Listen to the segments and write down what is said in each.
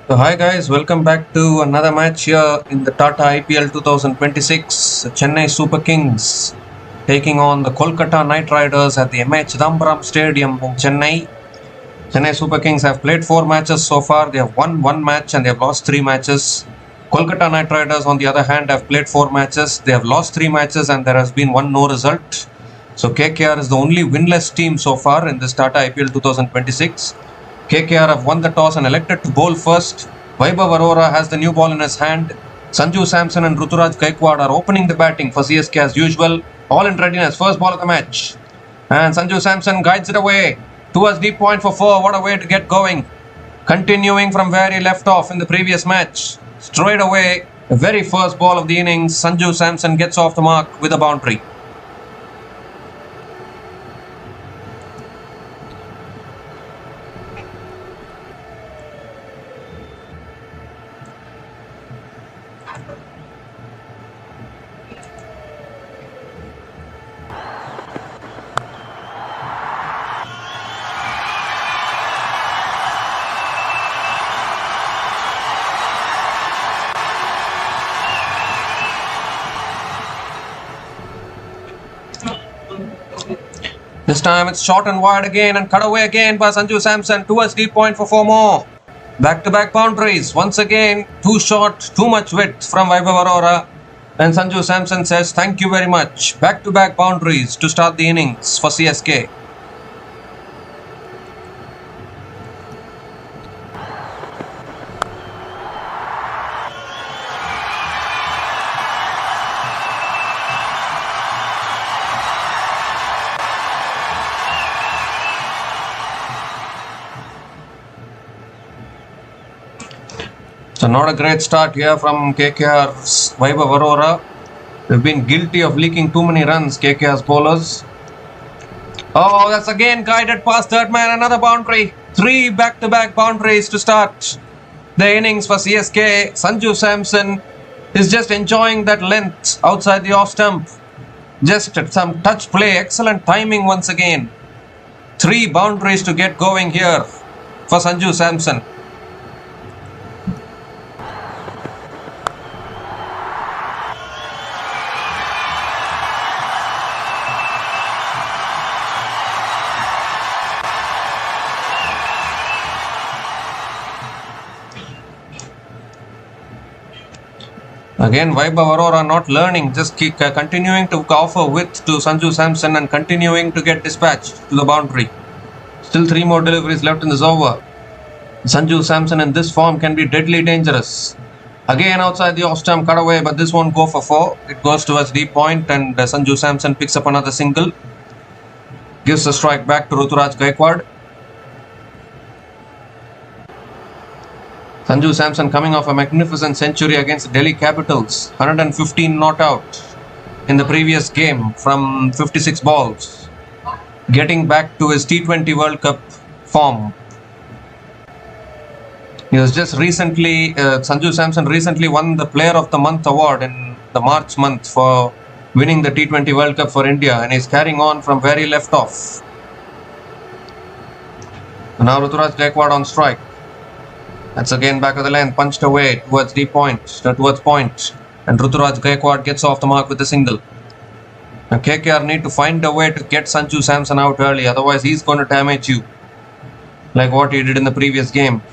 So hi guys, welcome back to another match here in the Tata IPL 2026. Chennai Super Kings taking on the Kolkata Knight Riders at the MH Chidambaram Stadium in Chennai. Chennai Super Kings have played 4 matches so far. They have won 1 match and they have lost 3 matches. Kolkata Knight Riders on the other hand have played 4 matches. They have lost 3 matches and there has been 1 no result. So KKR is the only winless team so far in this Tata IPL 2026. KKR have won the toss and elected to bowl first. Vaibhav Arora has the new ball in his hand. Sanju Samson and Ruturaj Gaikwad are opening the batting for CSK as usual. All in readiness. First ball of the match. And Sanju Samson guides it away towards deep point for 4. What a way to get going. Continuing from where he left off in the previous match. Straight away, the very first ball of the innings, Sanju Samson gets off the mark with a boundary. This time it's short and wide again and cut away again by Sanju Samson towards deep point for 4 more. Back-to-back boundaries. Once again, too short, too much width from Vaibhav Arora. And Sanju Samson says thank you very much. Back-to-back boundaries to start the innings for CSK. So not a great start here from KKR's Vaibhav Arora. They've been guilty of leaking too many runs, KKR's bowlers. Oh, that's again guided past third man, another boundary. 3 back-to-back boundaries to start the innings for CSK. Sanju Samson is just enjoying that length outside the off stump. Just some touch play, excellent timing once again. 3 boundaries to get going here for Sanju Samson. Again, Vaibhav Arora not learning, just keep continuing to offer width to Sanju Samson and continuing to get dispatched to the boundary. Still 3 more deliveries left in this over. Sanju Samson in this form can be deadly dangerous. Again outside the off stump, cut away, but this won't go for 4. It goes towards deep point and Sanju Samson picks up another single. Gives the strike back to Ruturaj Gaikwad. Sanju Samson coming off a magnificent century against Delhi Capitals. 115 not out in the previous game from 56 balls. Getting back to his T20 World Cup form. He was just recently, Sanju Samson recently won the Player of the Month award in the March month for winning the T20 World Cup for India, and he's carrying on from where he left off. Now Ruturaj Gaikwad on strike. That's again back of the lane, punched away towards deep point, towards point. And Ruturaj Gaikwad gets off the mark with a single. Now KKR need to find a way to get Sanju Samson out early, otherwise he's going to damage you. Like what he did in the previous game.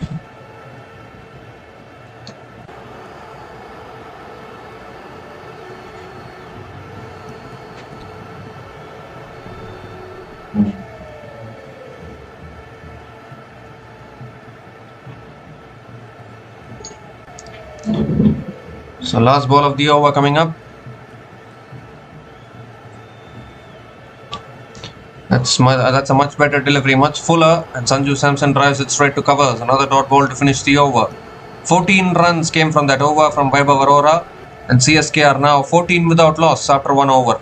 So last ball of the over coming up. That's a much better delivery, much fuller, and Sanju Samson drives it straight to covers. Another dot ball to finish the over. 14 runs came from that over from Vaibhav Arora, and CSK are now 14 without loss after 1 over.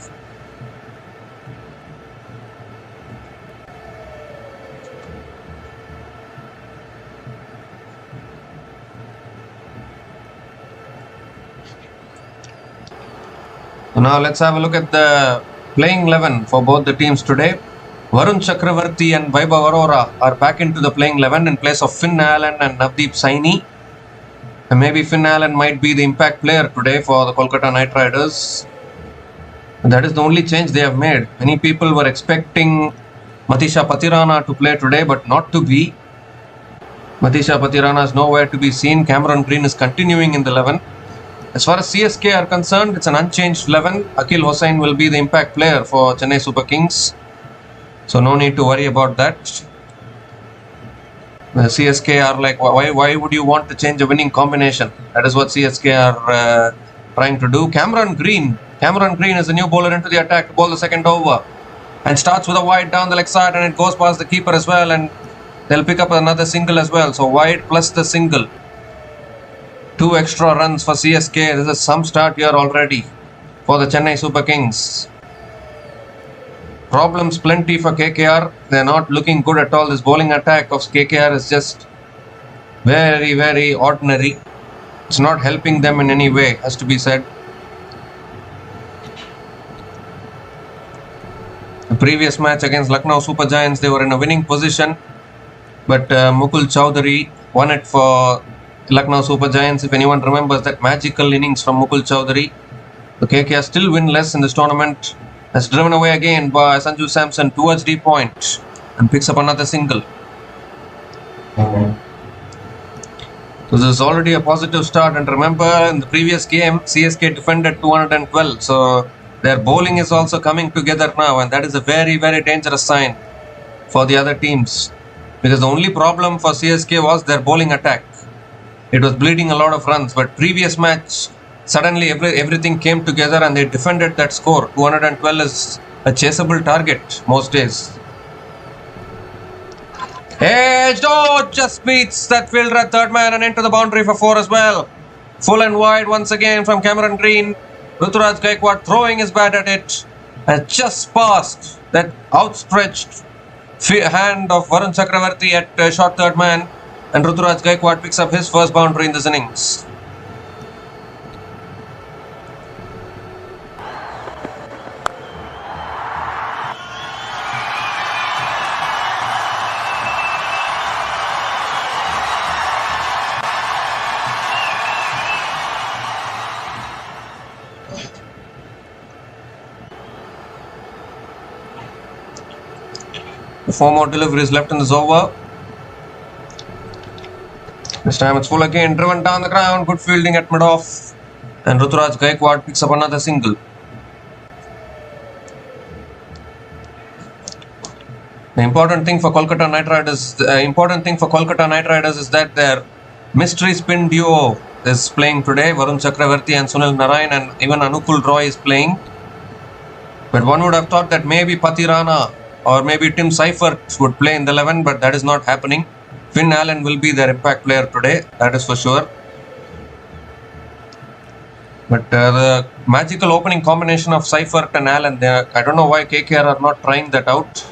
So now let's have a look at the playing 11 for both the teams today. Varun Chakravarti and Vaibhav Arora are back into the playing 11 in place of Finn Allen and Navdeep Saini. And maybe Finn Allen might be the impact player today for the Kolkata Knight Riders. And that is the only change they have made. Many people were expecting Matisha Patirana to play today, but not to be. Matisha Patirana is nowhere to be seen. Cameron Green is continuing in the 11. As far as CSK are concerned, it's an unchanged 11. Akil Hossain will be the impact player for Chennai Super Kings. So no need to worry about that. The CSK are like, why would you want to change a winning combination? That is what CSK are trying to do. Cameron Green is a new bowler into the attack to bowl the second over. And starts with a wide down the leg side, and it goes past the keeper as well, and they'll pick up another single as well. So wide plus the single. 2 extra runs for CSK. This is some start here already for the Chennai Super Kings. Problems plenty for KKR. They're not looking good at all. This bowling attack of KKR is just very, very ordinary. It's not helping them in any way, has to be said. The previous match against Lucknow Super Giants, they were in a winning position, but Mukul Chowdhury won it for Lucknow Super Giants. If anyone remembers that magical innings from Mukul Chowdhury, the KKR still winless in this tournament. That's driven away again by Sanju Samson towards deep point and picks up another single. So this is already a positive start, and remember in the previous game CSK defended 212, so their bowling is also coming together now, and that is a very, very dangerous sign for the other teams, because the only problem for CSK was their bowling attack. It was bleeding a lot of runs, but previous match suddenly everything came together and they defended that score. 212 is a chaseable target most days. Edged, just beats that fielder at third man and into the boundary for 4 as well. Full and wide once again from Cameron Green. Ruturaj Gaikwad throwing his bat at it and just passed that outstretched hand of Varun Chakravarti at short third man, and Ruturaj Gaikwad picks up his first boundary in this innings. Four more deliveries left in this over. This time it's full again, driven down the ground, good fielding at mid-off, and Ruturaj Gaikwad picks up another single. The important thing for Kolkata Knight Riders is that their mystery spin duo is playing today. Varun Chakravarti and Sunil Narayan, and even Anukul Roy is playing. But one would have thought that maybe Patirana or maybe Tim Seifert would play in the 11, but that is not happening. Finn Allen will be their impact player today, that is for sure. But the magical opening combination of Seifert and Allen, I don't know why KKR are not trying that out.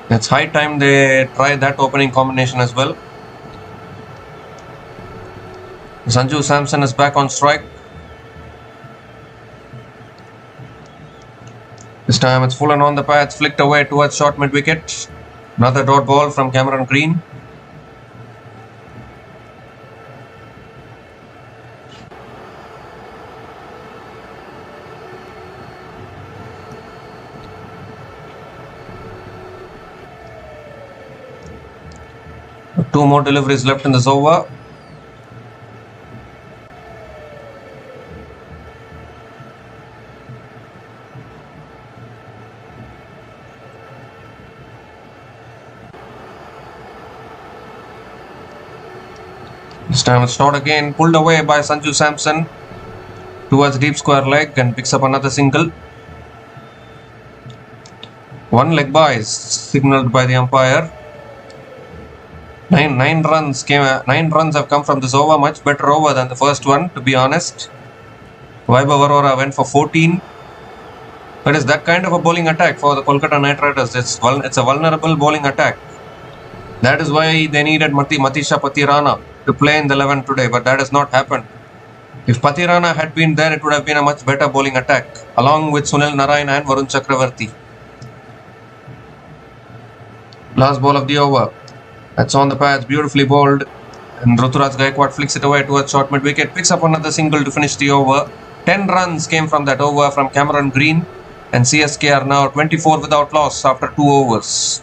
It's high time they try that opening combination as well. Sanju Samson is back on strike. This time it's full and on the path, flicked away towards short mid-wicket. Another dot ball from Cameron Green. Two more deliveries left in this over. This time it's not again, pulled away by Sanju Samson towards deep square leg and picks up another single. One leg by is signalled by the umpire. Nine runs have come from this over, much better over than the first one, to be honest. Vaibhav Arora went for 14. But it's that kind of a bowling attack for the Kolkata Knight Riders. It's a vulnerable bowling attack. That is why they needed Matisha Patirana to play in the 11 today, but that has not happened. If Patirana had been there, it would have been a much better bowling attack, along with Sunil Narayan and Varun Chakravarti. Last ball of the over. That's on the pads, beautifully bowled. And Ruturaj Gaikwad flicks it away towards short mid wicket, picks up another single to finish the over. 10 runs came from that over from Cameron Green, and CSK are now 24 without loss after 2 overs.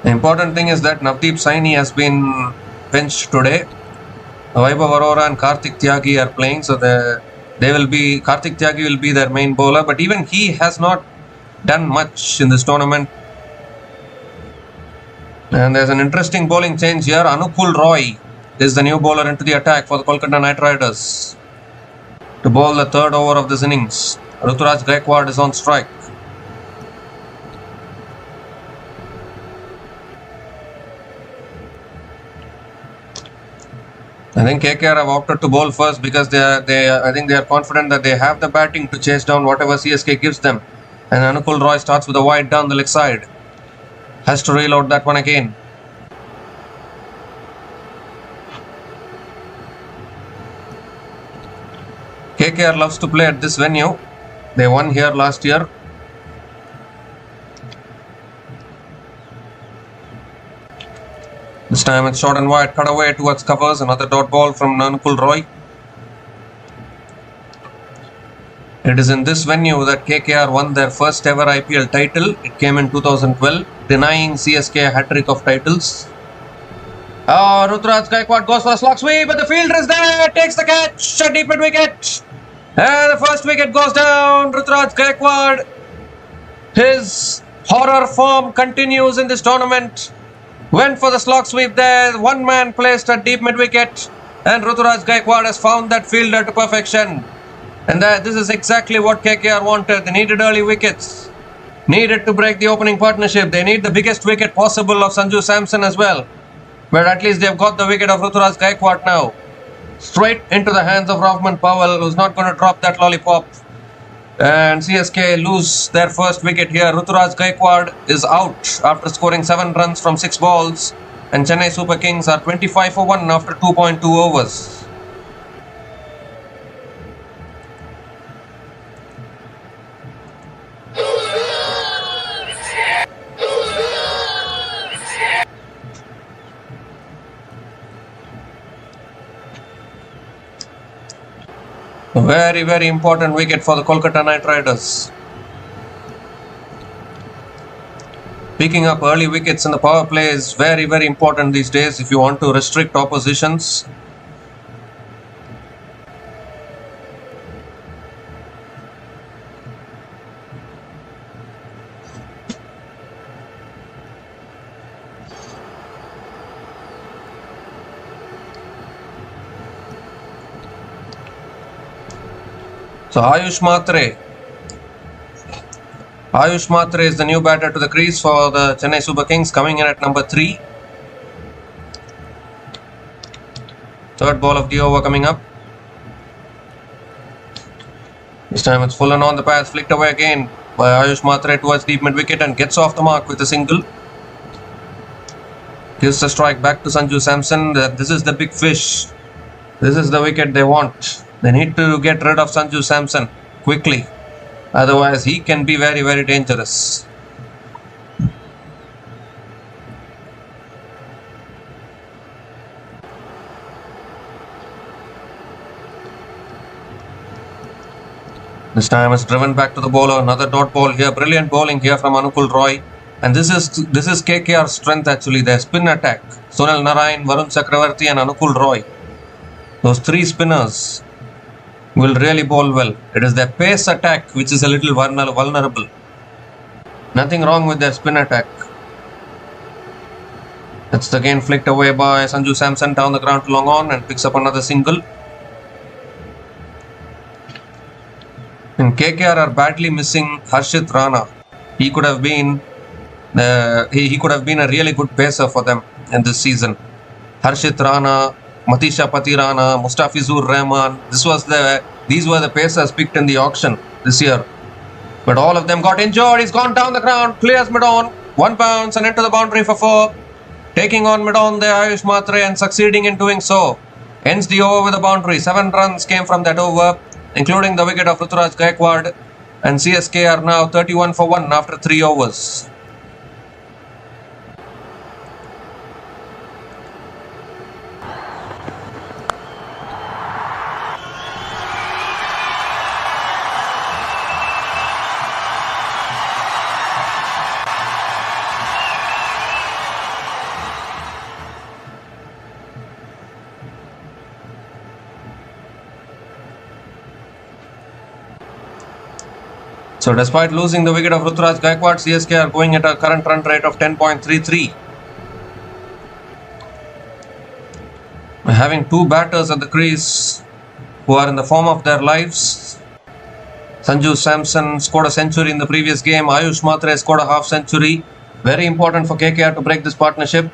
The important thing is that Navdeep Saini has been benched today. Vaibhav Arora and Karthik Tyagi are playing, so Karthik Tyagi will be their main bowler, but even he has not done much in this tournament. And there's an interesting bowling change here. Anukul Roy is the new bowler into the attack for the Kolkata Knight Riders to bowl the third over of this innings. Ruturaj Gaikwad is on strike. I think KKR have opted to bowl first because I think they are confident that they have the batting to chase down whatever CSK gives them. And Anukul Roy starts with a wide down the leg side. Has to reload that one again. KKR loves to play at this venue. They won here last year. This time it's short and wide, cut away towards covers. Another dot ball from Anukul Roy. It is in this venue that KKR won their first ever IPL title. It came in 2012, denying CSK a hat-trick of titles. Ruturaj Gaikwad goes for a slog sweep, but the fielder is there, takes the catch, a deep mid wicket. And the first wicket goes down. Ruturaj Gaikwad, his horror form continues in this tournament. Went for the slog sweep there, one man placed at deep mid wicket, and Ruturaj Gaikwad has found that fielder to perfection. And this is exactly what KKR wanted. They needed early wickets, needed to break the opening partnership. They need the biggest wicket possible of Sanju Samson as well. But at least they've got the wicket of Ruturaj Gaikwad now. Straight into the hands of Rahman Powell, who's not going to drop that lollipop. And CSK lose their first wicket here. Ruturaj Gaikwad is out after scoring 7 runs from 6 balls. And Chennai Super Kings are 25 for 1 after 2.2 overs. A very, very important wicket for the Kolkata Knight Riders. Picking up early wickets in the power play is very, very important these days if you want to restrict oppositions. So Ayush Matre is the new batter to the crease for the Chennai Super Kings, coming in at number 3. Third ball of the over coming up. This time it's full and on the path, flicked away again by Ayush Matre towards deep mid wicket and gets off the mark with a single. Gives the strike back to Sanju Samson. This is the big fish. This is the wicket they want. They need to get rid of Sanju Samson quickly. Otherwise, he can be very, very dangerous. This time it's driven back to the bowler. Another dot ball here. Brilliant bowling here from Anukul Roy. And this is KKR's strength actually. Their spin attack. Sunil Narayan, Varun Chakravarti and Anukul Roy. Those 3 spinners will really bowl well. It is their pace attack which is a little vulnerable. Nothing wrong with their spin attack. That's again flicked away by Sanju Samson down the ground to long on and picks up another single. And KKR are badly missing Harshit Rana. He could have been a really good pacer for them in this season. Harshit Rana, Matisha Pati Rana, Mustafizur Rahman. These were the pacers picked in the auction this year. But all of them got injured. He's gone down the ground, clears mid-on, 1 bounce and into the boundary for 4. Taking on mid-on there Ayush Matre and succeeding in doing so. ends the over with a boundary. 7 runs came from that over, including the wicket of Ruturaj Gaikwad, and CSK are now 31 for 1 after 3 overs. So despite losing the wicket of Ruturaj Gaikwad, CSK are going at a current run rate of 10.33. Having 2 batters at the crease who are in the form of their lives. Sanju Samson scored a century in the previous game. Ayush Matre scored a half century. Very important for KKR to break this partnership.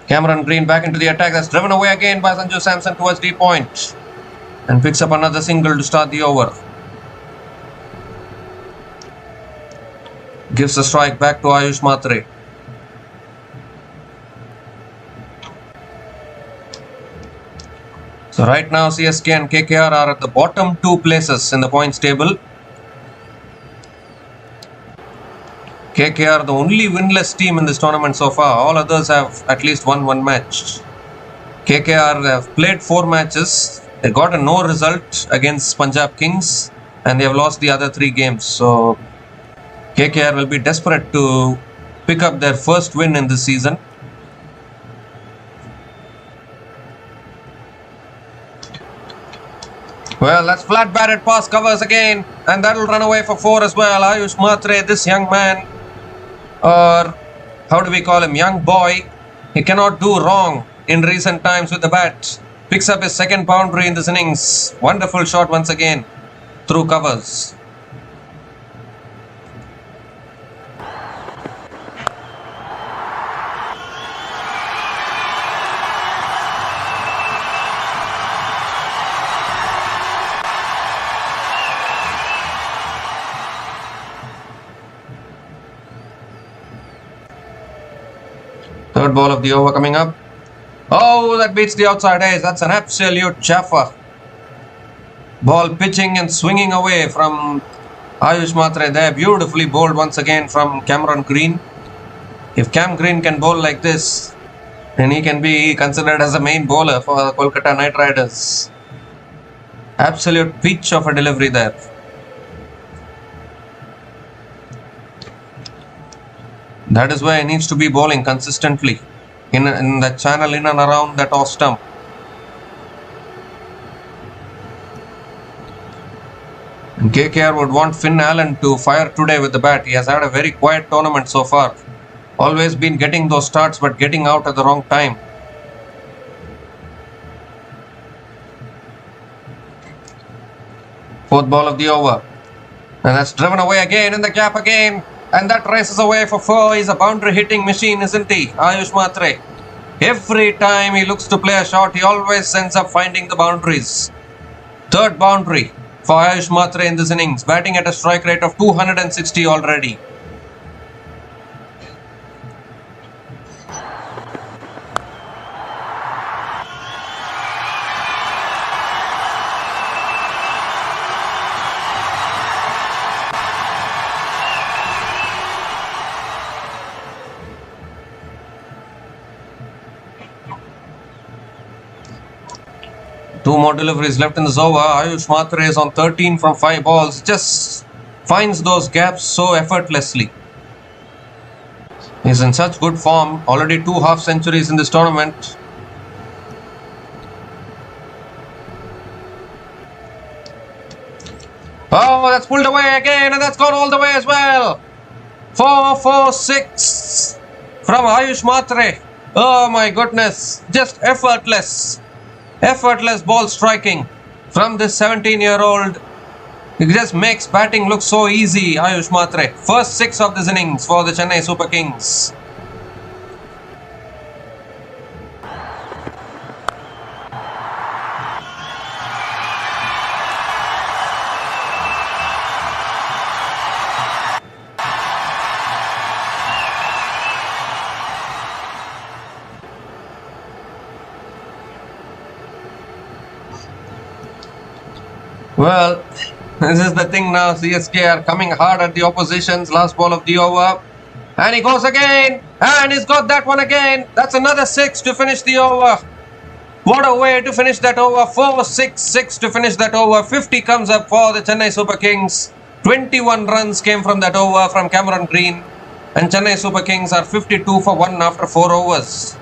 Cameron Green back into the attack. That's driven away again by Sanju Samson towards deep point. And picks up another single to start the over. Gives the strike back to Ayush Matre. So right now CSK and KKR are at the bottom 2 places in the points table. KKR the only winless team in this tournament so far. All others have at least won 1 match. KKR have played 4 matches. They got a no result against Punjab Kings and they have lost the other 3 games. So KKR will be desperate to pick up their first win in this season. Well, that's flat batted past covers again, and that'll run away for 4 as well. Ayush Matre, this young man, or how do we call him, young boy, he cannot do wrong in recent times with the bat. Picks up his 2nd boundary in this innings. Wonderful shot once again through covers. Third ball of the over coming up. Oh, that beats the outside edge. That's an absolute chaffer. Ball pitching and swinging away from Ayush Matre there. Beautifully bowled once again from Cameron Green. If Cam Green can bowl like this, then he can be considered as a main bowler for the Kolkata Knight Riders. Absolute peach of a delivery there. That is why he needs to be bowling consistently in the channel in and around that off stump. And KKR would want Finn Allen to fire today with the bat. He has had a very quiet tournament so far. Always been getting those starts but getting out at the wrong time. Fourth ball of the over. And that's driven away again in the gap again. And that races away for 4. He's a boundary hitting machine, isn't he? Ayush Matre. Every time he looks to play a shot, he always ends up finding the boundaries. Third boundary for Ayush Matre in this innings. Batting at a strike rate of 260 already. Two more deliveries left in this over. Ayush Matre is on 13 from 5 balls. Just finds those gaps so effortlessly. He's in such good form. Already 2 half centuries in this tournament. Oh, that's pulled away again and that's gone all the way as well. 4-4-6 from Ayush Matre. Oh my goodness. Just effortless. Effortless ball striking from this 17-year-old. It just makes batting look so easy, Ayush Matre. First 6 of this innings for the Chennai Super Kings. Well, this is the thing now. CSK are coming hard at the opposition's last ball of the over. And he goes again. And he's got that one again. That's another 6 to finish the over. What a way to finish that over. 4-6-6 to finish that over. 50 comes up for the Chennai Super Kings. 21 runs came from that over from Cameron Green. And Chennai Super Kings are 52 for 1 after 4 overs.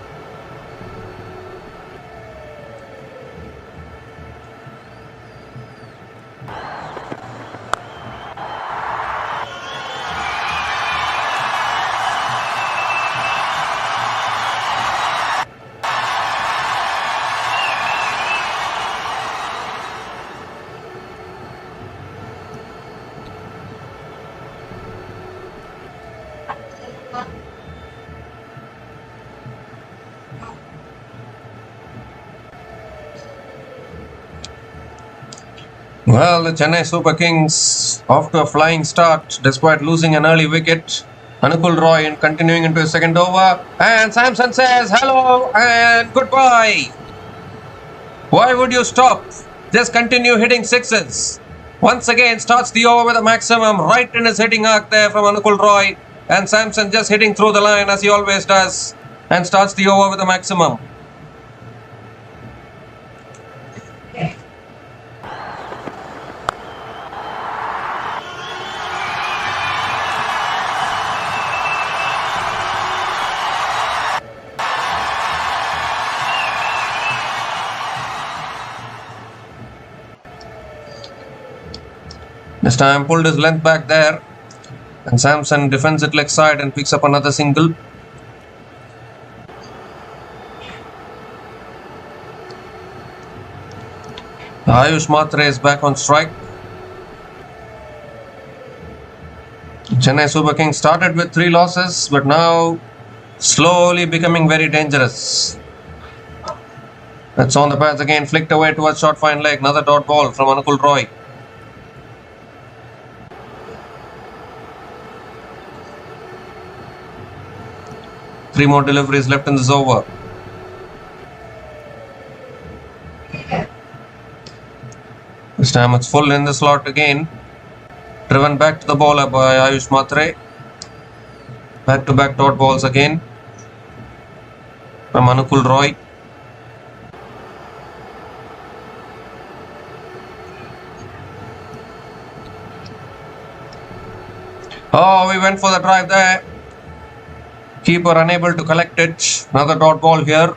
Well, the Chennai Super Kings off to a flying start despite losing an early wicket. Anukul Roy continuing into his second over. And Samson says hello and goodbye. Why would you stop? Just continue hitting sixes. Once again starts the over with a maximum right in his hitting arc there from Anukul Roy. And Samson just hitting through the line as he always does. And starts the over with a maximum. This time pulled his length back there. And Samson defends it leg side and picks up another single. Ayush Matre is back on strike. Chennai Super Kings started with 3 losses, but now slowly becoming very dangerous. That's on the pads again, flicked away towards short fine leg. Another dot ball from Anukul Roy. Three more deliveries left in this over. This time it's full in the slot again. Driven back to the bowler by Ayush Matre. Back to back dot balls again from Anukul Roy. Oh, we went for the drive there. Keeper unable to collect it. Another dot ball here.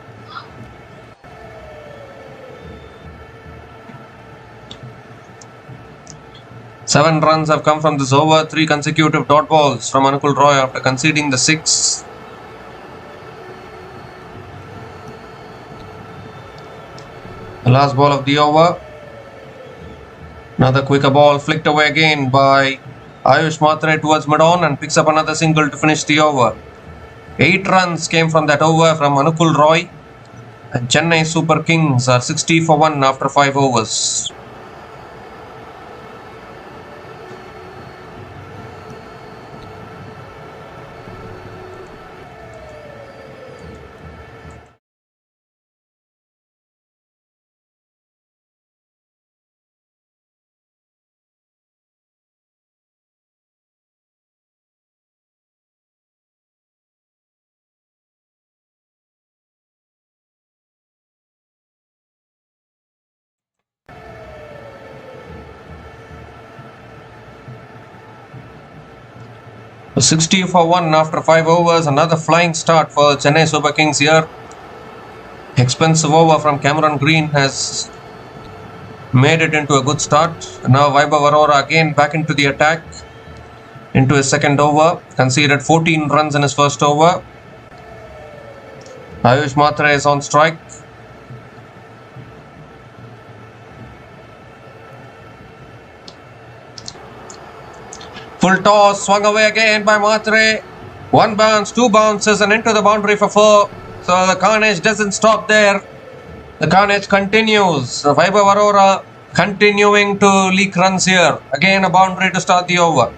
Seven runs have come from this over. 3 consecutive dot balls from Anukul Roy after conceding the 6. The last ball of the over. Another quicker ball flicked away again by Ayush Matre towards mid-on and picks up another single to finish the over. 8 runs came from that over from Anukul Roy. And Chennai Super Kings are 60 for 1 after 5 overs. So 60 for 1 after 5 overs. Another flying start for Chennai Super Kings here. Expensive over from Cameron Green has made it into a good start. Now Vaibhav Arora again back into the attack. Into his second over. Conceded 14 runs in his first over. Ayush Matre is on strike. Full toss, swung away again by Matre. 1 bounce, 2 bounces and into the boundary for 4. So the carnage doesn't stop there. The carnage continues. Vaibhav Arora continuing to leak runs here. Again a boundary to start the over.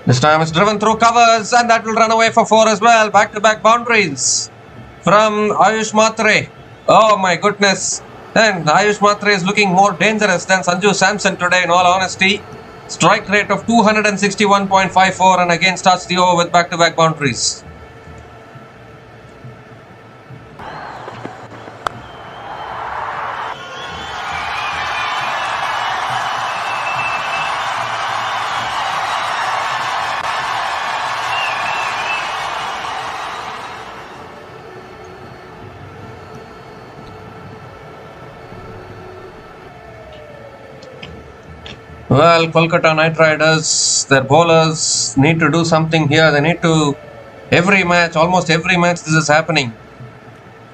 This time it's driven through covers and that will run away for 4 as well. Back-to-back boundaries from Ayush Matre. Oh my goodness. And Ayush Matre is looking more dangerous than Sanju Samson today, in all honesty. Strike rate of 261.54 and again starts the over with back-to-back boundaries. Well, Kolkata Knight Riders, their bowlers need to do something here. They need to, almost every match this is happening.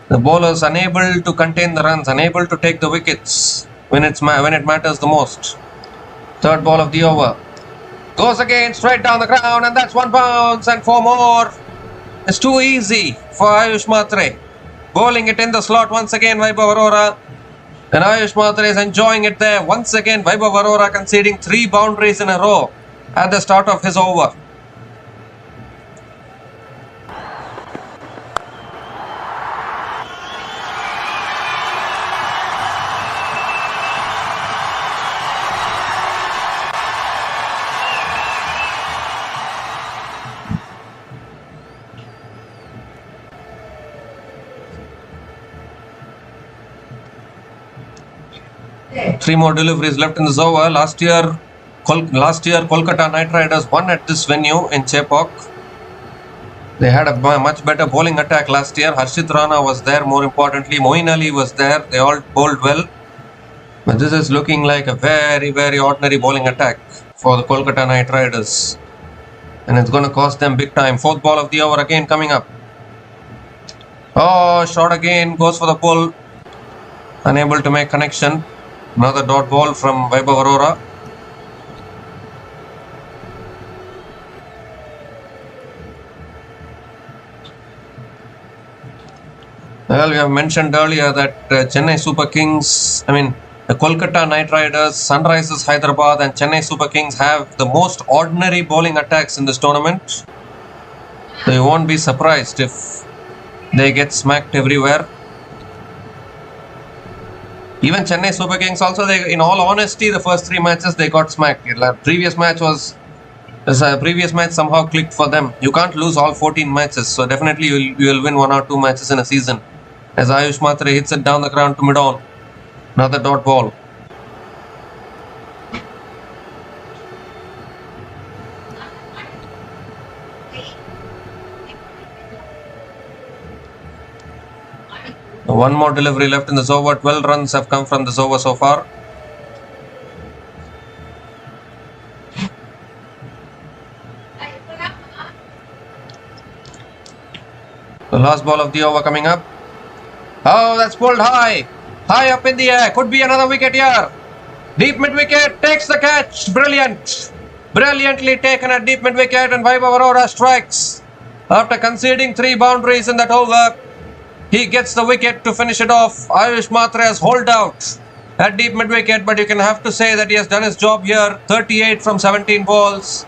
The bowlers unable to contain the runs, unable to take the wickets when it matters the most. Third ball of the over. Goes again straight down the ground and that's 1 bounce and 4 more. It's too easy for Ayush Matre. Bowling it in the slot once again, Vaibhav Arora. And Ayush Matre is enjoying it there. Once again, Vaibhav Arora conceding 3 boundaries in a row at the start of his over. Three more deliveries left in this over. Last year, Kolkata Knight Riders won at this venue in Chepauk. They had a much better bowling attack last year. Harshit Rana was there, more importantly. Moeen Ali was there. They all bowled well. But this is looking like a very, very ordinary bowling attack for the Kolkata Knight Riders. And it's going to cost them big time. Fourth ball of the over again coming up. Oh, shot again. Goes for the pull. Unable to make connection. Another dot ball from Vaibhav Arora. Well, we have mentioned earlier that Chennai Super Kings, the Kolkata Knight Riders, Sunrisers Hyderabad and Chennai Super Kings have the most ordinary bowling attacks in this tournament. So you won't be surprised if they get smacked everywhere. Even Chennai Super Kings also, in all honesty, the first 3 matches they got smacked. The previous match somehow clicked for them. You can't lose all 14 matches, so definitely you will win 1 or 2 matches in a season. As Ayush Matre hits it down the ground to mid-on. Another dot ball. One more delivery left in this over. 12 runs have come from this over so far. The last ball of the over coming up. Oh, that's pulled high. High up in the air. Could be another wicket here. Deep mid-wicket. Takes the catch. Brilliant. Brilliantly taken at deep mid-wicket and Vaibhav Arora strikes. After conceding 3 boundaries in that over, he gets the wicket to finish it off. Ayush Matre has holed out at deep mid-wicket, but you can have to say that he has done his job here. 38 from 17 balls.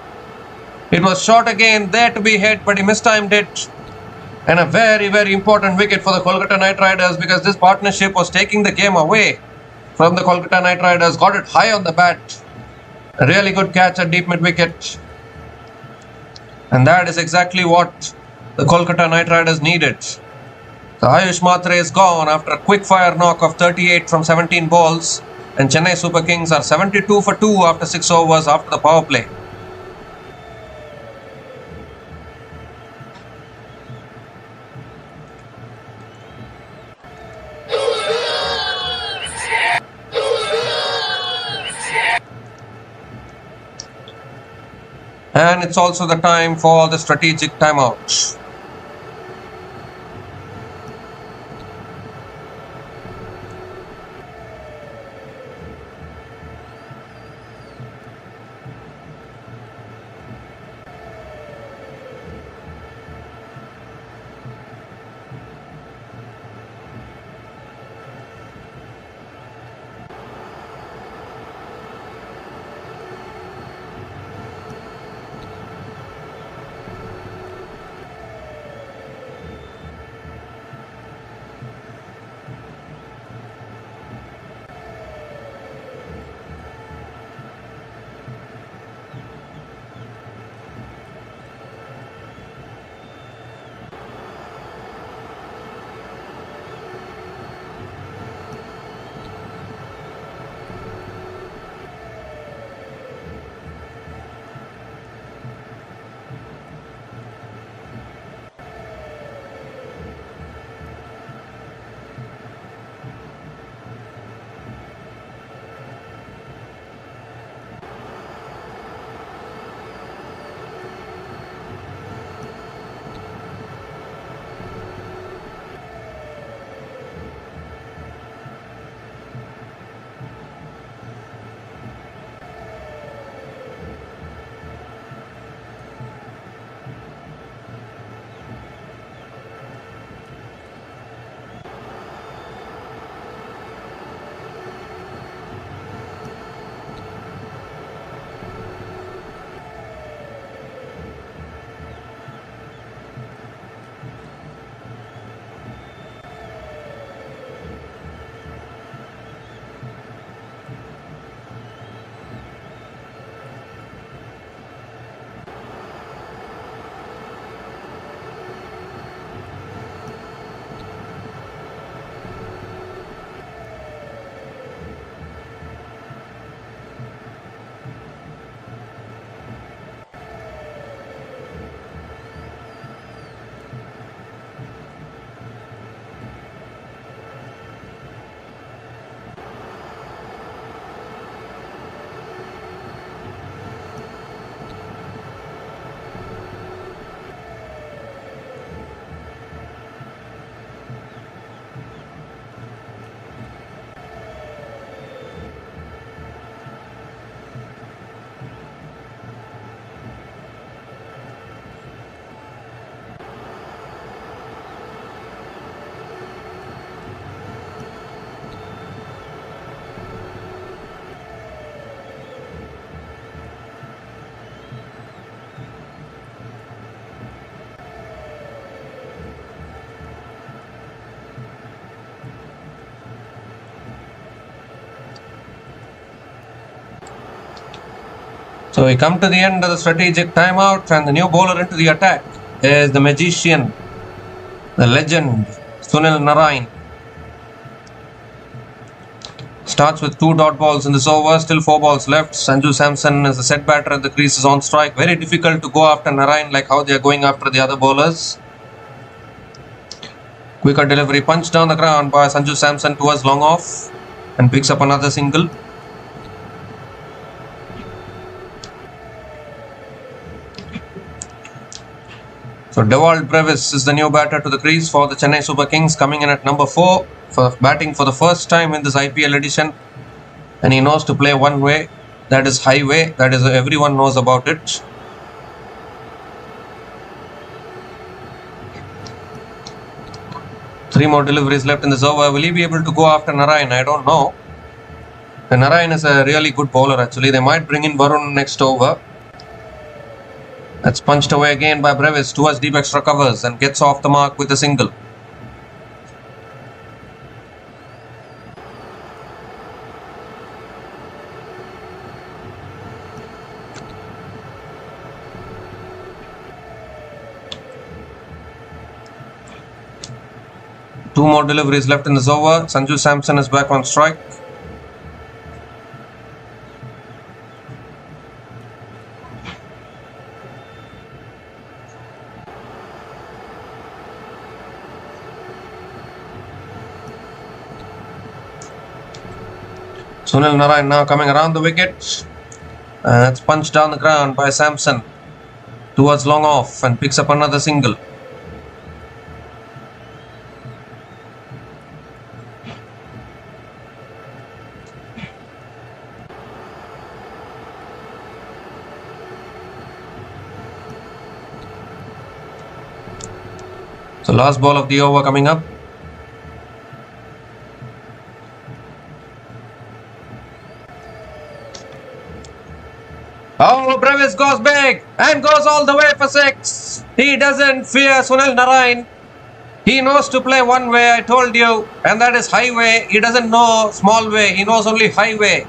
It was short again, there to be hit, but he mistimed it. And a very, very important wicket for the Kolkata Knight Riders because this partnership was taking the game away from the Kolkata Knight Riders. Got it high on the bat. A really good catch at deep mid-wicket. And that is exactly what the Kolkata Knight Riders needed. So Ayush Matre is gone after a quick fire knock of 38 from 17 balls and Chennai Super Kings are 72 for 2 after 6 overs after the power play. And it's also the time for the strategic timeout. So we come to the end of the strategic timeout, and the new bowler into the attack is the magician, the legend, Sunil Narine. Starts with 2 dot balls in this over, still 4 balls left. Sanju Samson is the set batter at the crease, is on strike. Very difficult to go after Narine like how they are going after the other bowlers. Quicker delivery, punch down the ground by Sanju Samson towards long off and picks up another single. So Dewald Brevis is the new batter to the crease for the Chennai Super Kings, coming in at number 4 for batting for the first time in this IPL edition, and he knows to play one way, that is highway, that is everyone knows about it. Three more deliveries left in this over. Will he be able to go after Narine? I don't know. And Narine is a really good bowler actually. They might bring in Varun next over. That's punched away again by Brevis towards deep extra covers and gets off the mark with a single. Two more deliveries left in this over. Sanju Samson is back on strike. Sunil Narine now coming around the wicket. It's punched down the ground by Samson towards long off and picks up another single. So last ball of the over coming up. Oh, Brevis goes big and goes all the way for 6. He doesn't fear Sunil Narine. He knows to play one way, I told you, and that is highway. He doesn't know small way, he knows only highway.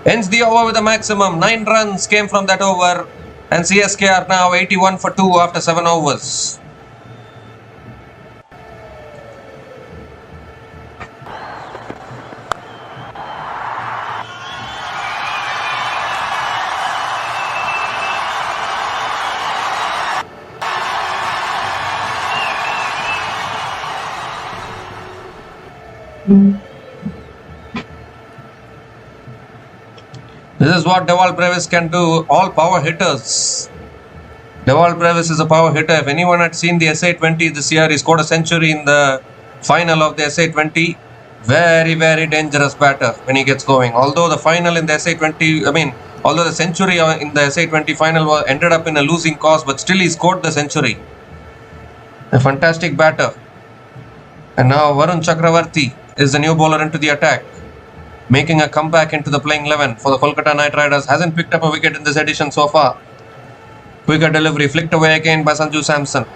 Ends the over with a maximum. 9 runs came from that over, and CSK are now 81 for 2 after 7 overs. This is what Dewald Brevis can do. All power hitters. Dewald Brevis is a power hitter. If anyone had seen the SA20 this year, he scored a century in the final of the SA20. Very, very dangerous batter when he gets going. Although the final in the SA20, although the century in the SA20 final ended up in a losing cause, but still he scored the century. A fantastic batter. And now Varun Chakravarti is the new bowler into the attack, making a comeback into the playing 11 for the Kolkata Knight Riders. Hasn't picked up a wicket in this edition so far. Quicker delivery, flicked away again by Sanju Samson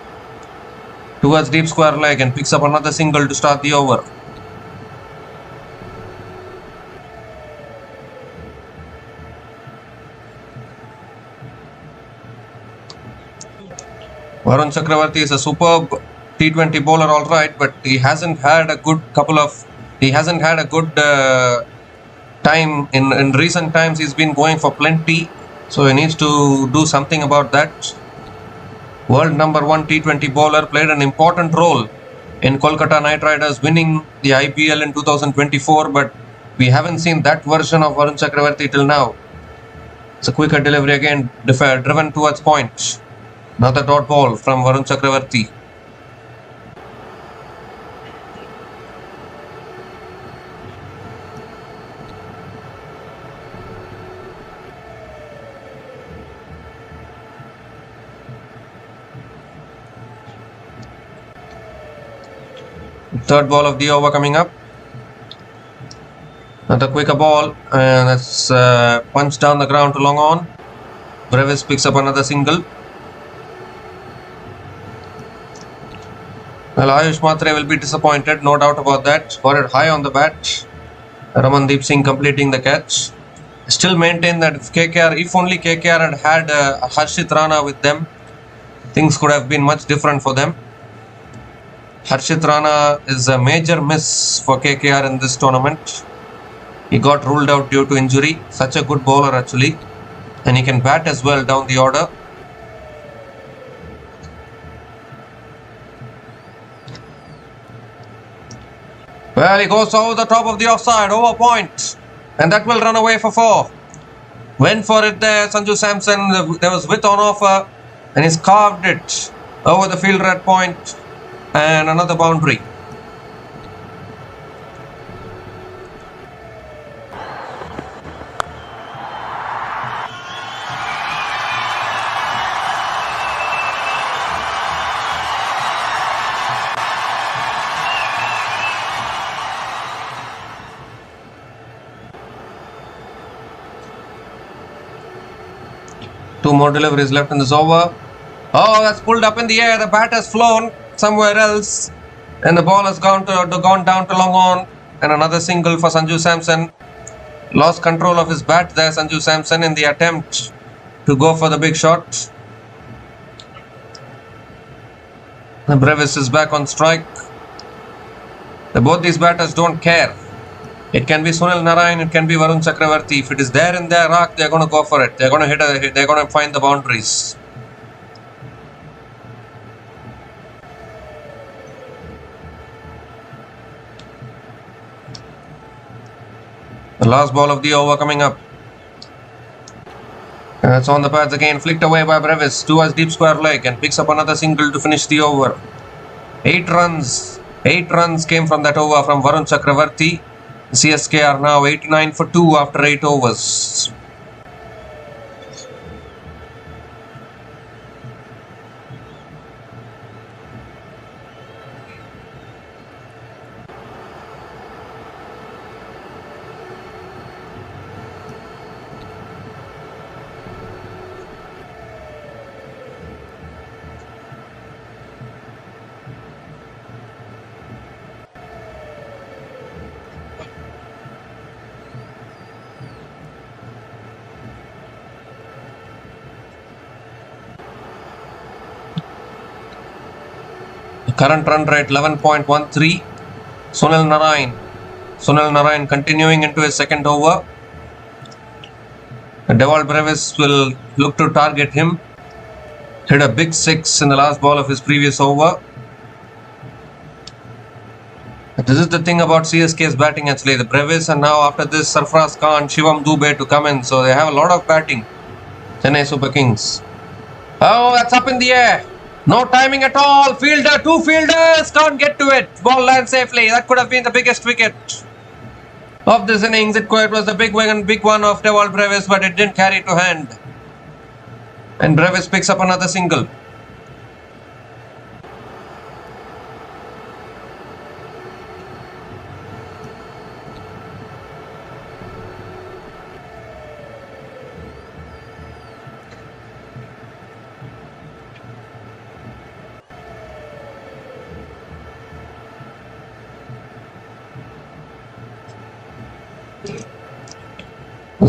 towards deep square leg and picks up another single to start the over. Varun Chakravarti is a superb T20 bowler, all right, but he hasn't had a good time in recent times. He's been going for plenty, so he needs to do something about that. World number 1 T20 bowler, played an important role in Kolkata Knight Riders winning the IPL in 2024, but we haven't seen that version of Varun Chakravarti till now. It's a quicker delivery again, driven towards point. Another dot ball from Varun Chakravarti. Third ball of the over coming up. Another quicker ball, and that's punched down the ground to long on. Brevis picks up another single. Well, Ayush Matre will be disappointed, no doubt about that. Got it high on the bat. Ramandeep Singh completing the catch. Still maintain that if only KKR had Harshit Rana with them, things could have been much different for them. Harshit Rana is a major miss for KKR in this tournament. He got ruled out due to injury. Such a good bowler actually, and he can bat as well down the order. Well, he goes over the top of the offside, over point, and that will run away for 4. Went for it there, Sanju Samson. There was width on offer, and he's carved it over the fielder at point, and another boundary. Two more deliveries left in this over. Oh, that's pulled up in the air. The bat has flown somewhere else, and the ball has gone down to long on. And another single for Sanju Samson. Lost control of his bat there, Sanju Samson, in the attempt to go for the big shot. And Brevis is back on strike. Both these batters don't care. It can be Sunil Narayan, it can be Varun Chakravarti. If it is there in their arc, they're going to go for it. They're going to they're going to find the boundaries. The last ball of the over coming up. And that's on the pads again, flicked away by Brevis towards deep square leg and picks up another single to finish the over. 8 runs. 8 runs came from that over from Varun Chakravarti. CSK are now 89 for 2 after 8 overs. Current run rate 11.13. Sunil Narayan continuing into his second over. Dewald Brevis will look to target him. Hit a big 6 in the last ball of his previous over. This is the thing about CSK's batting actually. The Brevis, and now after this Sarfaraz Khan, Shivam Dubey to come in. So they have a lot of batting. Chennai Super Kings. Oh, that's up in the air. No timing at all. Fielder, 2 fielders can't get to it. Ball lands safely. That could have been the biggest wicket of this innings. It was the big one of Dewald Brevis, but it didn't carry to hand. And Brevis picks up another single.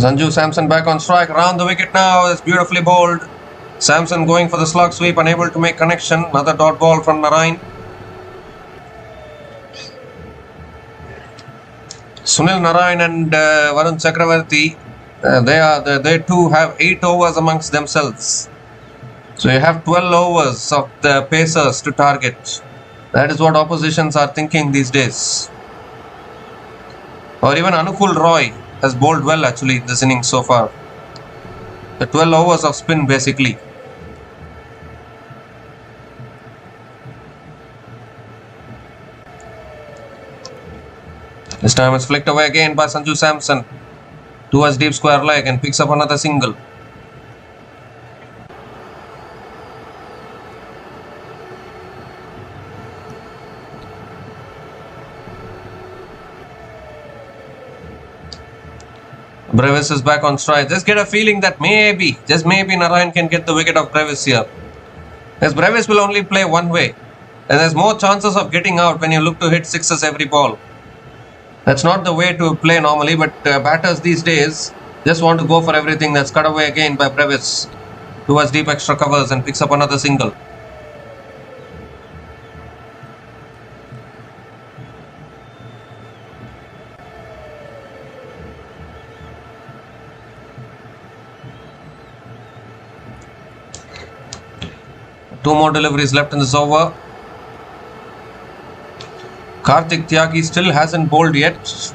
Sanju Samson back on strike, round the wicket now, it's beautifully bowled. Samson going for the slog sweep, unable to make connection. Another dot ball from Narayan. Sunil Narayan and Varun Chakravarti, they too have 8 overs amongst themselves. So you have 12 overs of the pacers to target. That is what oppositions are thinking these days. Or even Anukul Roy has bowled well actually this innings so far. The 12 overs of spin basically. This time it's flicked away again by Sanju Samson towards deep square leg and picks up another single. Brevis is back on strike. Just get a feeling that maybe, just maybe Narayan can get the wicket of Brevis here. As Brevis will only play one way. And there's more chances of getting out when you look to hit sixes every ball. That's not the way to play normally, but batters these days Just want to go for everything. That's cut away again by Brevis towards deep extra covers and picks up another single. Two more deliveries left in this over. Karthik Tyagi still hasn't bowled yet.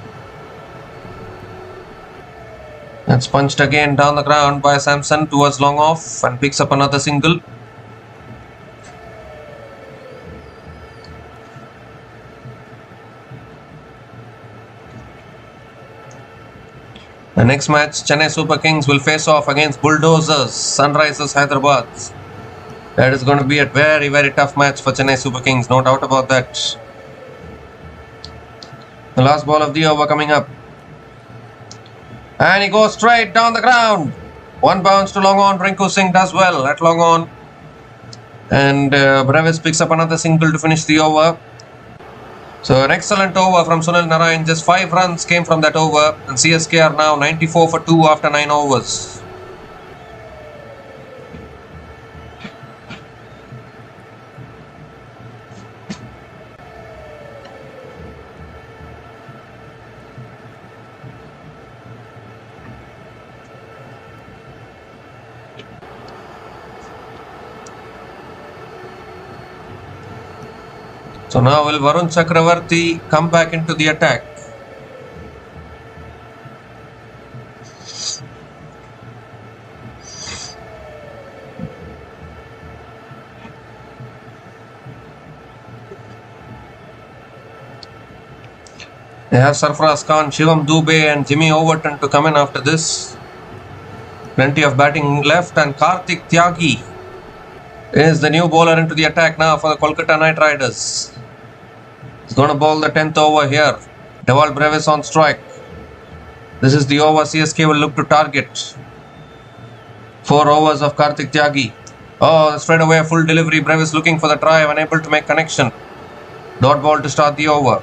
That's punched again down the ground by Samson towards long off and picks up another single. The next match, Chennai Super Kings will face off against Bulldozers, Sunrisers Hyderabad. That is going to be a very, very tough match for Chennai Super Kings, no doubt about that. The last ball of the over coming up. And he goes straight down the ground. One bounce to long on. Rinku Singh does well at long on. And Brevis picks up another single to finish the over. So an excellent over from Sunil Narayan. Just 5 runs came from that over. And CSK are now 94 for 2 after 9 overs. So now will Varun Chakravarti come back into the attack? They have Sarfaraz Khan, Shivam Dubey and Jimmy Overton to come in after this. Plenty of batting left, and Karthik Tyagi is the new bowler into the attack now for the Kolkata Knight Riders. He's going to bowl the 10th over here. Dewald Brevis on strike. This is the over CSK will look to target. 4 overs of Karthik Tyagi. Oh, straight away a full delivery. Brevis looking for the drive, unable to make connection. Dot ball to start the over.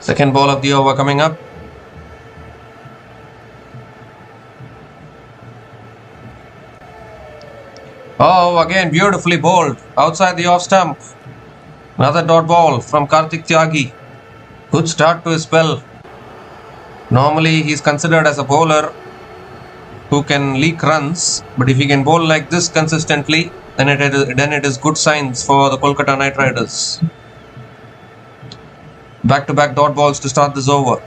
Second ball of the over coming up. Oh, again beautifully bowled outside the off stump. Another dot ball from Karthik Tyagi. Good start to his spell. Normally he's considered as a bowler who can leak runs, but if he can bowl like this consistently, then it is good signs for the Kolkata Knight Riders. Back-to-back dot balls to start this over.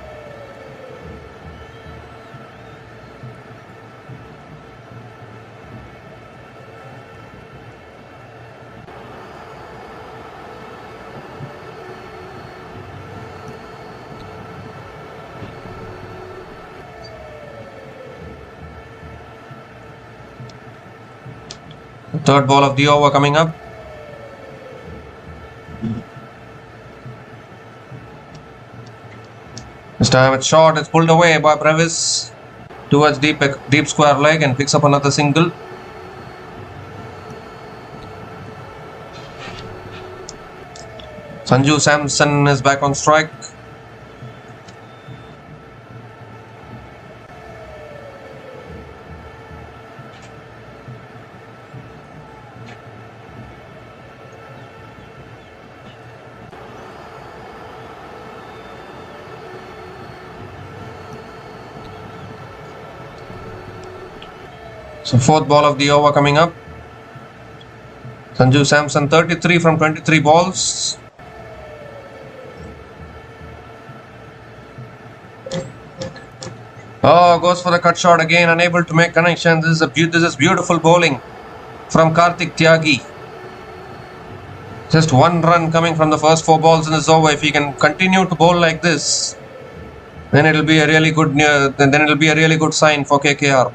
The third ball of the over coming up. This time it's short, it's pulled away by Brevis towards deep square leg and picks up another single. Sanju Samson is back on strike. So fourth ball of the over coming up. Sanju Samson 33 from 23 balls. Oh, goes for the cut shot again, unable to make connection. This is beautiful bowling from Karthik Tyagi. Just 1 run coming from the first 4 balls in this over. If he can continue to bowl like this, then it'll be a really good sign for KKR.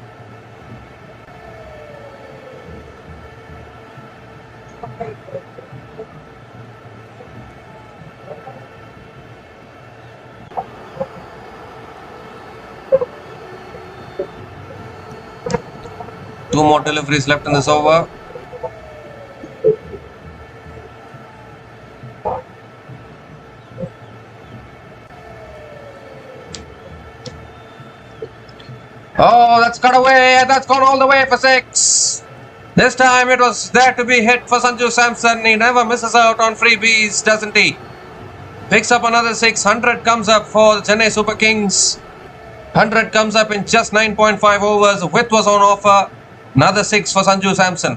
Two more deliveries left in this over. Oh, that's cut away. That's gone all the way for 6. This time it was there to be hit for Sanju Samson. He never misses out on freebies, doesn't he? Picks up another 6. 100 comes up for the Chennai Super Kings. 100 comes up in just 9.5 overs. Width was on offer. Another 6 for Sanju Samson.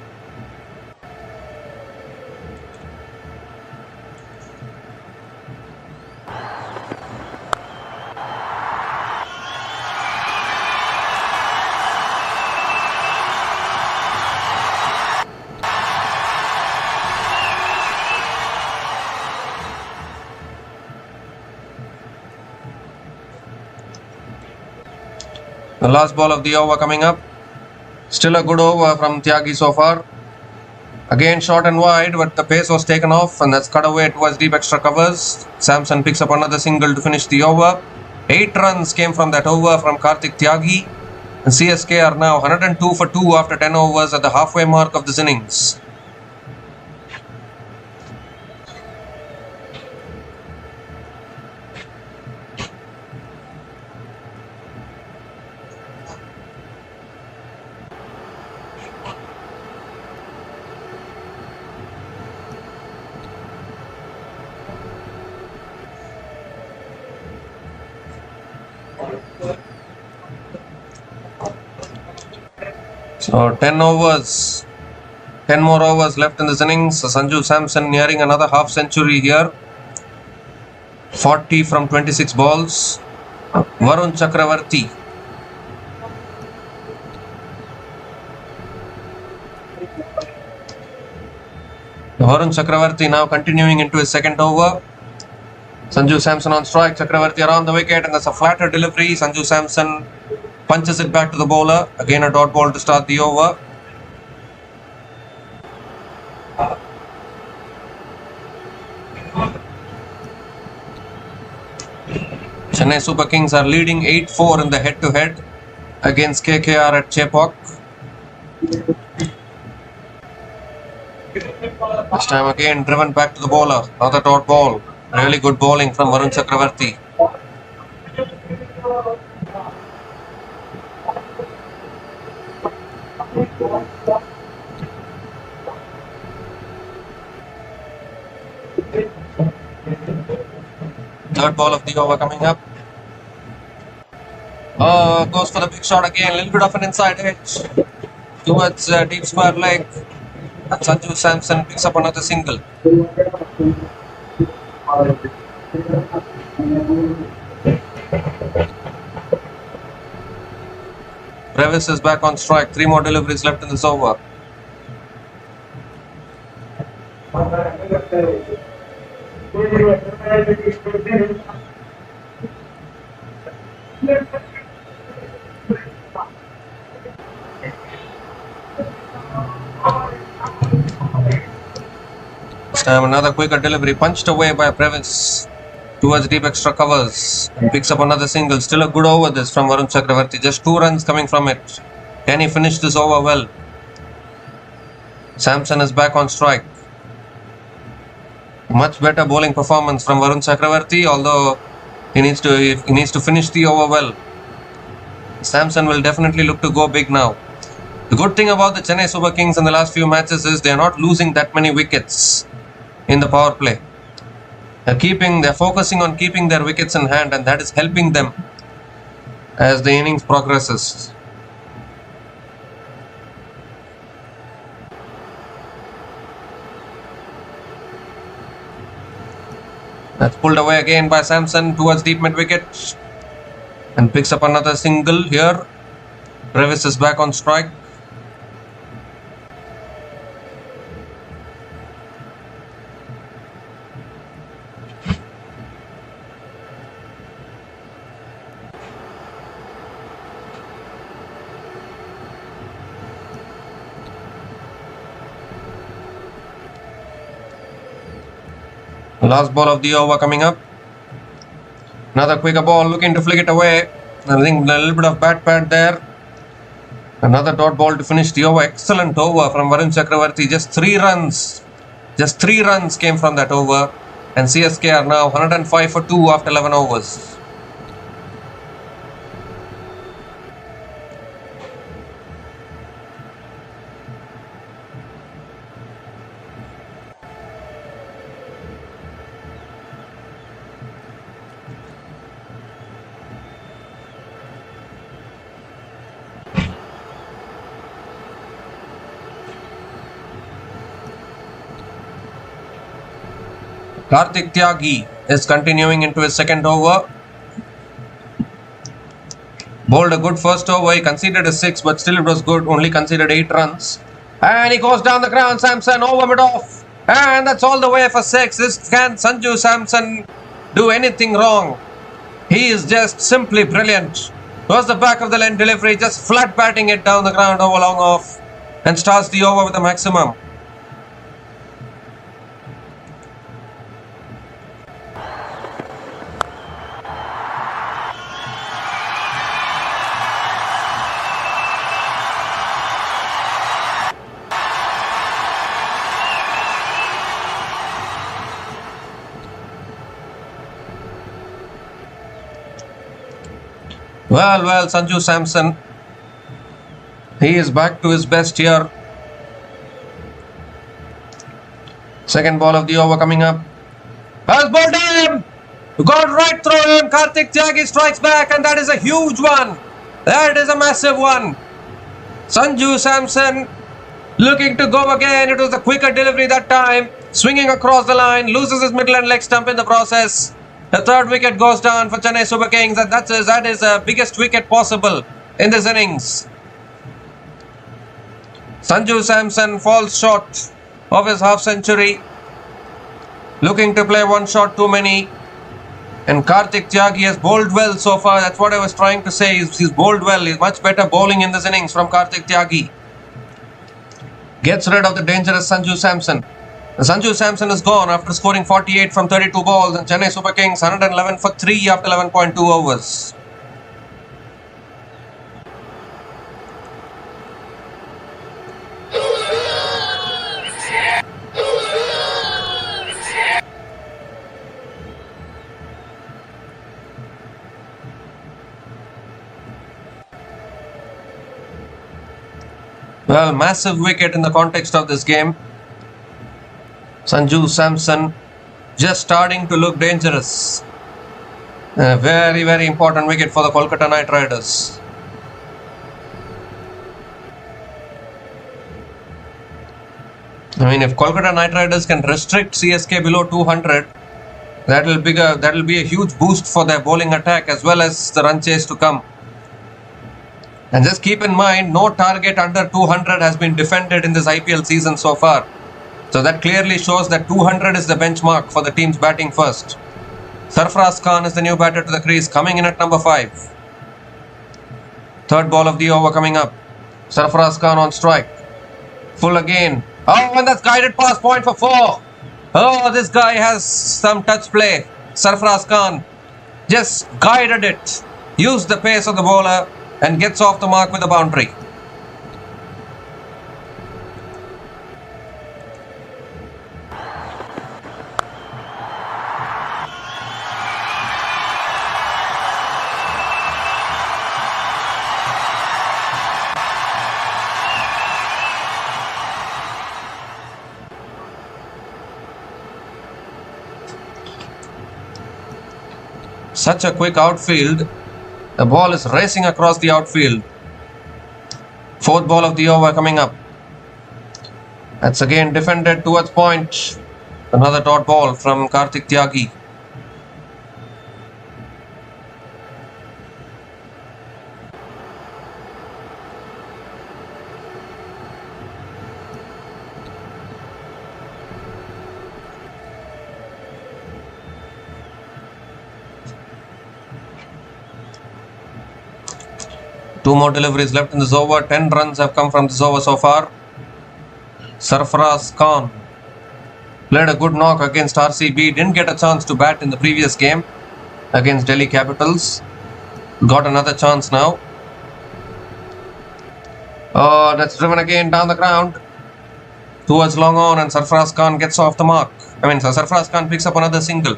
The last ball of the over coming up. Still a good over from Tyagi so far. Again short and wide, but the pace was taken off and that's cut away towards deep extra covers. Samson picks up another single to finish the over. 8 runs came from that over from Karthik Tyagi. And CSK are now 102 for 2 after 10 overs at the halfway mark of this innings. So 10 overs, 10 more overs left in this innings. So Sanju Samson nearing another half century here. 40 from 26 balls. Varun Chakravarti. Varun Chakravarti now continuing into his second over. Sanju Samson on strike. Chakravarti around the wicket and that's a flatter delivery. Sanju Samson punches it back to the bowler. Again a dot ball to start the over. Chennai Super Kings are leading 8-4 in the head-to-head against KKR at Chepauk. This time again driven back to the bowler. Another dot ball. Really good bowling from Varun Chakravarti. Third ball of the over coming up. Goes for the big shot again. A little bit of an inside edge towards deep square leg. And Sanju Samson picks up another single. Brevis is back on strike. 3 more deliveries left in this over. This time another quicker delivery punched away by Brevis towards deep extra covers and picks up another single. Still a good over this from Varun Chakravarti. Just 2 runs coming from it. Can he finish this over well? Samson is back on strike. Much better bowling performance from Varun Chakravarti, although he needs to finish the over well. Samson will definitely look to go big now. The good thing about the Chennai Super Kings in the last few matches is they are not losing that many wickets in the power play. They're focusing on keeping their wickets in hand, and that is helping them as the innings progresses. That's pulled away again by Samson towards deep mid wicket and picks up another single here. Brevis is back on strike. Last ball of the over coming up. Another quicker ball looking to flick it away. I think a little bit of bat pad there. Another dot ball to finish the over. Excellent over from Varun Chakravarti. Just 3 runs. Just 3 runs came from that over. And CSK are now 105 for 2 after 11 overs. Karthik Tyagi is continuing into his second over. Bowled a good first over. He conceded a 6, but still it was good. Only conceded 8 runs. And he goes down the ground. Samson over mid-off. And that's all the way for 6. This can Sanju Samson do anything wrong? He is just simply brilliant. Goes the back of the line delivery. Just flat batting it down the ground over long off. And starts the over with a maximum. Well, Sanju Samson. He is back to his best here. Second ball of the over coming up. Has bowled him! Got right through him. Karthik Tyagi strikes back, and that is a huge one. That is a massive one. Sanju Samson looking to go again. It was a quicker delivery that time. Swinging across the line. Loses his middle and leg stump in the process. The third wicket goes down for Chennai Super Kings, and that is the biggest wicket possible in this innings. Sanju Samson falls short of his half century. Looking to play one shot too many. And Karthik Tyagi has bowled well so far. That's what I was trying to say. He's bowled well. He's much better bowling in this innings from Karthik Tyagi. Gets rid of the dangerous Sanju Samson. Sanju Samson is gone after scoring 48 from 32 balls, and Chennai Super Kings 111 for 3 after 11.2 overs. Well, massive wicket in the context of this game. Sanju Samson just starting to look dangerous. A very, very important wicket for the Kolkata Knight Riders. I mean, if Kolkata Knight Riders can restrict CSK below 200, that will be a huge boost for their bowling attack as well as the run chase to come. And just keep in mind, no target under 200 has been defended in this IPL season so far. So that clearly shows that 200 is the benchmark for the teams batting first. Sarfaraz Khan is the new batter to the crease, coming in at number 5. Third ball of the over coming up. Sarfaraz Khan on strike. Full again. Oh, and that's guided past point for 4. Oh, this guy has some touch play. Sarfaraz Khan just guided it. Used the pace of the bowler and gets off the mark with a boundary. Such a quick outfield. The ball is racing across the outfield. Fourth ball of the over coming up. That's again defended towards point. Another dot ball from Karthik Tyagi. Two more deliveries left in this over. 10 runs have come from this over so far. Sarfaraz Khan Played a good knock against RCB. Didn't get a chance to bat in the previous game against Delhi Capitals. Got another chance now. Oh, that's driven again down the ground towards long on, and Sarfaraz Khan gets off the mark. Sarfaraz Khan picks up another single.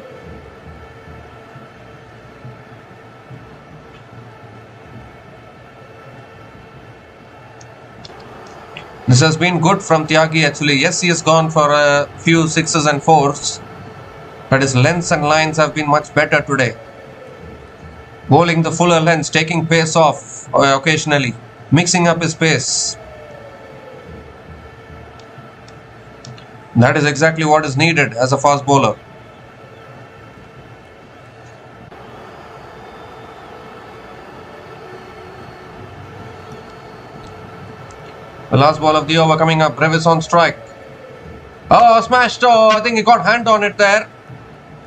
This has been good from Tyagi actually. Yes, he has gone for a few sixes and fours, but his lengths and lines have been much better today. Bowling the fuller lengths, taking pace off occasionally, mixing up his pace. That is exactly what is needed as a fast bowler. The last ball of the over coming up. Brevis on strike. Oh, smashed. Oh, I think he got hand on it there.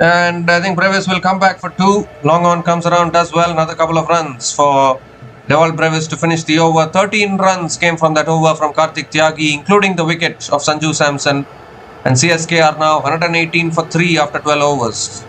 And I think Brevis will come back for two. Long on comes around, does well. Another couple of runs for Dewald Brevis to finish the over. 13 runs came from that over from Karthik Tyagi, including the wicket of Sanju Samson. And CSK are now 118 for 3 after 12 overs.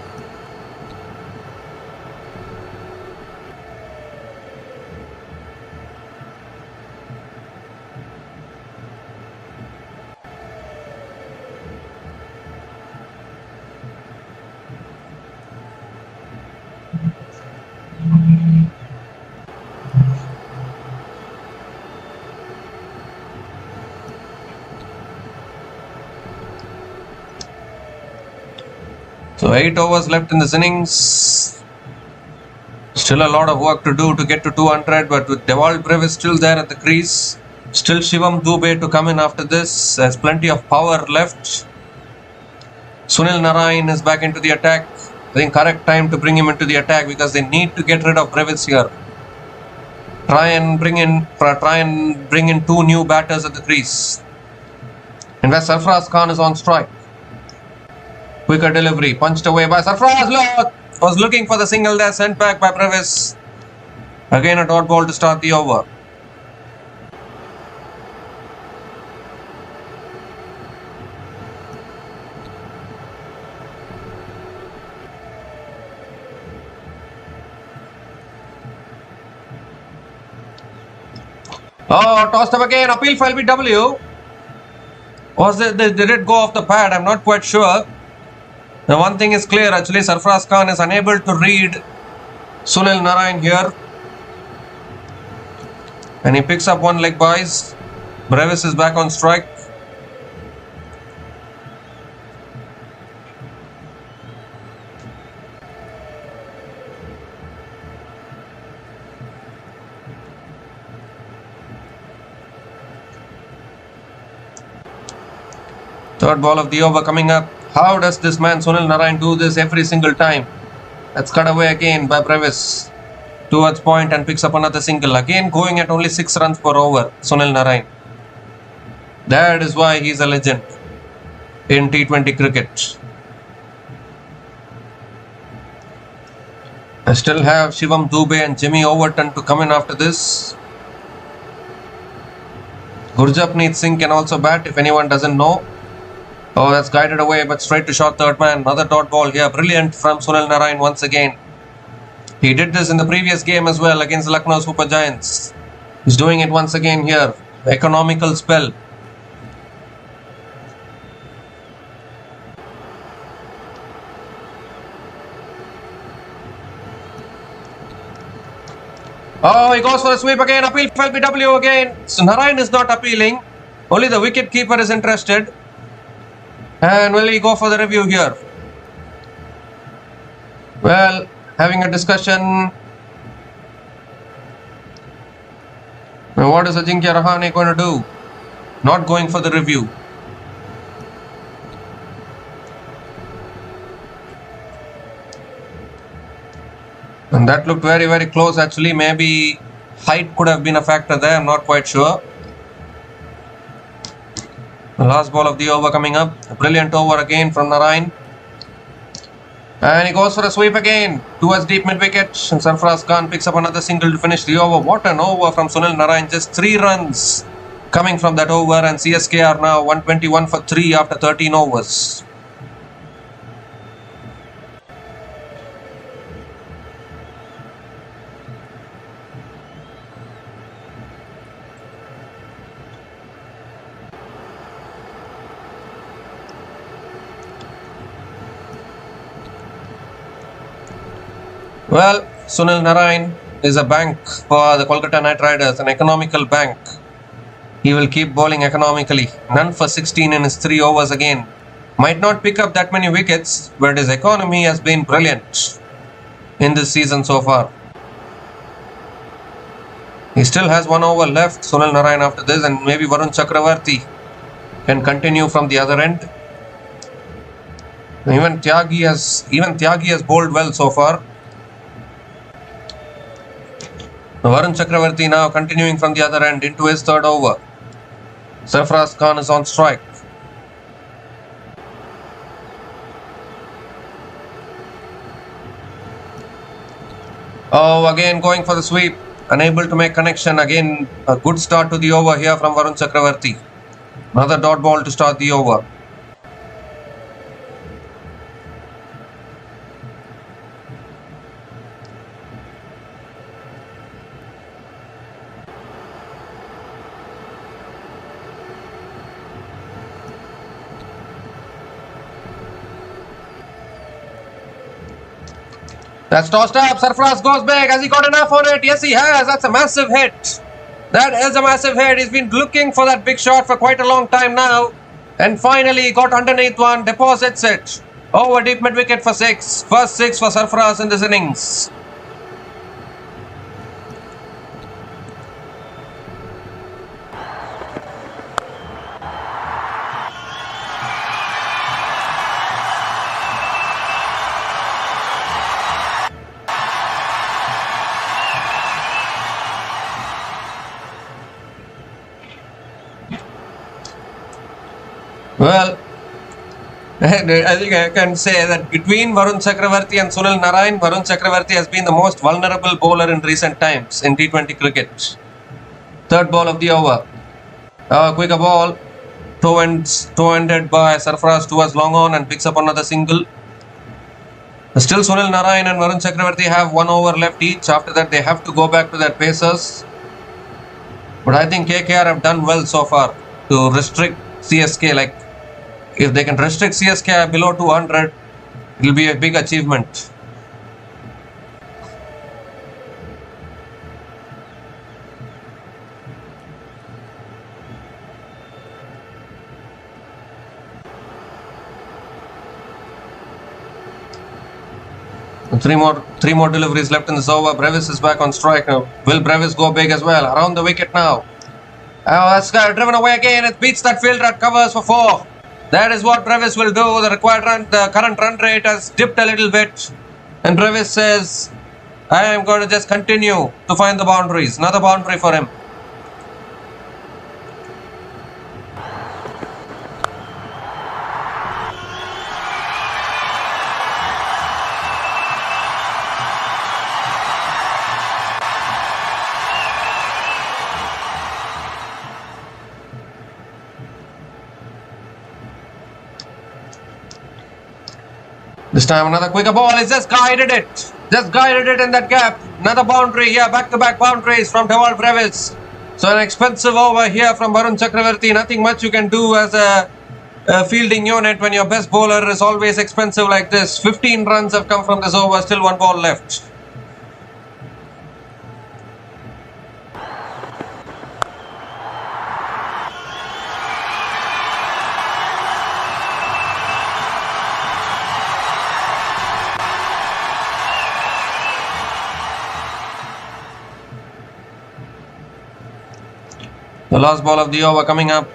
So 8 overs left in this innings. Still a lot of work to do to get to 200, but with Dewald Brevis still there at the crease, still Shivam Dube to come in after this. There's plenty of power left. Sunil Narayan is back into the attack. I think correct time to bring him into the attack because they need to get rid of Brevis here. Try and bring in two new batters at the crease. And where Sarfaraz Khan is on strike. Quicker delivery, punched away by Sarfaraz. Was looking for the single there, sent back by Brevis. Again a dot ball to start the over. Oh, tossed up again. Appeal for LBW. Did it go off the pad? I'm not quite sure. The one thing is clear actually, Sarfaraz Khan is unable to read Sunil Narayan here. And he picks up one leg boys. Brevis is back on strike. Third ball of the over coming up. How does this man Sunil Narayan do this every single time? That's cut away again by Brevis towards point and picks up another single. Again going at only 6 runs per over, Sunil Narayan. That is why he's a legend in T20 cricket. I still have Shivam Dube and Jimmy Overton to come in after this. Gurjapneet Singh can also bat if anyone doesn't know. Oh, that's guided away, but straight to short third man. Another dot ball here. Brilliant from Sunil Narayan once again. He did this in the previous game as well against Lucknow Super Giants. He's doing it once again here. Economical spell. Oh, he goes for a sweep again. Appeal for LBW again. So Narayan is not appealing. Only the wicket keeper is interested. And will he go for the review here? Well, having a discussion. Now what is Ajinkya Rahane going to do? Not going for the review. And that looked very, very close actually. Maybe height could have been a factor there. I'm not quite sure. The last ball of the over coming up. A brilliant over again from Narayan. And he goes for a sweep again towards deep mid wicket. And Sarfaraz Khan picks up another single to finish the over. What an over from Sunil Narayan. Just 3 runs coming from that over. And CSK are now 121 for 3 after 13 overs. Well, Sunil Narayan is a bank for the Kolkata Knight Riders, an economical bank. He will keep bowling economically. None for 16 in his 3 overs again. Might not pick up that many wickets, but his economy has been brilliant in this season so far. He still has 1 over left, Sunil Narayan, after this, and maybe Varun Chakravarti can continue from the other end. Even Tyagi has bowled well so far. Varun Chakravarti now continuing from the other end into his 3rd over. Sarfaraz Khan is on strike. Oh, again going for the sweep. Unable to make connection. Again, a good start to the over here from Varun Chakravarti. Another dot ball to start the over. That's tossed up. Sarfaraz goes big. Has he got enough on it? Yes, he has. That's a massive hit. That is a massive hit. He's been looking for that big shot for quite a long time now. And finally got underneath one. Deposits it. Over deep mid wicket for 6. First 6 for Sarfaraz in this innings. Well, I think I can say that between Varun Chakravarti and Sunil Narayan, Varun Chakravarti has been the most vulnerable bowler in recent times in T20 cricket. 3rd ball of the over. Quicker ball. Toe-ended by Sarfaraz towards long on and picks up another single. Still Sunil Narayan and Varun Chakravarti have 1 over left each. After that they have to go back to their pacers. But I think KKR have done well so far to restrict CSK. Like, if they can restrict CSK below 200, it will be a big achievement. Three more deliveries left in this over. Brevis is back on strike now. Will Brevis go big as well? Around the wicket now. That's driven away again. It beats that fielder at covers for 4. That is what Brevis will do. The current run rate has dipped a little bit. And Brevis says, I am going to just continue to find the boundaries. Another boundary for him. This time another quicker ball. He's just guided it. Just guided it in that gap. Another boundary here. Back-to-back boundaries from Dewald Brevis. So an expensive over here from Varun Chakravarti. Nothing much you can do as a fielding unit when your best bowler is always expensive like this. 15 runs have come from this over. Still 1 ball left. The last ball of the over coming up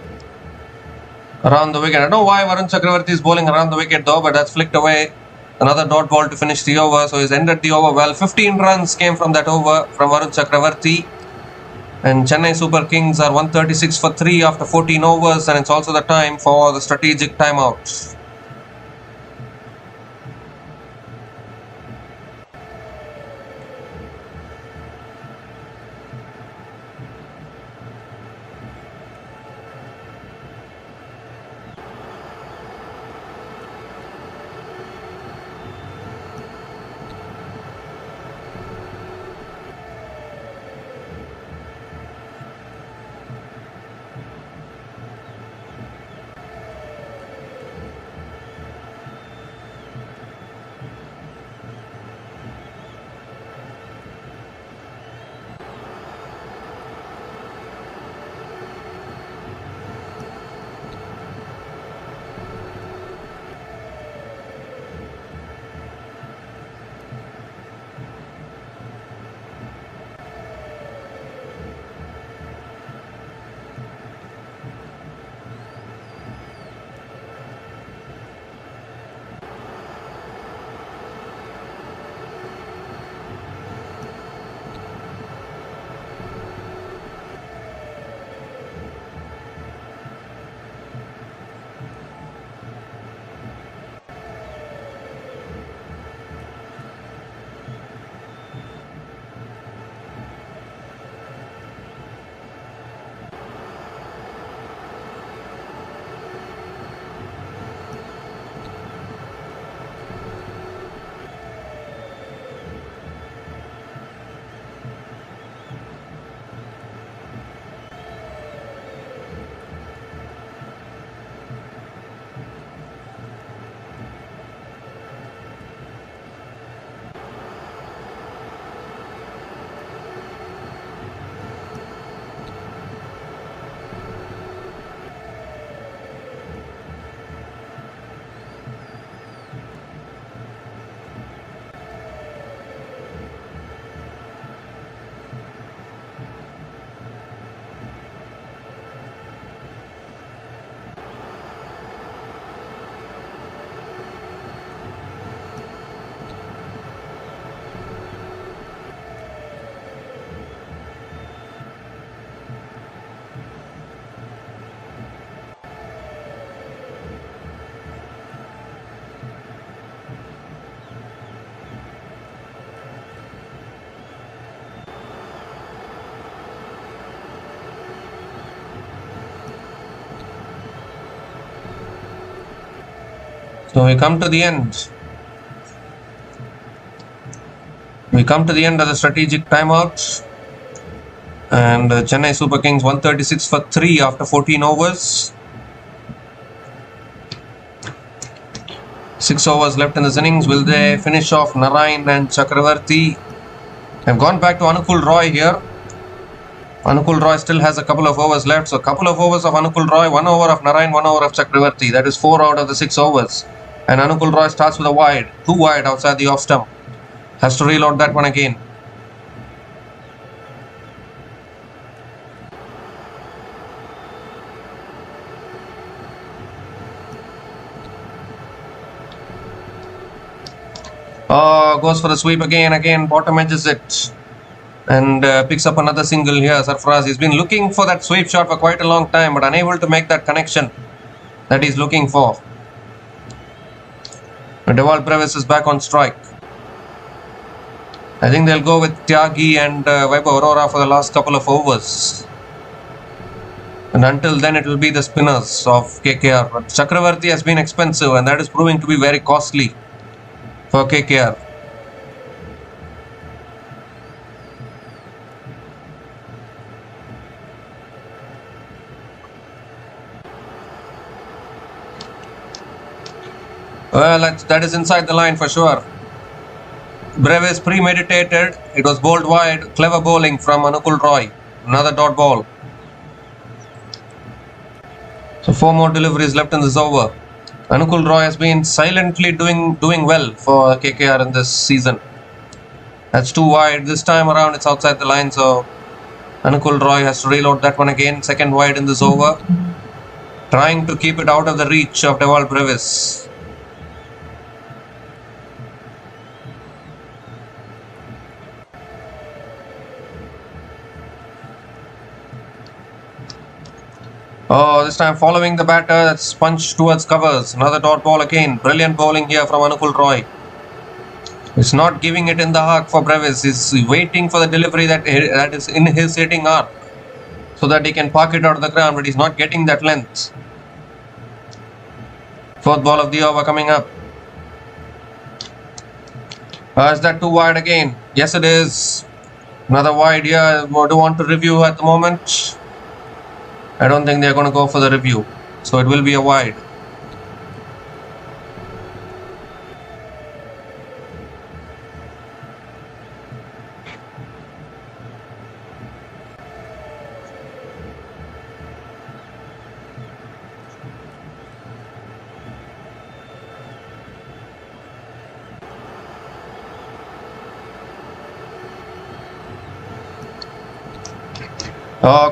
around the wicket. I don't know why Varun Chakravarti is bowling around the wicket though, but that's flicked away. Another dot ball to finish the over. So he's ended the over well. 15 runs came from that over from Varun Chakravarti. And Chennai Super Kings are 136 for 3 after 14 overs. And it's also the time for the strategic timeout. So we come to the end. We come to the end of the strategic timeout. And Chennai Super Kings 136 for 3 after 14 overs. 6 overs left in this innings. Will they finish off Narayan and Chakravarti? I've gone back to Anukul Roy here. Anukul Roy still has a couple of overs left. So a couple of overs of Anukul Roy, 1 over of Narayan, 1 over of Chakravarti. That is 4 out of the 6 overs. And Anukul Roy starts with a wide, 2 wide outside the off stump. Has to reload that one again. Goes for the sweep again, bottom edges it. And picks up another single here. Sarfaraz, he's been looking for that sweep shot for quite a long time, but unable to make that connection that he's looking for. Dewald Brevis is back on strike. I think they'll go with Tyagi and Vaibhav Aurora for the last couple of overs. And until then it will be the spinners of KKR. But Chakravarti has been expensive and that is proving to be very costly for KKR. Well, that is inside the line for sure. Brevis premeditated. It was bowled wide. Clever bowling from Anukul Roy. Another dot ball. So 4 more deliveries left in this over. Anukul Roy has been silently doing well for KKR in this season. That's 2 wide. This time around it's outside the line. So Anukul Roy has to reload that one again. 2nd wide in this over. Trying to keep it out of the reach of Dewald Brevis. Oh, this time following the batter, that's punched towards covers. Another dot ball again. Brilliant bowling here from Anukul Roy. He's not giving it in the arc for Brevis. He's waiting for the delivery that is in his hitting arc so that he can park it out of the ground, but he's not getting that length. 4th ball of the over coming up. Is that 2 wide again? Yes, it is. Another wide here. What do you want to review at the moment? I don't think they're going to go for the review. So it will be a wide.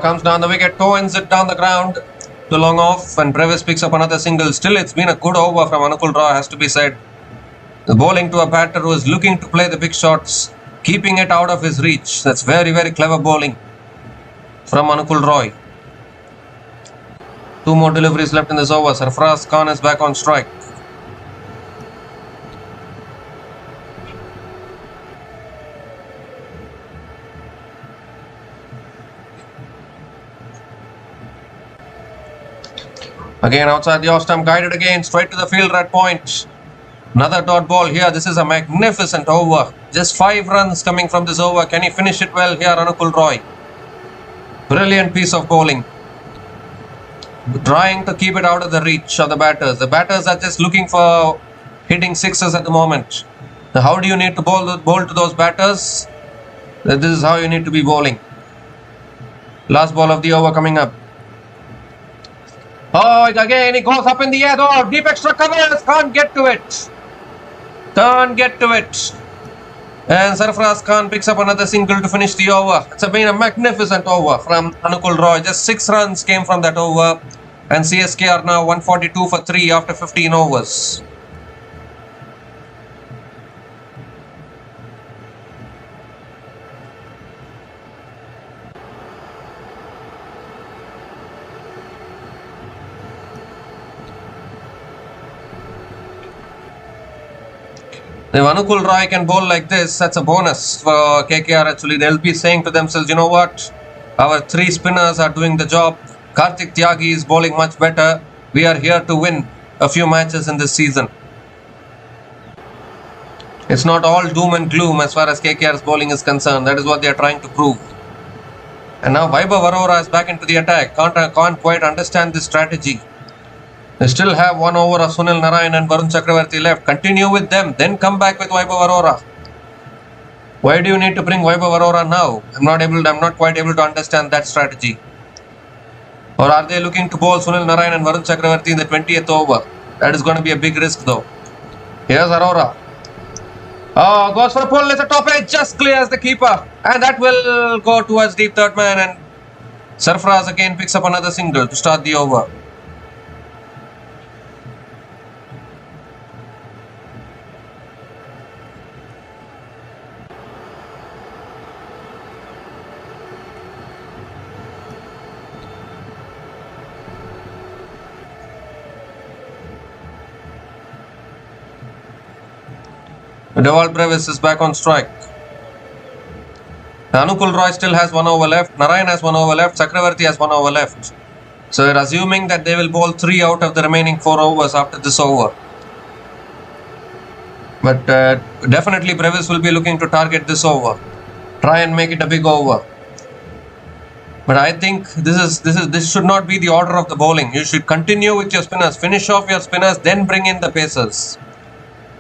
Comes down the wicket, toe-ends it down the ground to long off, and Brevis picks up another single. Still, it's been a good over from Anukul Roy, has to be said. The bowling to a batter who is looking to play the big shots, keeping it out of his reach. That's very, very clever bowling from Anukul Roy. 2 more deliveries left in this over. Sarfaraz Khan is back on strike. Again outside the off stump, guided again, straight to the fielder at point. Another dot ball here. This is a magnificent over. Just 5 runs coming from this over. Can he finish it well here, Anukul Roy? Brilliant piece of bowling. Trying to keep it out of the reach of the batters. The batters are just looking for hitting sixes at the moment. Now, how do you need to bowl to those batters? This is how you need to be bowling. Last ball of the over coming up. Oh, again he goes up in the air. Oh, deep extra covers. Can't get to it. And Sarfaraz Khan picks up another single to finish the over. It's been a magnificent over from Anukul Roy. Just 6 runs came from that over. And CSK are now 142 for 3 after 15 overs. If Anukul Roy can bowl like this, that's a bonus for KKR actually. They'll be saying to themselves, you know what? Our 3 spinners are doing the job. Karthik Tyagi is bowling much better. We are here to win a few matches in this season. It's not all doom and gloom as far as KKR's bowling is concerned. That is what they are trying to prove. And now Vaibhav Arora is back into the attack. Can't quite understand this strategy. They still have 1 over of Sunil Narayan and Varun Chakravarti left. Continue with them, then come back with Vaibhav Arora. Why do you need to bring Vaibhav Arora now? I'm not quite able to understand that strategy. Or are they looking to bowl Sunil Narayan and Varun Chakravarti in the 20th over? That is going to be a big risk though. Here's Arora. Oh, goes for a pull. It's a top edge, just clears the keeper. And that will go towards deep third man. And Sarfaraz again picks up another single to start the over. Dewald Brevis is back on strike. Anukul Roy still has 1 over left. Narayan has 1 over left. Chakravarti has 1 over left. So we're assuming that they will bowl 3 out of the remaining 4 overs after this over. But definitely Brevis will be looking to target this over. Try and make it a big over. But I think this should not be the order of the bowling. You should continue with your spinners. Finish off your spinners, then bring in the pacers.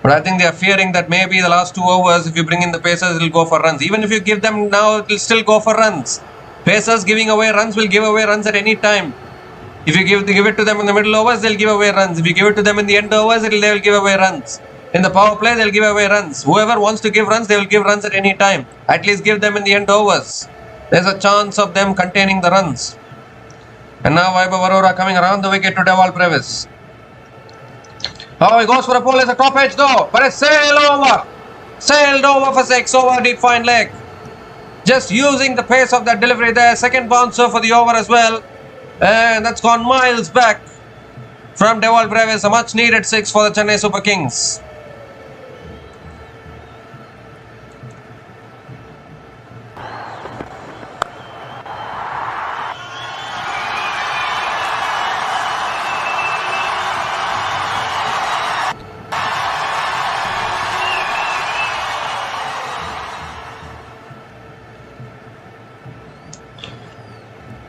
But I think they are fearing that maybe the last 2 overs, if you bring in the pacers, it will go for runs. Even if you give them now, it will still go for runs. Pacers giving away runs will give away runs at any time. If you give it to them in the middle overs, they'll give away runs. If you give it to them in the end overs, they will give away runs. In the power play, they'll give away runs. Whoever wants to give runs, they will give runs at any time. At least give them in the end overs. There's a chance of them containing the runs. And now Vaibhav Arora coming around the wicket to Dewald Brevis. Oh, he goes for a pull. It's a top edge though, but it's sailed over for 6 over deep fine leg. Just using the pace of that delivery there. Second bouncer for the over as well, and that's gone miles back from Dewald Brevis. A much needed 6 for the Chennai Super Kings.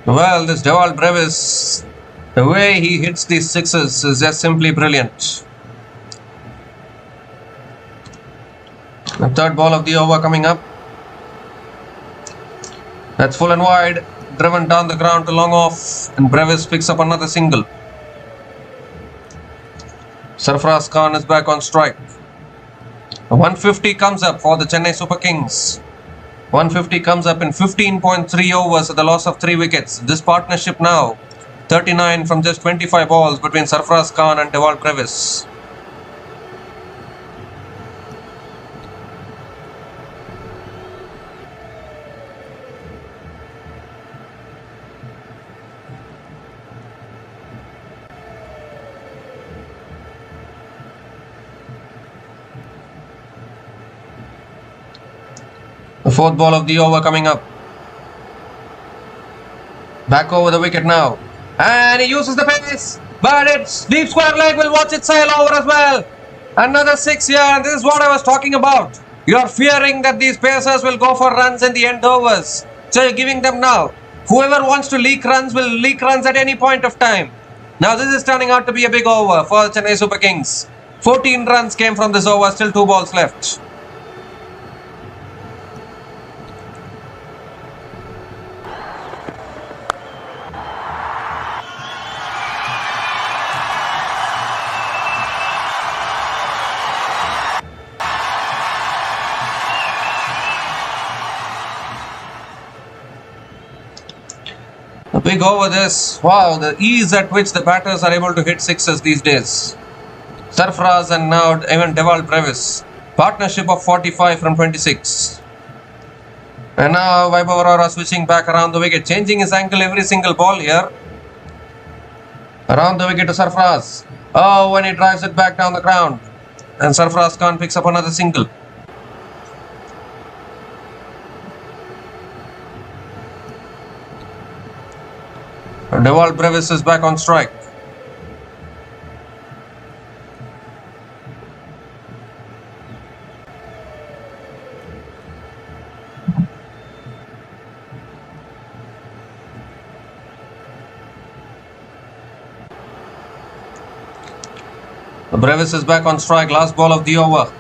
Well, this Dewald Brevis, the way he hits these sixes is just simply brilliant. The third ball of the over coming up. That's full and wide, driven down the ground to long off, and Brevis picks up another single. Sarfaraz Khan is back on strike. A 150 comes up for the Chennai Super Kings. 150 comes up in 15.3 overs at the loss of 3 wickets. This partnership now 39 from just 25 balls between Sarfaraz Khan and Dewald Brevis. The fourth ball of the over coming up. Back over the wicket now. And he uses the pace. But it's deep square leg, will watch it sail over as well. Another 6 here, and this is what I was talking about. You're fearing that these pacers will go for runs in the end overs. So you're giving them now. Whoever wants to leak runs will leak runs at any point of time. Now this is turning out to be a big over for Chennai Super Kings. 14 runs came from this over, still 2 balls left. A big over this. Wow, the ease at which the batters are able to hit sixes these days. Sarfaraz and now even Dewald Brevis. Partnership of 45 from 26. And now Vaibhav Arora switching back around the wicket, changing his angle every single ball here. Around the wicket to Sarfaraz. Oh, when he drives it back down the ground. And Sarfaraz Khan picks up another single. Dewald Brevis is back on strike. Brevis is back on strike. Last ball of the over.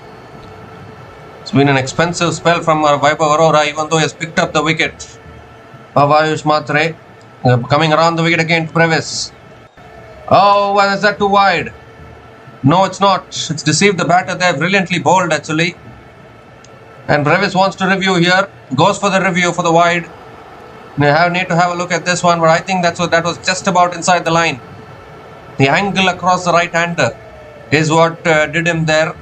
It's been an expensive spell from Vaibhav Arora, even though he has picked up the wicket. Avayush Matre coming around the wicket again to Brevis. Oh, well, is that too wide? No, it's not. It's deceived the batter there. Brilliantly bowled, actually. And Brevis wants to review here. Goes for the review for the wide. Need to have a look at this one, but I think that was just about inside the line. The angle across the right-hander is what did him there.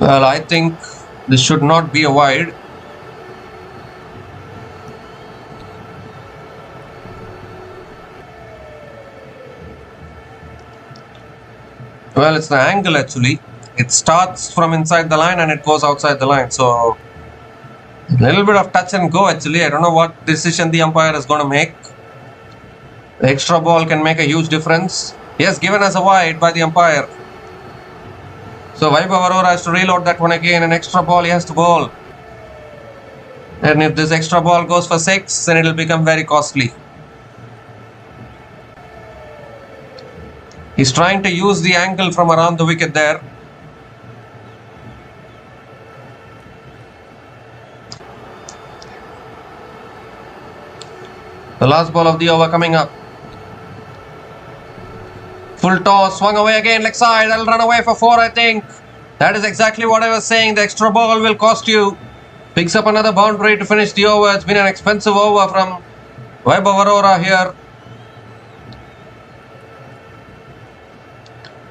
Well, I think this should not be a wide. Well, it's the angle actually. It starts from inside the line and it goes outside the line. So, a little bit of touch and go actually. I don't know what decision the umpire is going to make. The extra ball can make a huge difference. Yes, given as a wide by the umpire. So Vaibhav Arora has to reload that one again. An extra ball he has to bowl. And if this extra ball goes for 6, then it will become very costly. He's trying to use the angle from around the wicket there. The last ball of the over coming up. Full toss, swung away again, leg side. That'll run away for 4, I think. That is exactly what I was saying. The extra ball will cost you. Picks up another boundary to finish the over. It's been an expensive over from Vaibhav Arora here.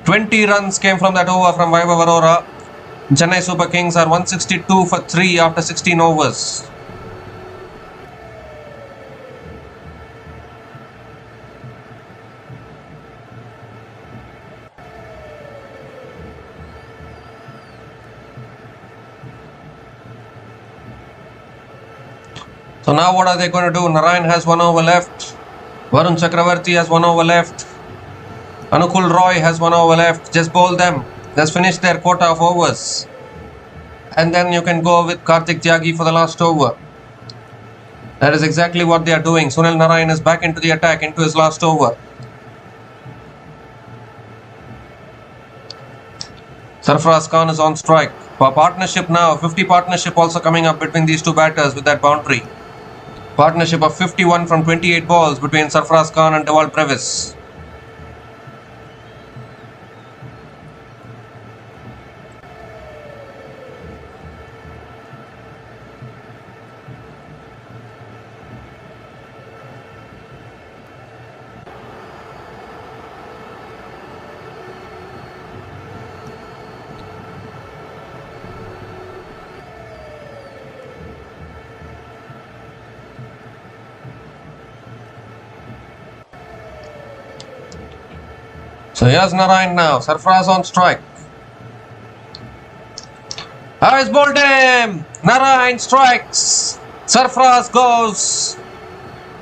20 runs came from that over from Vaibhav Arora. Chennai Super Kings are 162 for 3 after 16 overs. So now what are they going to do? Narayan has 1 over left. Varun Chakravarti has 1 over left. Anukul Roy has 1 over left. Just bowl them. Just finish their quota of overs. And then you can go with Karthik Tyagi for the last over. That is exactly what they are doing. Sunil Narayan is back into the attack, into his last over. Sarfaraz Khan is on strike. For partnership now, 50 partnership also coming up between these two batters with that boundary. Partnership of 51 from 28 balls between Sarfaraz Khan and Dewald Brevis. So here's Narayan now. Sarfaraz on strike. Has bowled him. Narayan strikes. Sarfaraz goes.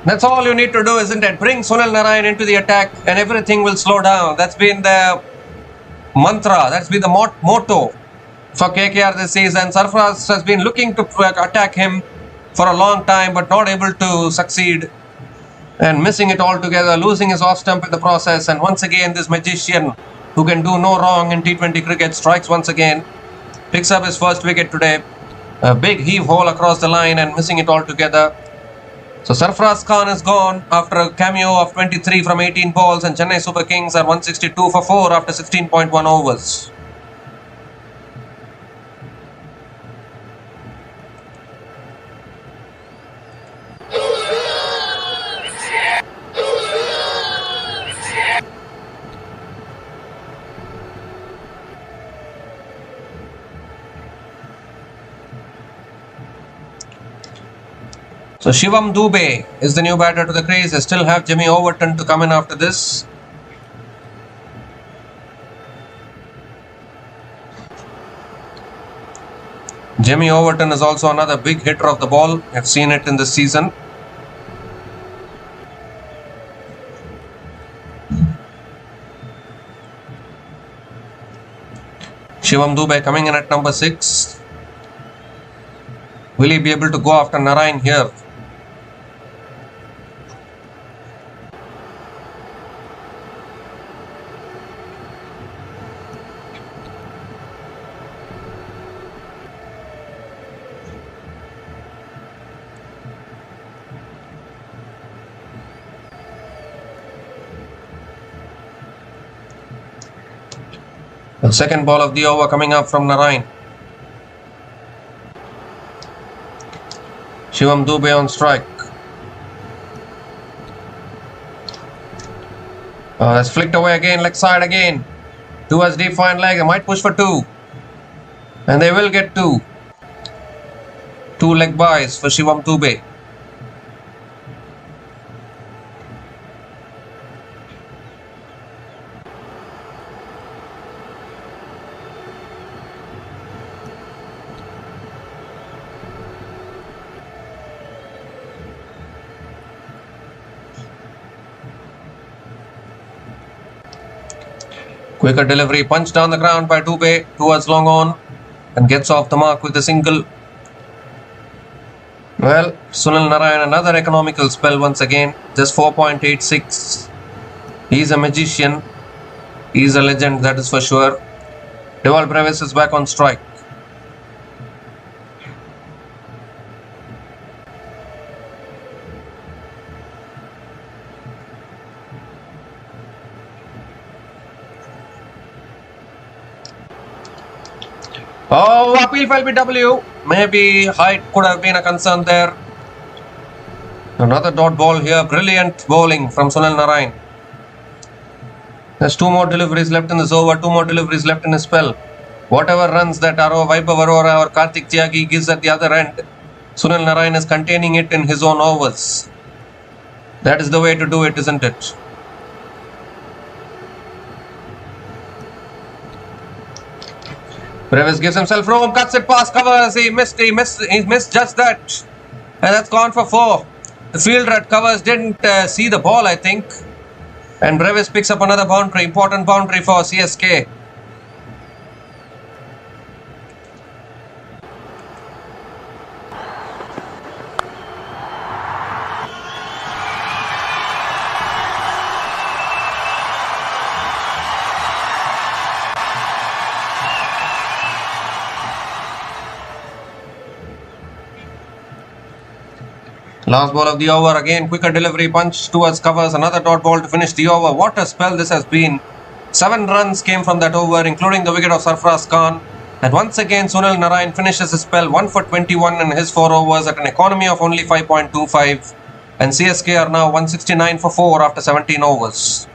That's all you need to do, isn't it? Bring Sunil Narayan into the attack and everything will slow down. That's been the mantra. That's been the motto for KKR this season. Sarfaraz has been looking to attack him for a long time but not able to succeed. And missing it altogether, losing his off stump in the process. And once again, this magician who can do no wrong in T20 cricket strikes once again. Picks up his first wicket today. A big heave hole across the line and missing it altogether. So Sarfaraz Khan is gone after a cameo of 23 from 18 balls. And Chennai Super Kings are 162 for 4 after 16.1 overs. So Shivam Dube is the new batter to the crease. They still have Jimmy Overton to come in after this. Jimmy Overton is also another big hitter of the ball. I've seen it in this season. Shivam Dube coming in at number 6. Will he be able to go after Narayan here? The second ball of the over coming up from Narayan. Shivam Dube on strike. That's flicked away again, leg side again. Towards deep fine leg. They might push for 2. And they will get 2. 2 leg buys for Shivam Dube. Quicker delivery, punch down the ground by Dube towards long on and gets off the mark with a single. Well, Sunil Narayan, another economical spell once again, just 4.86. He's a magician. He's a legend, that is for sure. Deval Brevis is back on strike. Oh, appeal for LBW. Maybe height could have been a concern there. Another dot ball here. Brilliant bowling from Sunil Narayan. There's 2 more deliveries left in this over. 2 more deliveries left in his spell. Whatever runs that Vaibhav Arora or Karthik Tyagi gives at the other end, Sunil Narayan is containing it in his own overs. That is the way to do it, isn't it? Brevis gives himself room, cuts it past covers. He misjudged that. And that's gone for 4. The fielder at covers didn't see the ball, I think. And Brevis picks up another boundary, important boundary for CSK. Last ball of the over, again quicker delivery, punch towards covers, another dot ball to finish the over. What a spell this has been. 7 runs came from that over, including the wicket of Sarfaraz Khan. And once again Sunil Narayan finishes his spell 1 for 21 in his 4 overs at an economy of only 5.25. And CSK are now 169 for 4 after 17 overs.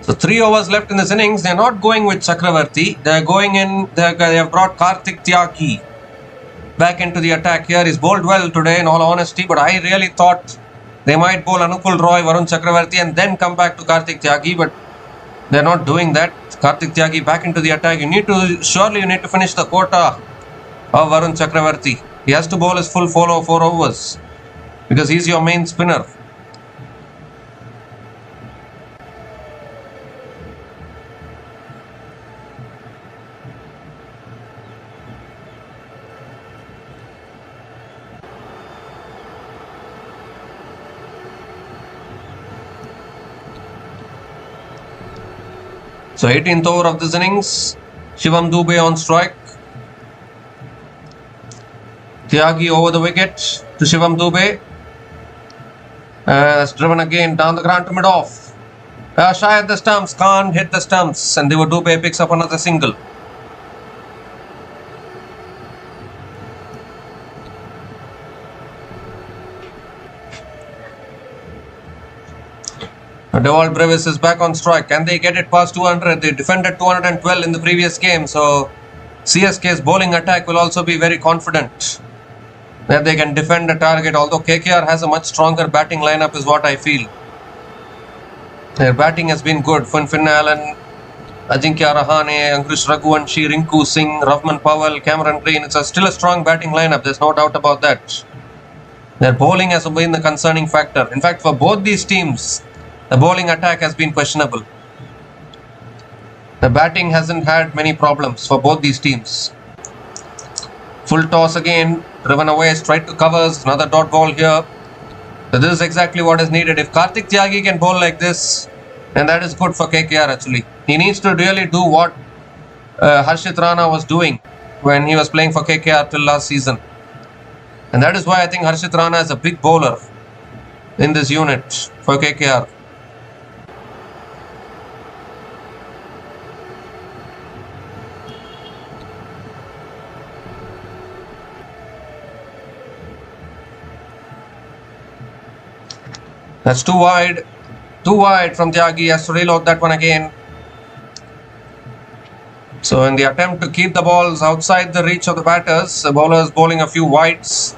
So 3 overs left in this innings. They are not going with Chakravarti. They are going in. They have brought Karthik Tyagi back into the attack here. He's bowled well today, in all honesty. But I really thought they might bowl Anukul Roy, Varun Chakravarti, and then come back to Karthik Tyagi. But they are not doing that. Karthik Tyagi back into the attack. You need to finish the quota of Varun Chakravarti. He has to bowl his full 4 overs because he's your main spinner. So 18th over of this innings, Shivam Dube on strike. Tyagi over the wicket to Shivam Dube. That's driven again down the ground to mid-off. Shy at the stumps, can't hit the stumps, and Dube picks up another single. Dewald Brevis is back on strike. Can they get it past 200? They defended 212 in the previous game, so CSK's bowling attack will also be very confident that they can defend the target, although KKR has a much stronger batting lineup is what I feel. Their batting has been good. Finn Allen, Ajinkya Rahane, Ankush Raghuvanshi, Rinku Singh, Ravman Powell, Cameron Green. It's still a strong batting lineup, there's no doubt about that. Their bowling has been the concerning factor. In fact, for both these teams, the bowling attack has been questionable. The batting hasn't had many problems for both these teams. Full toss again, driven away, straight to covers, another dot ball here. So this is exactly what is needed. If Karthik Tyagi can bowl like this, then that is good for KKR actually. He needs to really do what Harshit Rana was doing when he was playing for KKR till last season. And that is why I think Harshit Rana is a big bowler in this unit for KKR. That's too wide from Tyagi. He has to reload that one again. So in the attempt to keep the balls outside the reach of the batters, the bowler is bowling a few wides.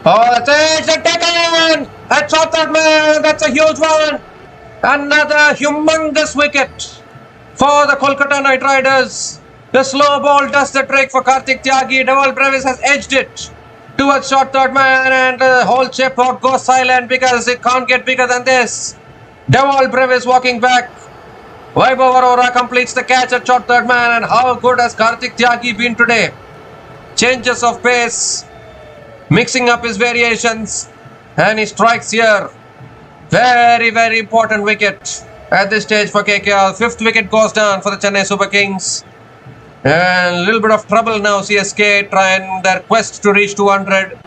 Oh, that's it! It's taken! That's off that man! That's a huge one! Another humongous wicket for the Kolkata Knight Riders. The slow ball does the trick for Karthik Tyagi. Dewald Brevis has edged it towards short third man, and the whole chipboard goes silent because it can't get bigger than this. Dewald Brevis walking back. Vaibhav Arora completes the catch at short third man, and how good has Karthik Tyagi been today? Changes of pace, mixing up his variations, and he strikes here. Very, very important wicket at this stage for KKR. Fifth wicket goes down for the Chennai Super Kings. And a little bit of trouble now, CSK trying their quest to reach 200.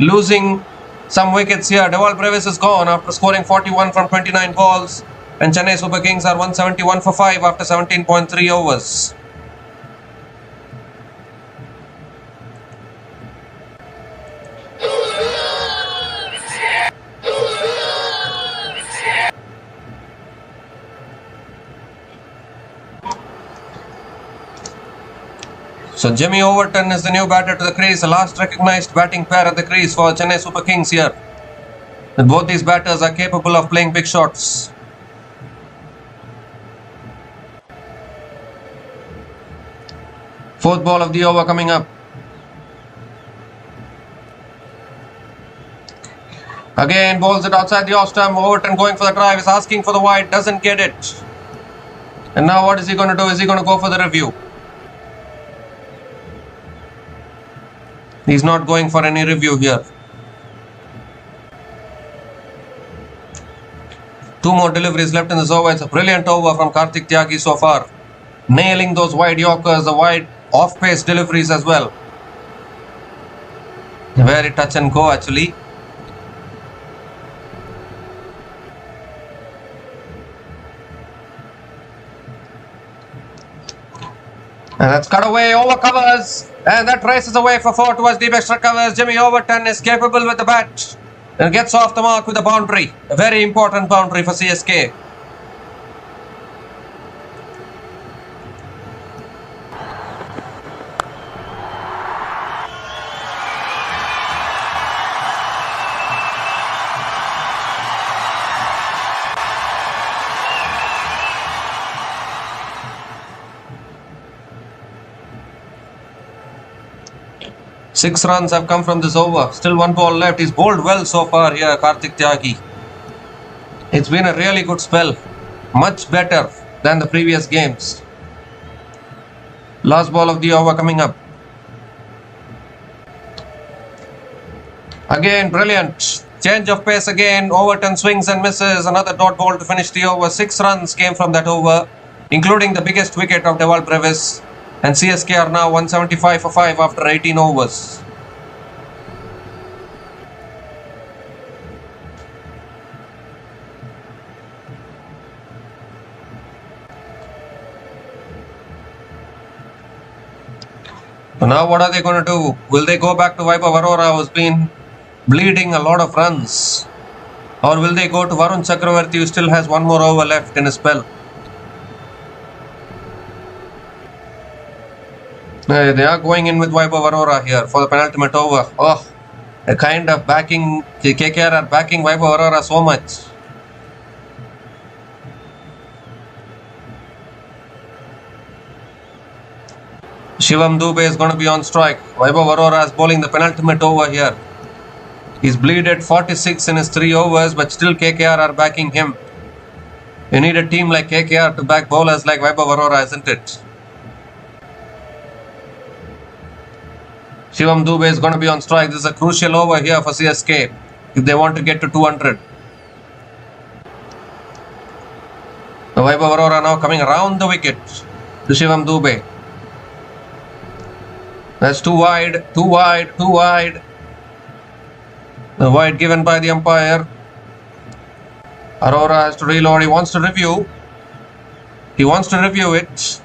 Losing some wickets here. Dewald Brevis is gone after scoring 41 from 29 balls. And Chennai Super Kings are 171 for 5 after 17.3 overs. So Jimmy Overton is the new batter to the crease, the last recognized batting pair at the crease for Chennai Super Kings here. And both these batters are capable of playing big shots. Fourth ball of the over coming up. Again bowls it outside the off stump. Overton going for the drive, is asking for the wide, doesn't get it. And now what is he going to do? Is he going to go for the review? He's not going for any review here. Two more deliveries left in this over. It's a brilliant over from Karthik Tyagi so far. Nailing those wide yorkers, the wide off-pace deliveries as well. Very touch and go actually. And that's cut away, over covers. And that races away for 4 towards deep extra covers. Jimmy Overton is capable with the bat and gets off the mark with a boundary. A very important boundary for CSK. Six runs have come from this over. Still one ball left. He's bowled well so far here, Karthik Tyagi. It's been a really good spell. Much better than the previous games. Last ball of the over coming up. Again, brilliant. Change of pace again. Overton swings and misses. Another dot ball to finish the over. 6 runs came from that over. including the biggest wicket of Deval Brevis, and CSK are now 175 for 5 after 18 overs. So now what are they going to do? Will they go back to Vaibhav Arora, who's been bleeding a lot of runs? Or will they go to Varun Chakravarti, who still has one more over left in his spell? They are going in with Vaibhav Arora here for the penultimate over. Oh, a kind of backing, KKR are backing Vaibhav Arora so much. Shivam Dubey is going to be on strike. Vaibhav Arora is bowling the penultimate over here. He's bleeded 46 in his 3 overs, but still KKR are backing him. You need a team like KKR to back bowlers like Vaibhav Arora, isn't it? Shivam Dubey is going to be on strike. This is a crucial over here for CSK if they want to get to 200. The Vaibhav Arora now coming around the wicket to Shivam Dubey. That's too wide, too wide, too wide. The wide given by the umpire. Arora has to reload. He wants to review. He wants to review it.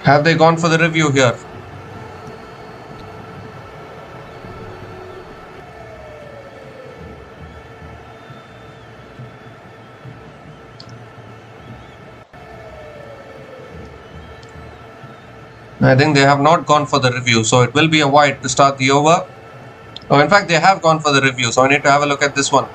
Have they gone for the review here? I think they have not gone for the review, so it will be a wide to start the over. Oh, in fact, they have gone for the review, so I need to have a look at this one.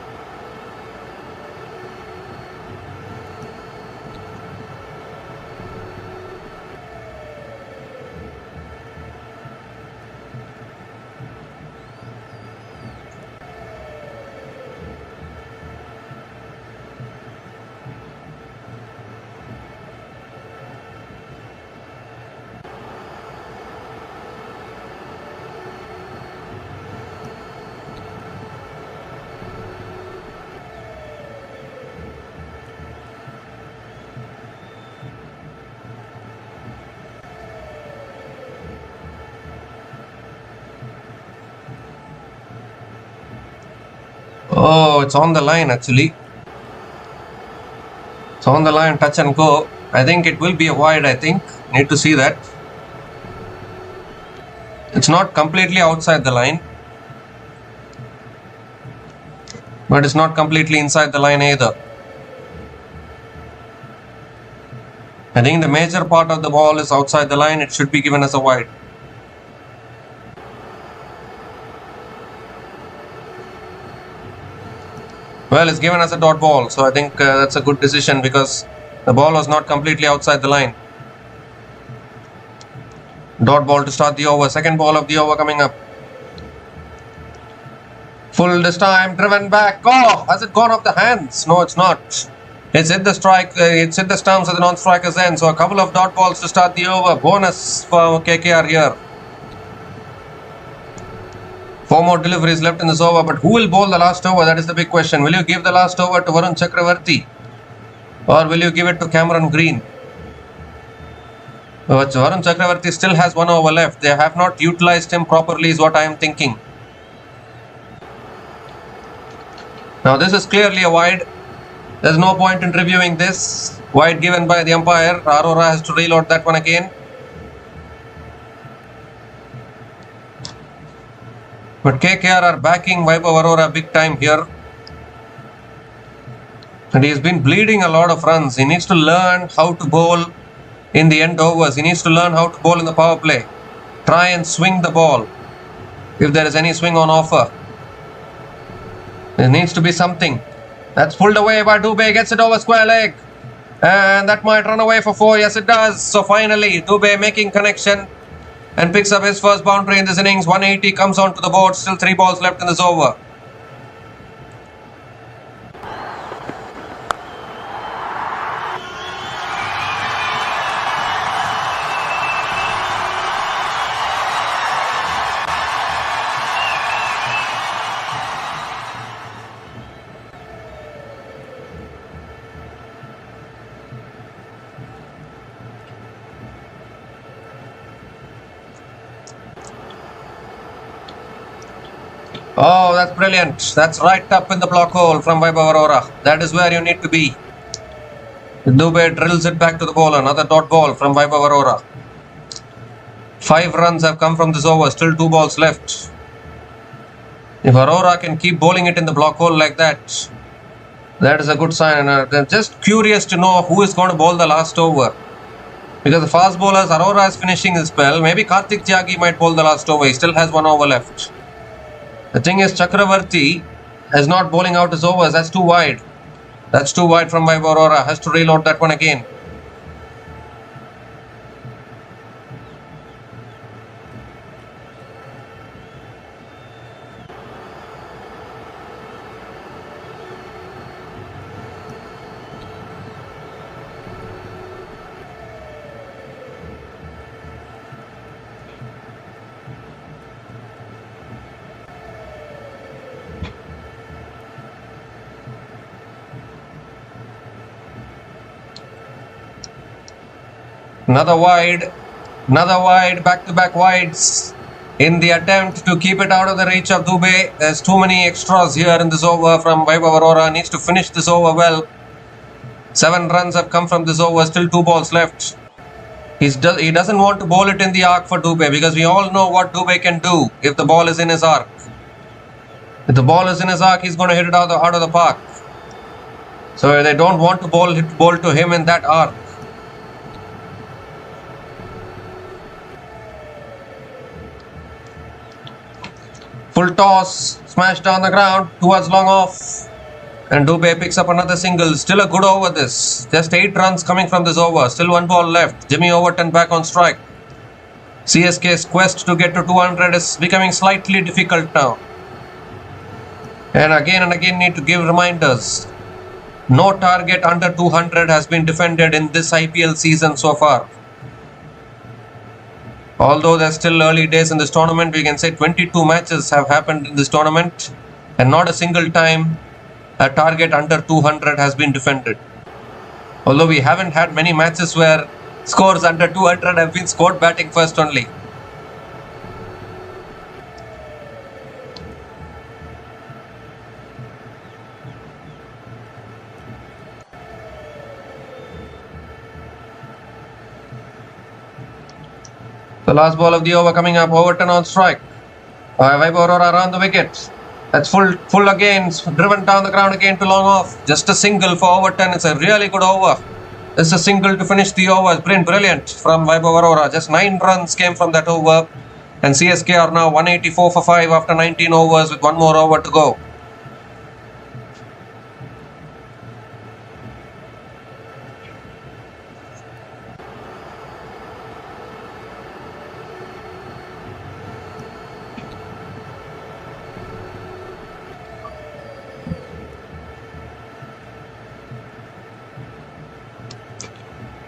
Oh, it's on the line actually. It's on the line, touch and go. I think it will be a wide, I think. Need to see that. It's not completely outside the line. But it's not completely inside the line either. I think the major part of the ball is outside the line. It should be given as a wide. Well, it's given as a dot ball, so I think that's a good decision because the ball was not completely outside the line. Dot ball to start the over. Second ball of the over coming up. Full this time, driven back. Oh, has it gone off the hands? No, it's not. It's hit the strike. It's hit the stumps at the non-striker's end. So a couple of dot balls to start the over. Bonus for KKR here. 4 more deliveries left in this over, but who will bowl the last over? That is the big question. Will you give the last over to Varun Chakravarti? Or will you give it to Cameron Green? But Varun Chakravarti still has 1 over left. They have not utilized him properly is what I am thinking. Now this is clearly a wide. There's no point in reviewing this. Wide given by the umpire. Arora has to reload that one again. But KKR are backing Vaibhav Arora big time here. And he's been bleeding a lot of runs. He needs to learn how to bowl in the end overs. He needs to learn how to bowl in the power play. Try and swing the ball if there is any swing on offer. There needs to be something. That's pulled away by Dubey. Gets it over square leg. And that might run away for 4. Yes, it does. So finally, Dubey making connection. And picks up his first boundary in this innings. 180 comes onto the board. Still 3 balls left in this over. Oh, that's brilliant. That's right up in the block hole from Vaibhav Arora. That is where you need to be. Dubey drills it back to the bowler. Another dot ball from Vaibhav Arora. 5 runs have come from this over. Still 2 balls left. If Arora can keep bowling it in the block hole like that, that is a good sign. And I'm just curious to know who is going to bowl the last over. Because the fast bowlers, Arora is finishing his spell. Maybe Karthik Tyagi might bowl the last over. He still has 1 over left. The thing is, Chakravarti is not bowling out his overs. That's too wide. That's too wide from Vaibhav Arora. Has to reload that one again. Another wide, back-to-back wides in the attempt to keep it out of the reach of Dubey. There's too many extras here in this over from Vaibhav Arora. Needs to finish this over well. 7 runs have come from this over, still 2 balls left. He doesn't want to bowl it in the arc for Dubey because we all know what Dubey can do if the ball is in his arc. If the ball is in his arc, he's going to hit it out of the park. So they don't want to bowl to him in that arc. Full toss, smashed down the ground towards long off, and Dubey picks up another single. Still a good over this. Just 8 runs coming from this over. Still 1 ball left. Jimmy Overton back on strike. CSK's quest to get to 200 is becoming slightly difficult now. And again need to give reminders. No target under 200 has been defended in this IPL season so far. Although there's still early days in this tournament, we can say 22 matches have happened in this tournament and not a single time a target under 200 has been defended. Although we haven't had many matches where scores under 200 have been scored batting first only. The last ball of the over coming up. Overton on strike. Vaibhav Arora around the wicket. That's full again. Driven down the ground again to long off. Just a single for Overton. It's a really good over. It's a single to finish the over. It's been brilliant from Vaibhav Arora. Just 9 runs came from that over. And CSK are now 184 for 5 after 19 overs with 1 more over to go.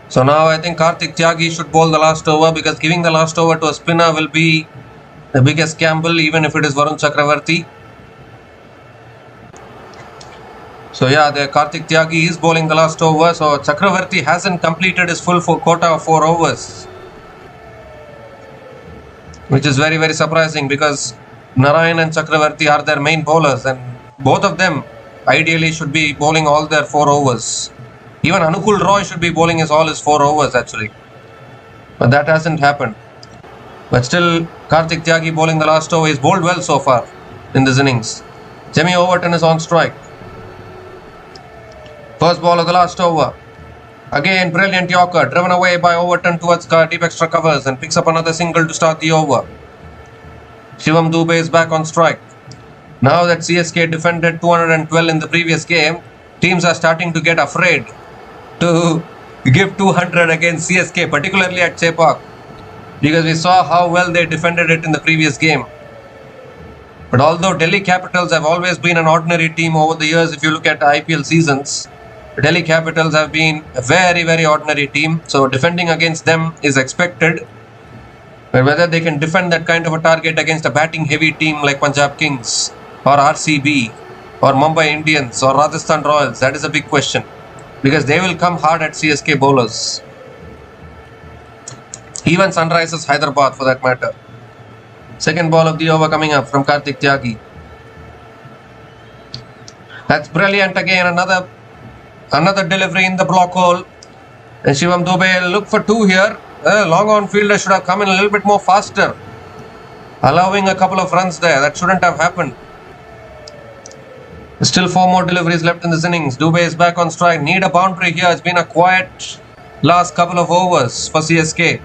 So now I think Karthik Tyagi should bowl the last over because giving the last over to a spinner will be the biggest gamble even if it is Varun Chakravarti. So yeah, the Karthik Tyagi is bowling the last over. So Chakravarti hasn't completed his full quota of 4 overs. Which is very, very surprising because Narayan and Chakravarti are their main bowlers and both of them ideally should be bowling all their 4 overs. Even Anukul Roy should be bowling all his 4 overs actually. But that hasn't happened. But still, Karthik Tyagi bowling the last over. He's bowled well so far in this innings. Jimmy Overton is on strike. First ball of the last over. Again, brilliant Yorker. Driven away by Overton towards deep extra covers and picks up another single to start the over. Shivam Dubey is back on strike. Now that CSK defended 212 in the previous game, teams are starting to get afraid to give 200 against CSK, particularly at Chepauk, because we saw how well they defended it in the previous game. But although Delhi Capitals have always been an ordinary team over the years, if you look at IPL seasons, Delhi Capitals have been a very, very ordinary team. So defending against them is expected. But whether they can defend that kind of a target against a batting heavy team like Punjab Kings or RCB or Mumbai Indians or Rajasthan Royals, that is a big question. Because they will come hard at CSK bowlers. Even Sunrisers Hyderabad for that matter. Second ball of the over coming up from Karthik Tyagi. That's brilliant again. Another delivery in the block hole. And Shivam Dube look for 2 here. Long on fielder should have come in a little bit more faster, allowing a couple of runs there. That shouldn't have happened. Still 4 more deliveries left in this innings. Dube is back on strike. Need a boundary here. It's been a quiet last couple of overs for CSK.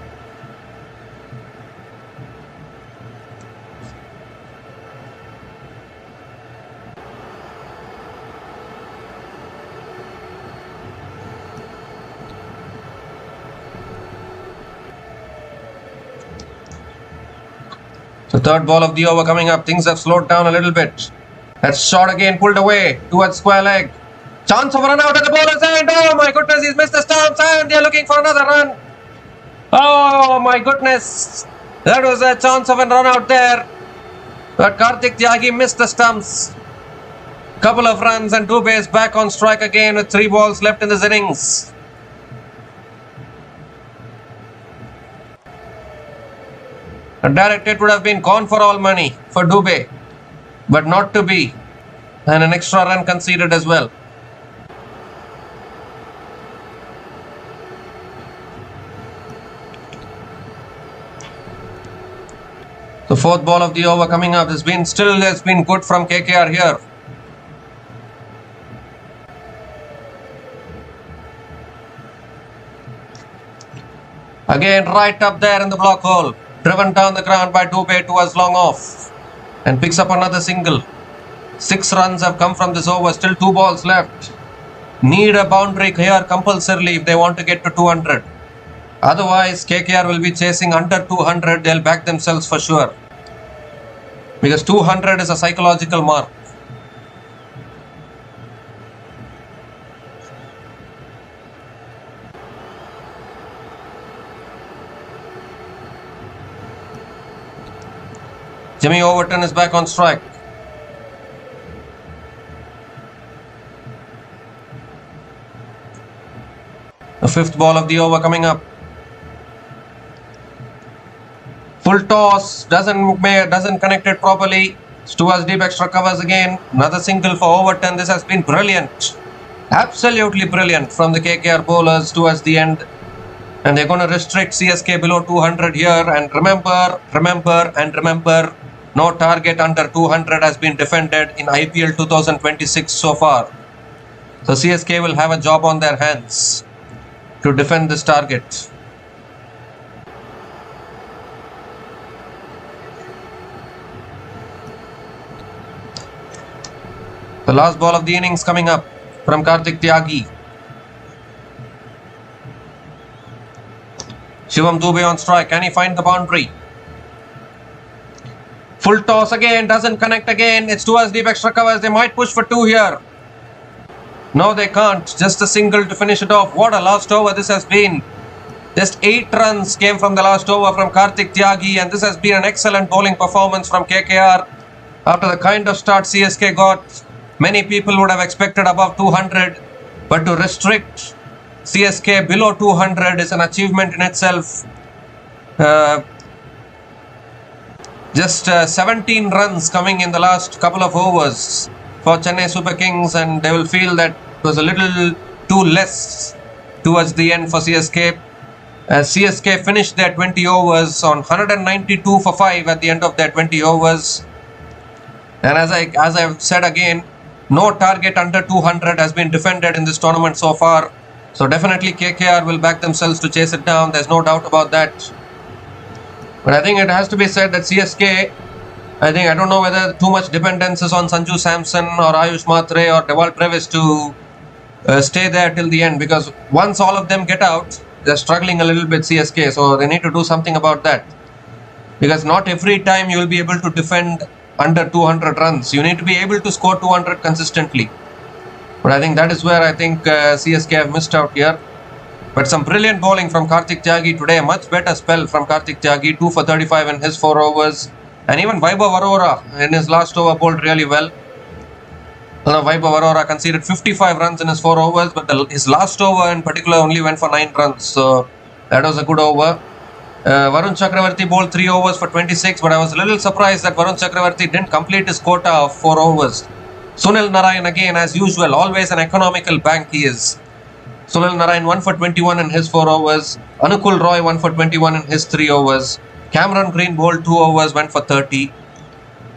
So third ball of the over coming up. Things have slowed down a little bit. That shot again pulled away towards square leg. Chance of a run out at the bowler's end. Oh my goodness, he's missed the stumps and they're looking for another run. Oh my goodness. That was a chance of a run out there. But Karthik Tyagi missed the stumps. Couple of runs and Dube is back on strike again with 3 balls left in this innings. A direct hit would have been gone for all money for Dube, but not to be, and an extra run conceded as well. The 4th ball of the over coming up has been good from KKR here. Again right up there in the block hole. Driven down the ground by Dube towards long off. And picks up another single. 6 runs have come from this over. Still 2 balls left. Need a boundary here compulsorily if they want to get to 200. Otherwise, KKR will be chasing under 200. They'll back themselves for sure. Because 200 is a psychological mark. Jimmy Overton is back on strike. The 5th ball of the over coming up. Full toss, doesn't connect it properly. Towards deep, extra covers again. Another single for Overton. This has been brilliant. Absolutely brilliant from the KKR bowlers towards the end. And they're going to restrict CSK below 200 here. And remember, no target under 200 has been defended in IPL 2026 so far. So CSK will have a job on their hands to defend this target. The last ball of the innings coming up from Karthik Tyagi. Shivam Dube on strike. Can he find the boundary? Full toss again. Doesn't connect again. It's towards deep, extra covers. They might push for 2 here. No, they can't. Just a single to finish it off. What a last over this has been. Just 8 runs came from the last over from Karthik Tyagi. And this has been an excellent bowling performance from KKR. After the kind of start CSK got, many people would have expected above 200. But to restrict CSK below 200 is an achievement in itself. Just 17 runs coming in the last couple of overs for Chennai Super Kings, and they will feel that it was a little too less towards the end for CSK. As CSK finished their 20 overs on 192 for 5 at the end of their 20 overs. And as I've said again, no target under 200 has been defended in this tournament so far. So definitely KKR will back themselves to chase it down. There's no doubt about that. But I think it has to be said that CSK, I don't know whether too much dependence is on Sanju Samson or Ayush Matre or Dewalt Brevis to stay there till the end. Because once all of them get out, they're struggling a little bit, CSK. So they need to do something about that. Because not every time you will be able to defend under 200 runs. You need to be able to score 200 consistently. But I think that is where CSK have missed out here. But some brilliant bowling from Karthik Tyagi today. A much better spell from Karthik Tyagi. 2 for 35 in his 4 overs. And even Vaibhav Arora in his last over bowled really well. Vaibhav Arora conceded 55 runs in his 4 overs. But his last over in particular only went for 9 runs. So that was a good over. Varun Chakravarti bowled 3 overs for 26. But I was a little surprised that Varun Chakravarti didn't complete his quota of 4 overs. Sunil Narayan again, as usual, always an economical bank he is. Sunil Narayan 1 for 21 in his 4 overs. Anukul Roy 1 for 21 in his 3 overs. Cameron Green bowled 2 overs, went for 30.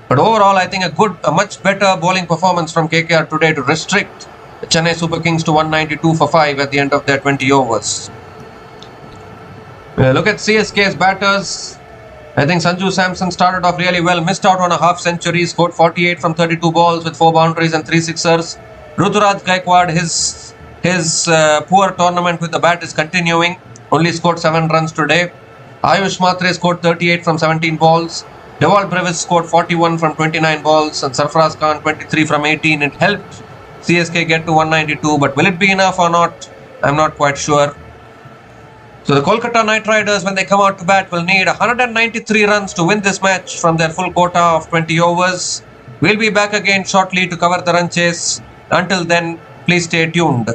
But overall, I think a much better bowling performance from KKR today to restrict the Chennai Super Kings to 192 for 5 at the end of their 20 overs. Look at CSK's batters. I think Sanju Samson started off really well, missed out on a half century, scored 48 from 32 balls with 4 boundaries and 3 sixers. Ruturaj Gaikwad, his poor tournament with the bat is continuing, only scored 7 runs today. Ayush Matre scored 38 from 17 balls. Dewal Brevis scored 41 from 29 balls and Sarfaraz Khan 23 from 18. It helped CSK get to 192, but will it be enough or not? I'm not quite sure. So the Kolkata Knight Riders, when they come out to bat, will need 193 runs to win this match from their full quota of 20 overs. We'll be back again shortly to cover the run chase. Until then, please stay tuned.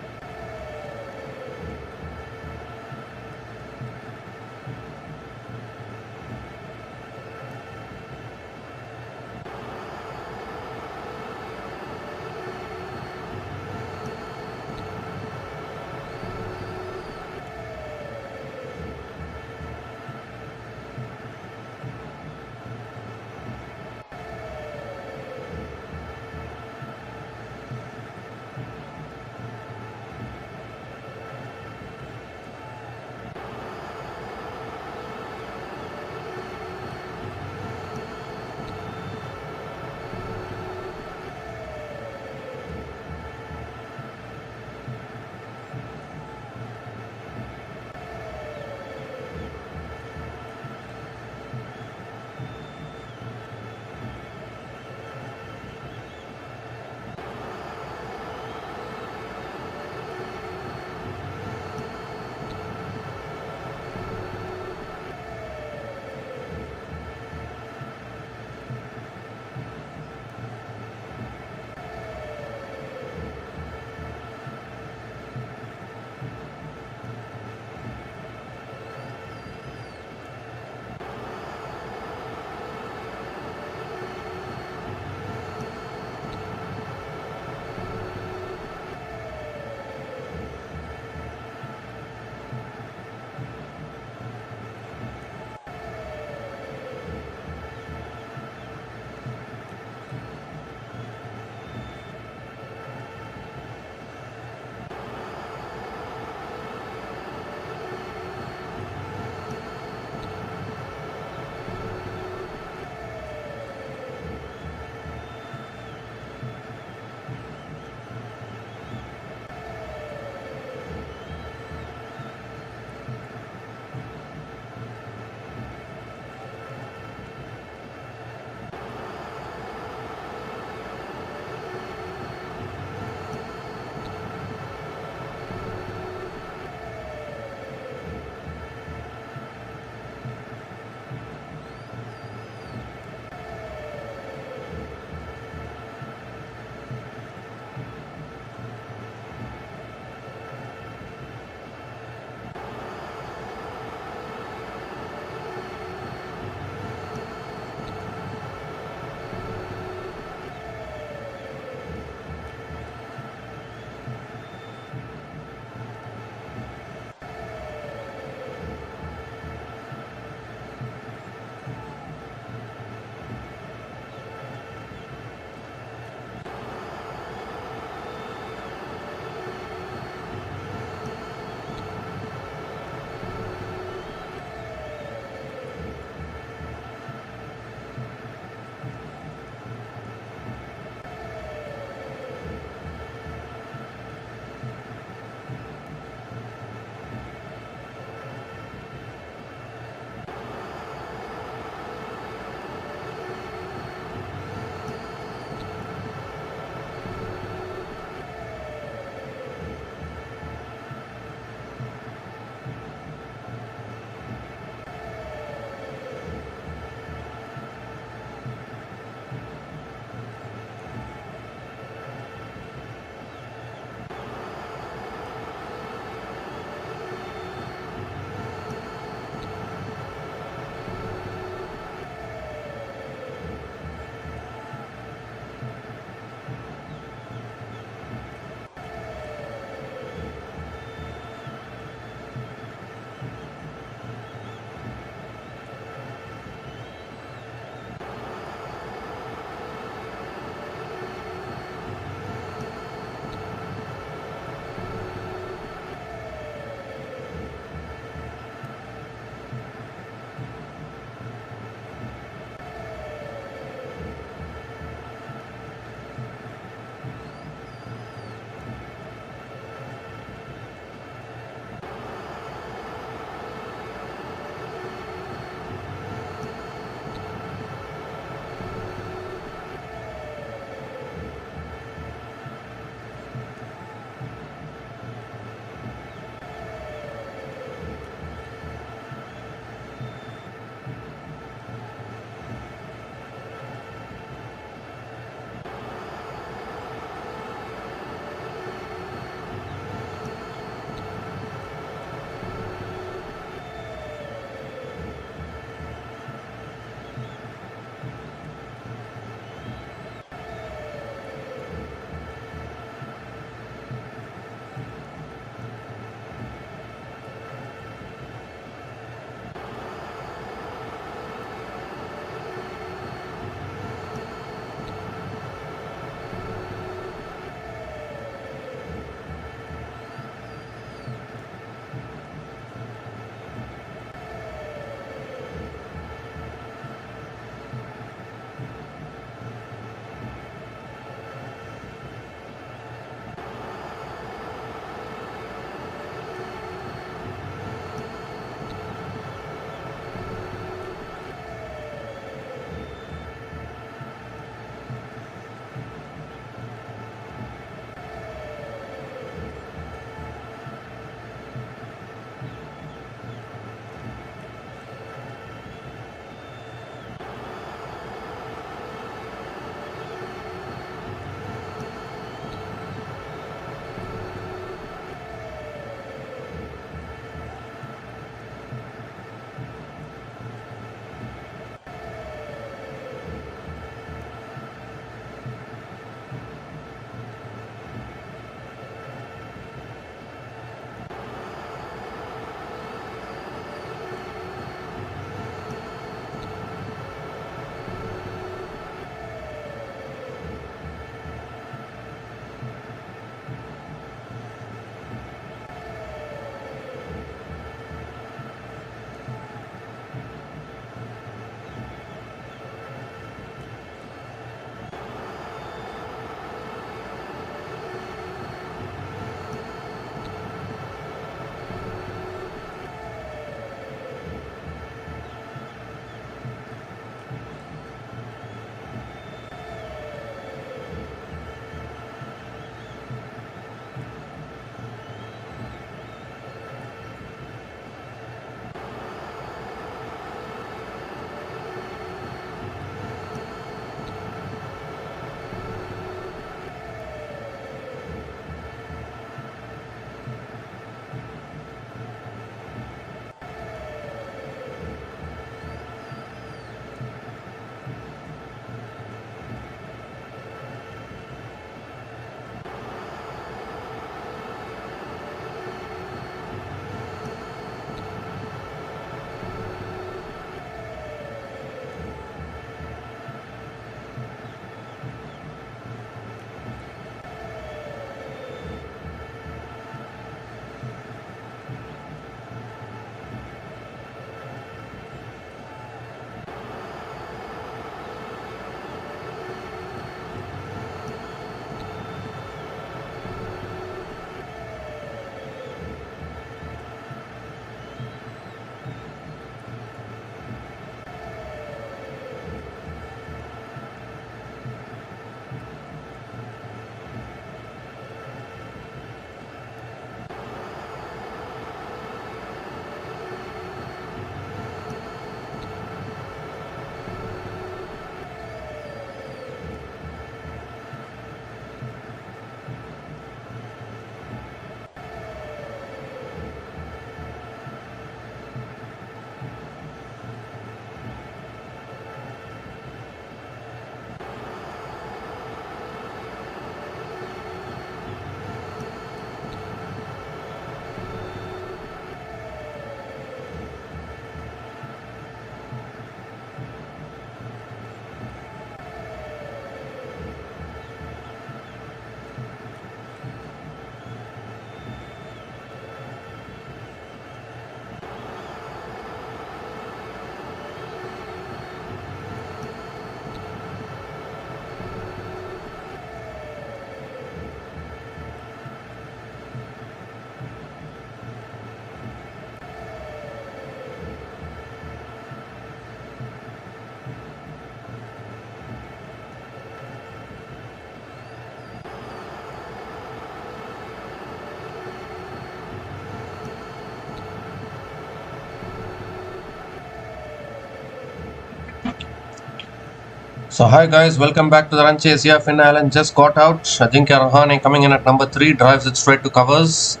So hi guys, welcome back to the run chase here. Finn Allen just got out. Ajinkya Rahane coming in at number 3, drives it straight to covers.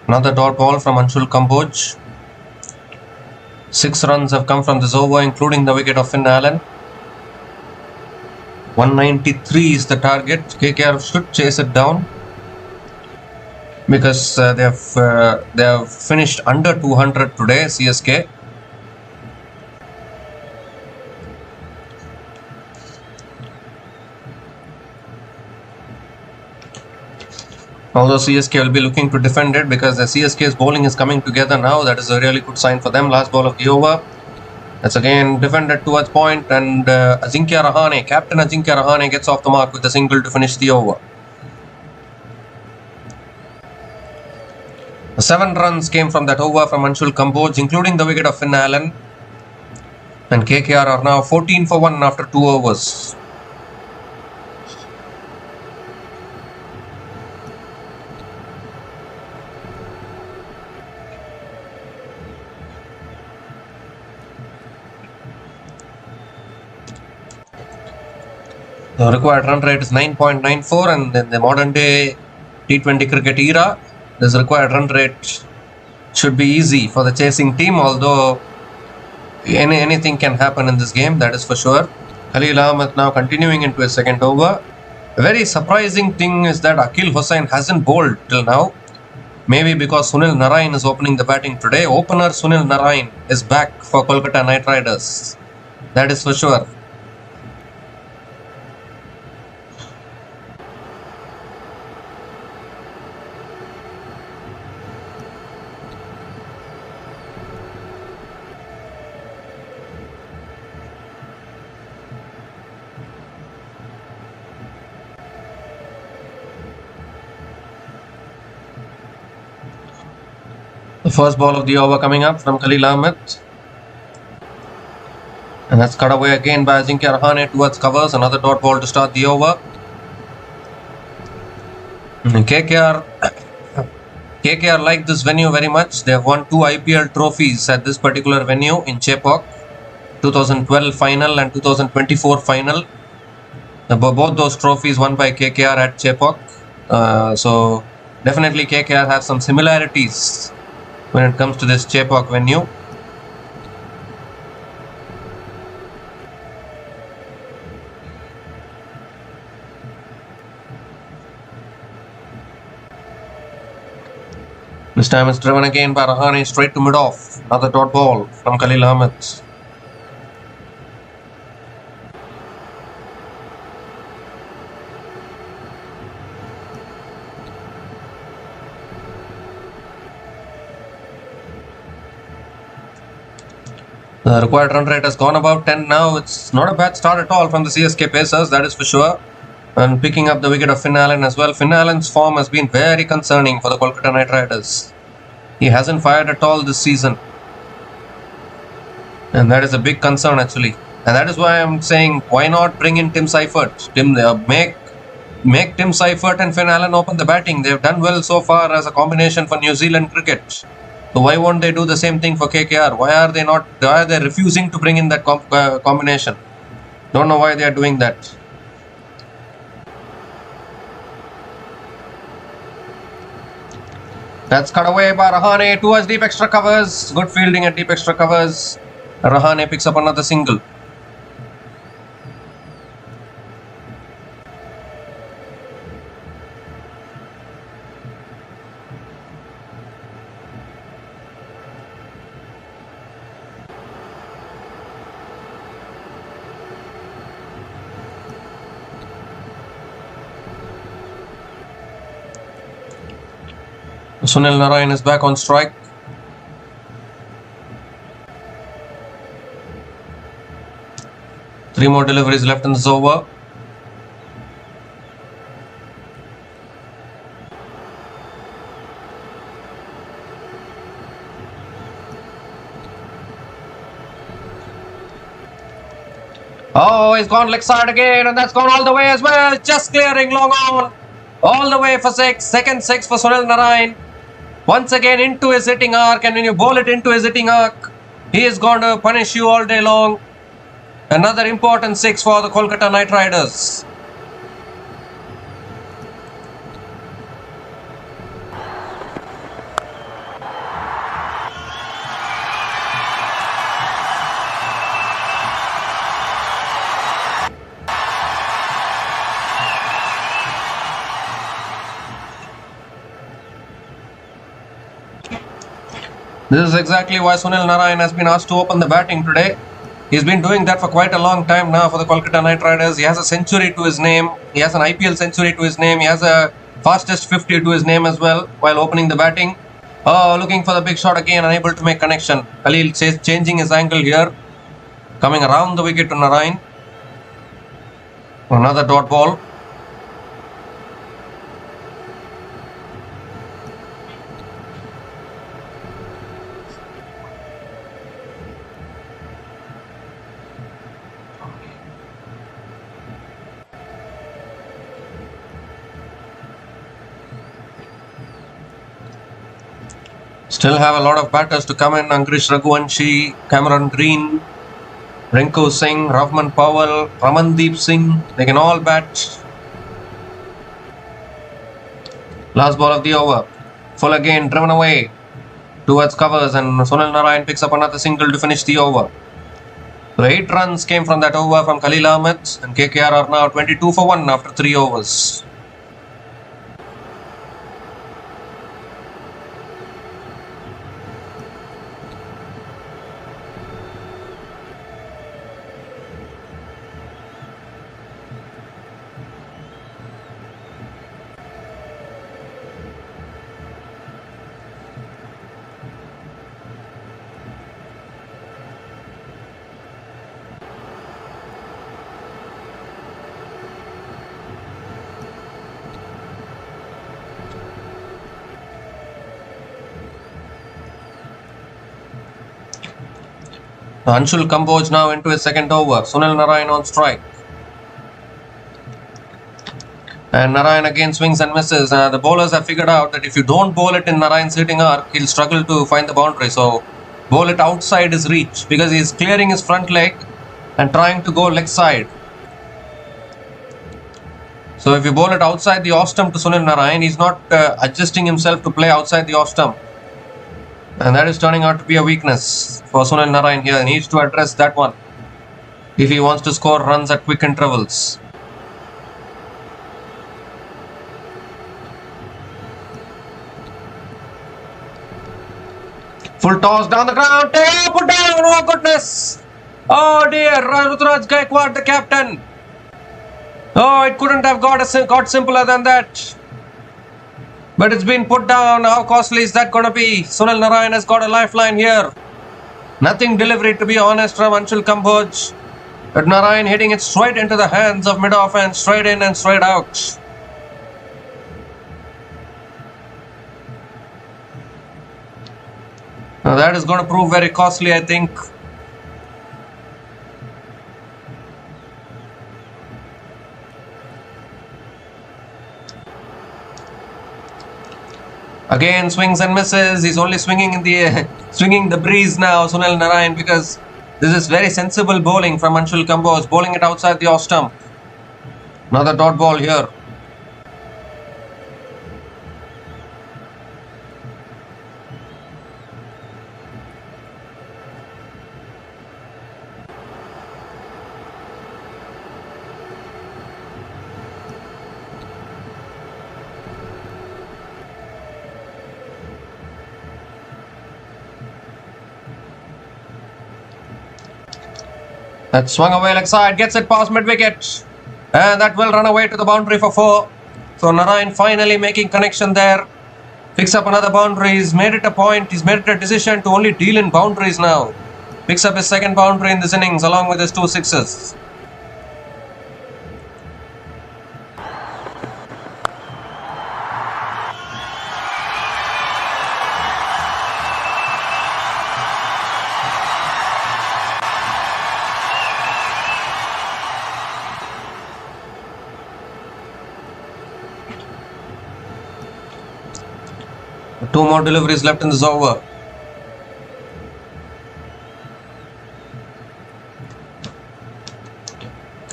Another dot ball from Anshul Kamboj. 6 runs have come from this over, including the wicket of Finn Allen. 193 is the target. KKR should chase it down because they have finished under 200 today. CSK. Although CSK will be looking to defend it because the CSK's bowling is coming together now. That is a really good sign for them. Last ball of the over. That's again defended towards point, and Ajinkya Rahane, Captain Ajinkya Rahane, gets off the mark with a single to finish the over. 7 runs came from that over from Anshul Kamboj, including the wicket of Finn Allen. And KKR are now 14 for 1 after 2 overs. The required run rate is 9.94, and in the modern day T20 cricket era, this required run rate should be easy for the chasing team, although anything can happen in this game, that is for sure. Khalil Ahmed now continuing into his second over. A very surprising thing is that Akil Hossain hasn't bowled till now. Maybe because Sunil Narine is opening the batting today. Opener Sunil Narine is back for Kolkata Knight Riders. That is for sure. The first ball of the over coming up from Khalil Ahmed. And that's cut away again by Ajinkya Rahane towards covers. Another dot ball to start the over. And KKR like this venue very much. They have won 2 IPL trophies at this particular venue in Chepauk. 2012 final and 2024 final. Both those trophies won by KKR at Chepauk. So definitely KKR has some similarities when it comes to this Chepauk venue. This time it's driven again by Rahane straight to mid-off. Another dot ball from Khalil Ahmed. The required run rate has gone above 10 now. It's not a bad start at all from the CSK Pacers, that is for sure. And picking up the wicket of Finn Allen as well. Finn Allen's form has been very concerning for the Kolkata Knight Riders. He hasn't fired at all this season. And that is a big concern actually. And that is why I'm saying, why not bring in Tim Seifert? Make Tim Seifert and Finn Allen open the batting. They've done well so far as a combination for New Zealand cricket. So why won't they do the same thing for KKR? Why are they refusing to bring in that combination? Don't know why they are doing that. That's cut away by Rahane towards deep extra covers. Good fielding at deep extra covers. Rahane picks up another single. Sunil Narine is back on strike. Three more deliveries left in this over. Oh, he's gone leg side again, and that's gone all the way as well. Just clearing long on. All the way for 6. Second 6 for Sunil Narine. Once again into his hitting arc, and when you bowl it into his hitting arc, he is going to punish you all day long. Another important 6 for the Kolkata Knight Riders. This is exactly why Sunil Narayan has been asked to open the batting today. He's been doing that for quite a long time now for the Kolkata Knight Riders. He has a century to his name. He has an IPL century to his name. He has a fastest 50 to his name as well while opening the batting. Oh, looking for the big shot again, unable to make connection. Khalil changing his angle here. Coming around the wicket to Narayan. Another dot ball. Still have a lot of batters to come in. Angrish Raghuvanshi, Cameron Green, Rinku Singh, Ravman Powell, Ramandeep Singh. They can all bat. Last ball of the over. Full again, driven away towards covers, and Sunil Narayan picks up another single to finish the over. So 8 runs came from that over from Khalil Ahmed, and KKR are now 22 for 1 after 3 overs. Anshul Kamboj now into his second over. Sunil Narayan on strike. And Narayan again swings and misses. The bowlers have figured out that if you don't bowl it in Narayan's hitting arc, he'll struggle to find the boundary. So bowl it outside his reach because he's clearing his front leg and trying to go leg side. So if you bowl it outside the off stump to Sunil Narayan, he's not adjusting himself to play outside the off stump. And that is turning out to be a weakness for Sunil Narayan here. He needs to address that one if he wants to score runs at quick intervals. Full toss down the ground. Put down. Oh goodness. Oh dear. Ruturaj Gaikwad, the captain. Oh, it couldn't have got simpler than that. But it's been put down. How costly is that going to be? Sunil Narayan has got a lifeline here. Nothing delivery, to be honest, from Anshul Kamboj. But Narayan hitting it straight into the hands of mid-off and straight in and straight out. Now that is going to prove very costly, I think. Again, swings and misses. He's only swinging in the swinging the breeze now, Sunil Narayan, because this is very sensible bowling from Anshul Kamboj, bowling it outside the off stump. Another dot ball here. That swung away leg side, gets it past mid-wicket. And that will run away to the boundary for 4. So Narayan finally making connection there. Picks up another boundary. He's made it a point. He's made it a decision to only deal in boundaries now. Picks up his second boundary in this innings along with his 2 sixes. Two more deliveries left in this over.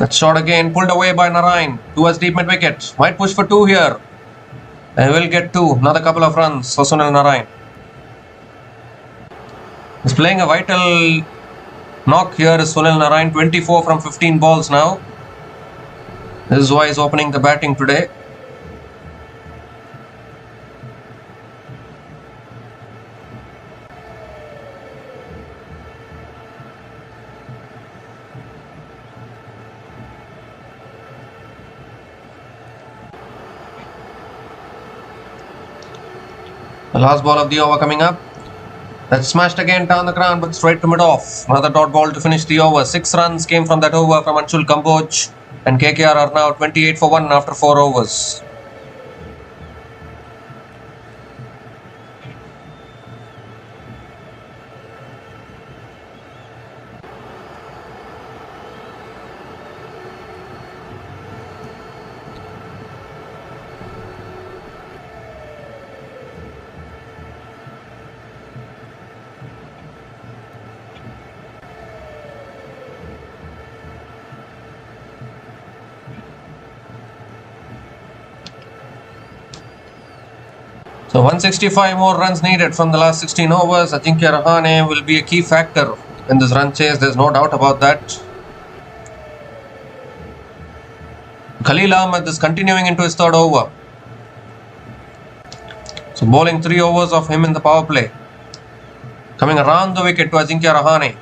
That shot again pulled away by Narayan towards deep mid wicket. Might push for 2 here. They will get 2. Another couple of runs for Sunil Narayan. He's playing a vital knock here is Sunil Narayan. 24 from 15 balls now. This is why he's opening the batting today. The last ball of the over coming up. That's smashed again down the ground but straight to mid-off. Another dot ball to finish the over. 6 runs came from that over from Anshul Kamboj. And KKR are now 28 for 1 after 4 overs. So 165 more runs needed from the last 16 overs. Ajinkya Rahane will be a key factor in this run chase. There's no doubt about that. Khalil Ahmed is continuing into his 3rd over. So bowling 3 overs of him in the power play. Coming around the wicket to Ajinkya Rahane.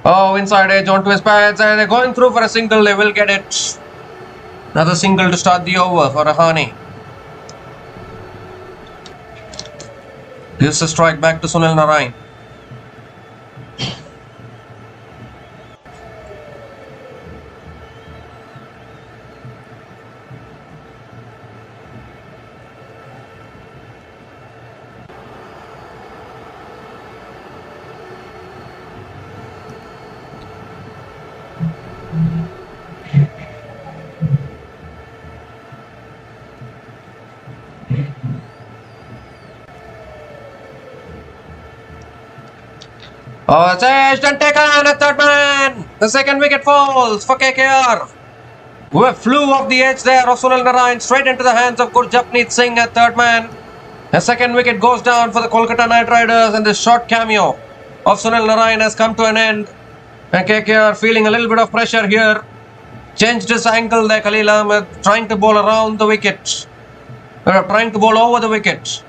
Oh, inside edge onto his pads and they're going through for a single. They will get it. Another single to start the over for Rahane. Gives a strike back to Sunil Narayan. Oh, it's edged and taken a 3rd man. The 2nd wicket falls for KKR. Who flew off the edge there of Sunil Narayan straight into the hands of Gurjapneet Singh at 3rd man. The 2nd wicket goes down for the Kolkata Knight Riders and this short cameo of Sunil Narayan has come to an end. And KKR feeling a little bit of pressure here. Changed his angle there, Khalil Ahmed trying to bowl around the wicket. Trying to bowl over the wicket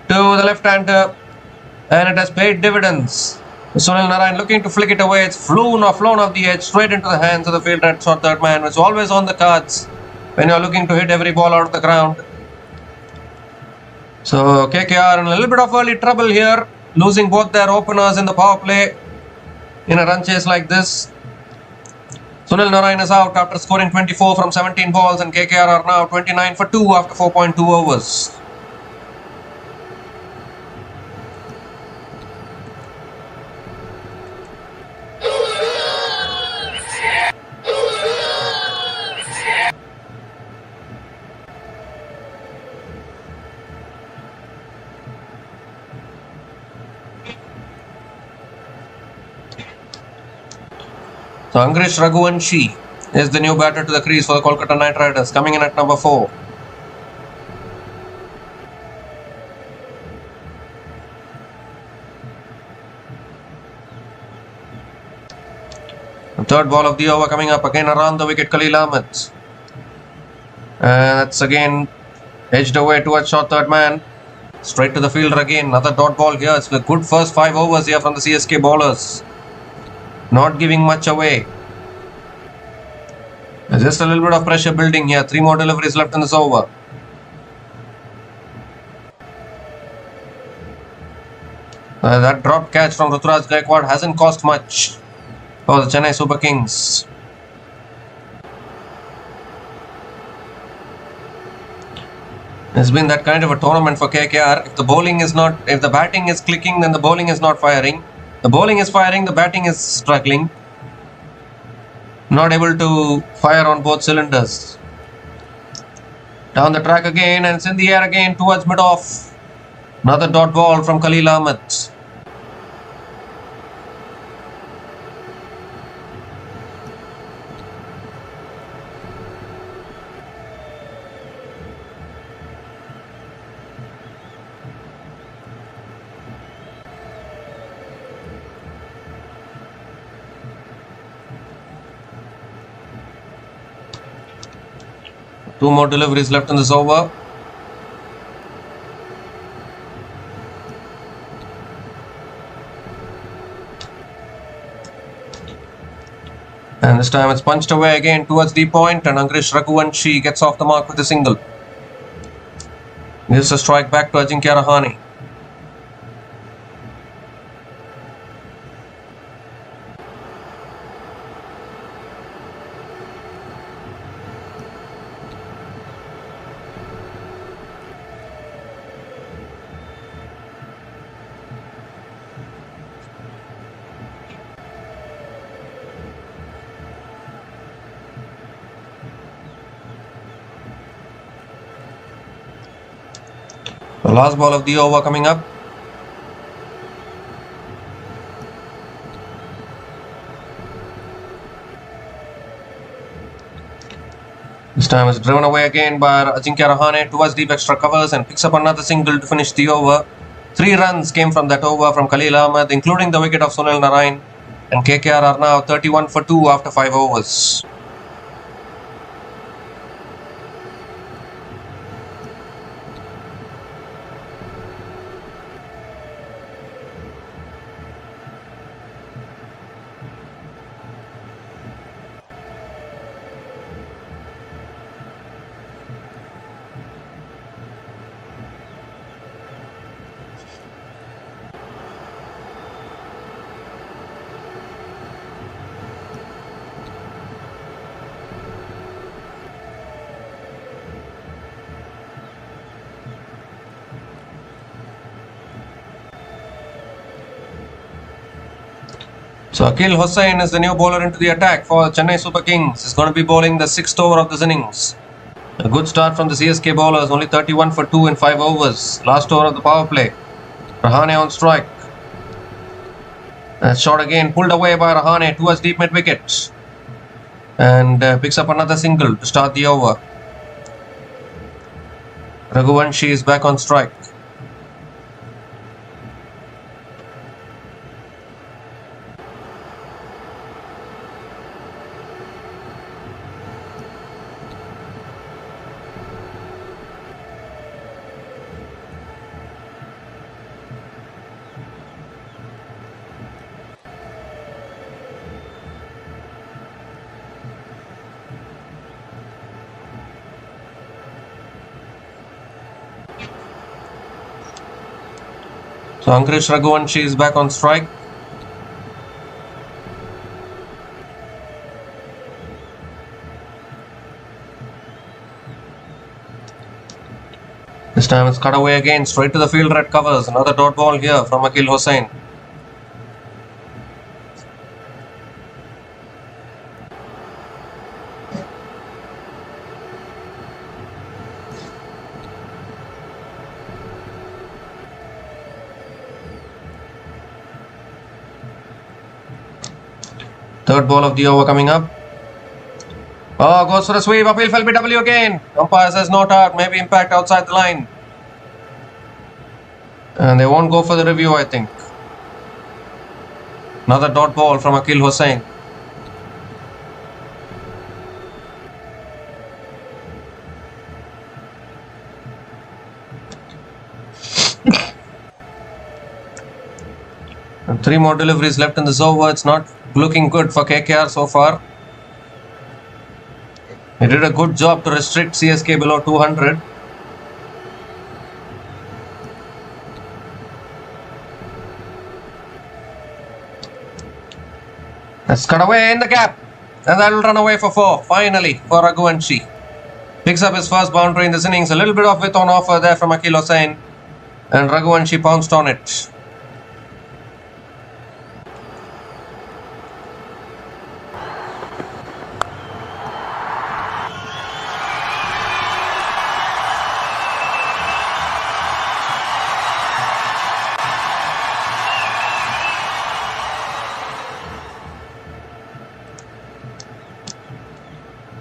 to the left-hander. And it has paid dividends. Sunil Narayan looking to flick it away. It's flown off the edge straight into the hands of the fielder at short 3rd man. It's always on the cards when you're looking to hit every ball out of the ground. So KKR in a little bit of early trouble here, losing both their openers in the power play in a run chase like this. Sunil Narayan is out after scoring 24 from 17 balls and KKR are now 29 for 2 after 4.2 overs. So Angrish Raghuvanshi is the new batter to the crease for the Kolkata Knight Riders, coming in at number 4. The 3rd ball of the over coming up again around the wicket, Khalil Ahmed. And that's again edged away towards short 3rd man. Straight to the fielder again. Another dot ball here. It's a good first 5 overs here from the CSK bowlers. Not giving much away. There's just a little bit of pressure building here. 3 more deliveries left in this over. That dropped catch from Ruturaj Gaikwad hasn't cost much for the Chennai Super Kings. It's been that kind of a tournament for KKR. If the batting is clicking, then the bowling is not firing. The bowling is firing, the batting is struggling. Not able to fire on both cylinders. Down the track again and it's in the air again towards mid-off. Another dot ball from Khalil Ahmed. 2 more deliveries left in this over. And this time it's punched away again towards the point, and Angrish Raghuvanshi gets off the mark with a single. This is a strike back to Ajinkya Rahane. The last ball of the over coming up. This time is driven away again by Ajinkya Rahane towards deep extra covers and picks up another single to finish the over. 3 runs came from that over from Khalil Ahmed, including the wicket of Sunil Narine, and KKR are now 31 for 2 after 5 overs. So Akil Hossain is the new bowler into the attack for Chennai Super Kings. He's going to be bowling the 6th over of this innings. A good start from the CSK bowlers, only 31 for 2 in 5 overs. Last over of the power play. Rahane on strike. That shot again pulled away by Rahane towards deep mid wicket. And picks up another single to start the over. Raghuvanshi is back on strike. So Angrish Raghuvanshi is back on strike. This time it's cut away again, straight to the field, red covers. Another dot ball here from Akil Hossain. Third ball of the over coming up. Oh, goes for a sweep. Appeal for LBW again. Umpire says not out. Maybe impact outside the line. And they won't go for the review, I think. Another dot ball from Akil Hossain. And 3 more deliveries left in this over. It's not looking good for KKR so far. He did a good job to restrict CSK below 200. That's cut away in the gap. And that will run away for 4. Finally for Raghuvanshi. Picks up his first boundary in this innings. A little bit of width on offer there from Akil Hossain. And Raghuvanshi pounced on it.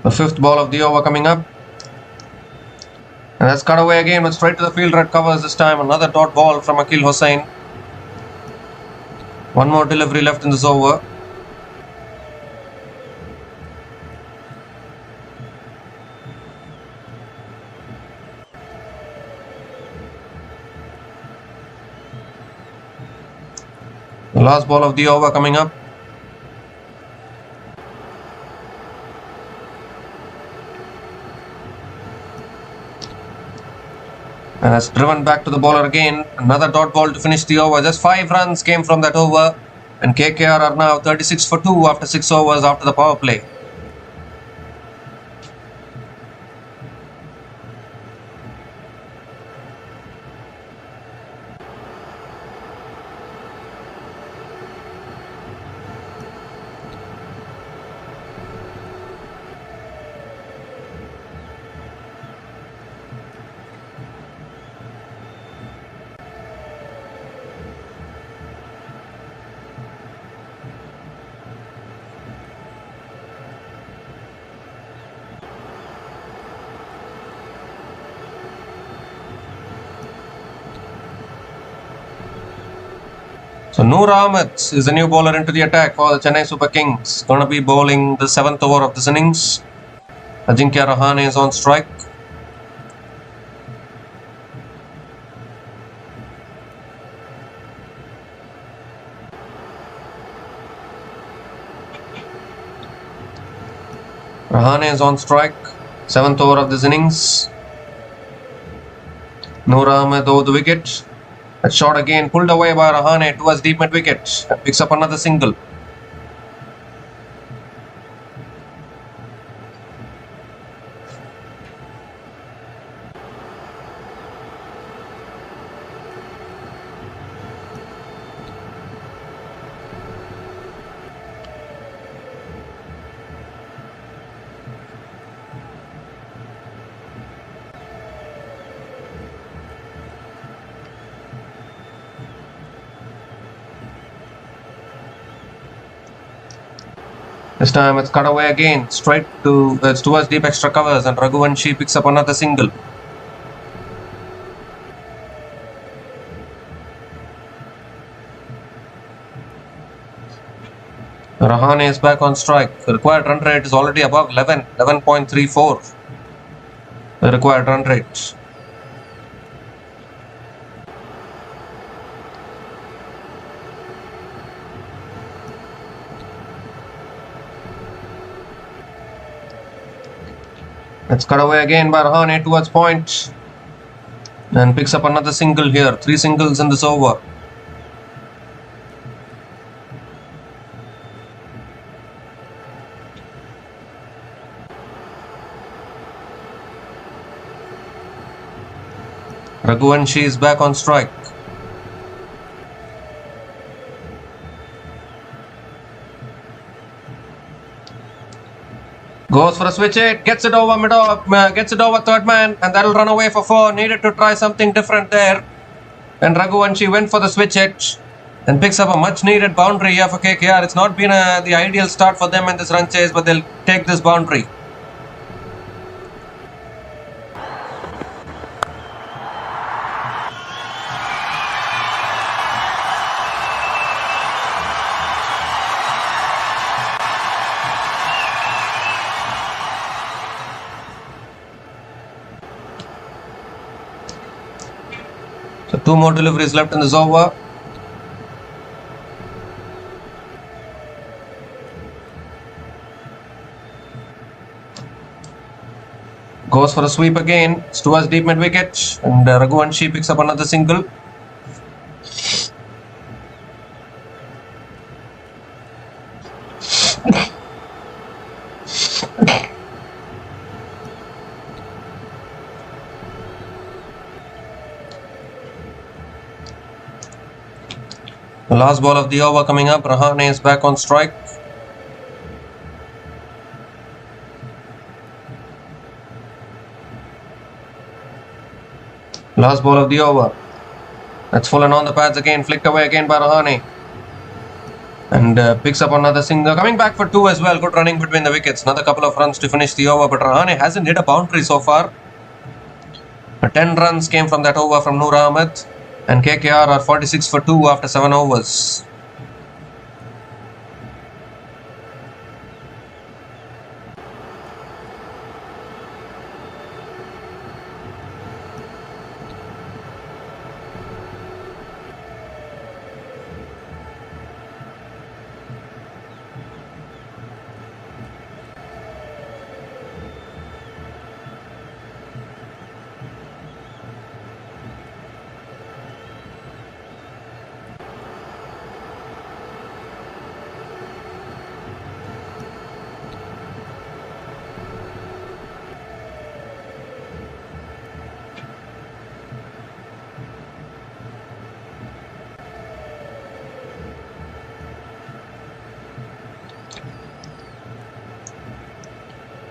The 5th ball of the over coming up. And that's cut away again, but straight to the field, red covers this time. Another dot ball from Akil Hossain. 1 more delivery left in this over. The last ball of the over coming up. And has driven back to the bowler again. Another dot ball to finish the over. Just 5 runs came from that over. And KKR are now 36 for 2 after 6 overs after the power play. So Noor Ahmed is the new bowler into the attack for the Chennai Super Kings. Going to be bowling the 7th over of this innings. Ajinkya Rahane is on strike. Rahane is on strike. 7th over of this innings. Noor Ahmed over the wicket. A shot again pulled away by Rahane towards deep mid wicket. Picks up another single. This time it's cut away again, straight to towards deep extra covers, and Raghuvanshi picks up another single. Rahane is back on strike. The required run rate is already above 11.34. The required run rate. It's cut away again by Rahane towards point and picks up another single here. 3 singles in this over. Raghuvanshi is back on strike. Goes for a switch hit, gets it over third man, and that'll run away for 4. Needed to try something different there. And Raghuvanshi went for the switch hit and picks up a much needed boundary here for KKR. It's not been the ideal start for them in this run chase, but they'll take this boundary. So 2 more deliveries left in this over. Goes for a sweep again. It's towards deep mid wicket, and Raghuvanshi picks up another single. The last ball of the over coming up. Rahane is back on strike. Last ball of the over. That's full and on the pads again. Flicked away again by Rahane. And picks up another single. Coming back for 2 as well. Good running between the wickets. Another couple of runs to finish the over. But Rahane hasn't hit a boundary so far. 10 runs came from that over from Noor Ahmed. And KKR are 46 for 2 after 7 overs.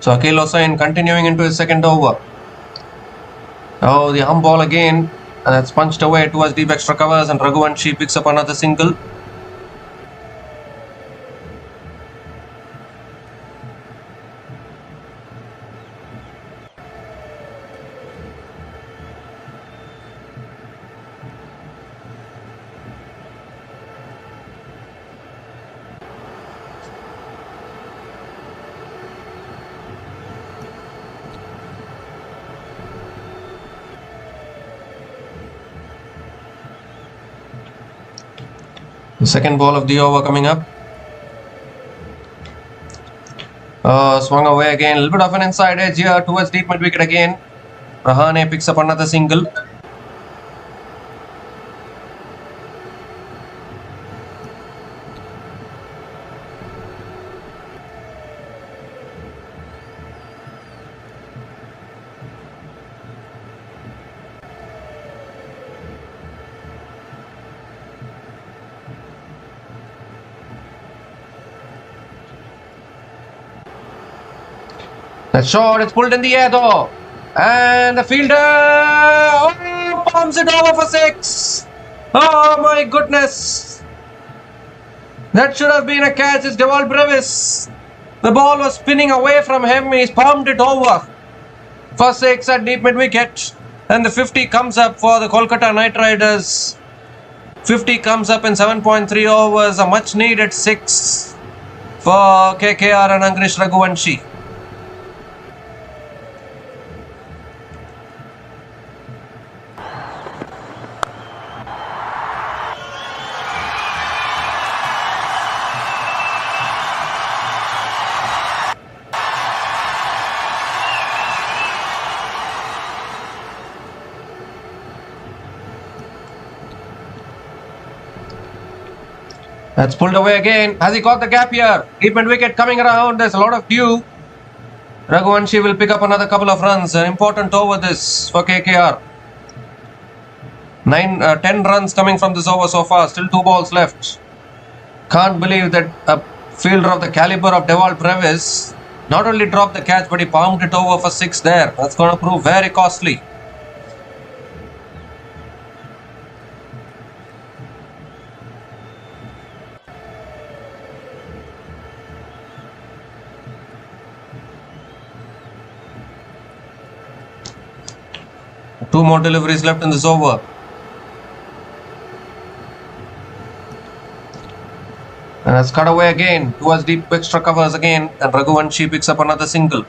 So Akil Hossain continuing into his second over. Oh, the arm ball again. And that's punched away towards deep extra covers, and Raghuvanshi picks up another single. The second ball of the over coming up. Swung away again. A little bit of an inside edge here towards deep mid wicket again. Rahane picks up another single. That shot, it's pulled in the air though. And the fielder palms it over for 6. Oh my goodness. That should have been a catch. It's Dewald Brevis. The ball was spinning away from him. He's palmed it over for 6 at deep mid wicket. And the 50 comes up for the Kolkata Knight Riders. 50 comes up in 7.3 overs. A much needed 6 for KKR and Angrish Raghuvanshi. That's pulled away again. Has he got the gap here? Deep mid wicket coming around. There's a lot of dew. Raghuvanshi will pick up another couple of runs. An important over this for KKR. 10 runs coming from this over so far. Still 2 balls left. Can't believe that a fielder of the caliber of Dewald Brevis not only dropped the catch, but he palmed it over for 6 there. That's going to prove very costly. Two more deliveries left in this over. And it's cut away again towards deep extra covers again. And Raghuvanshi picks up another single.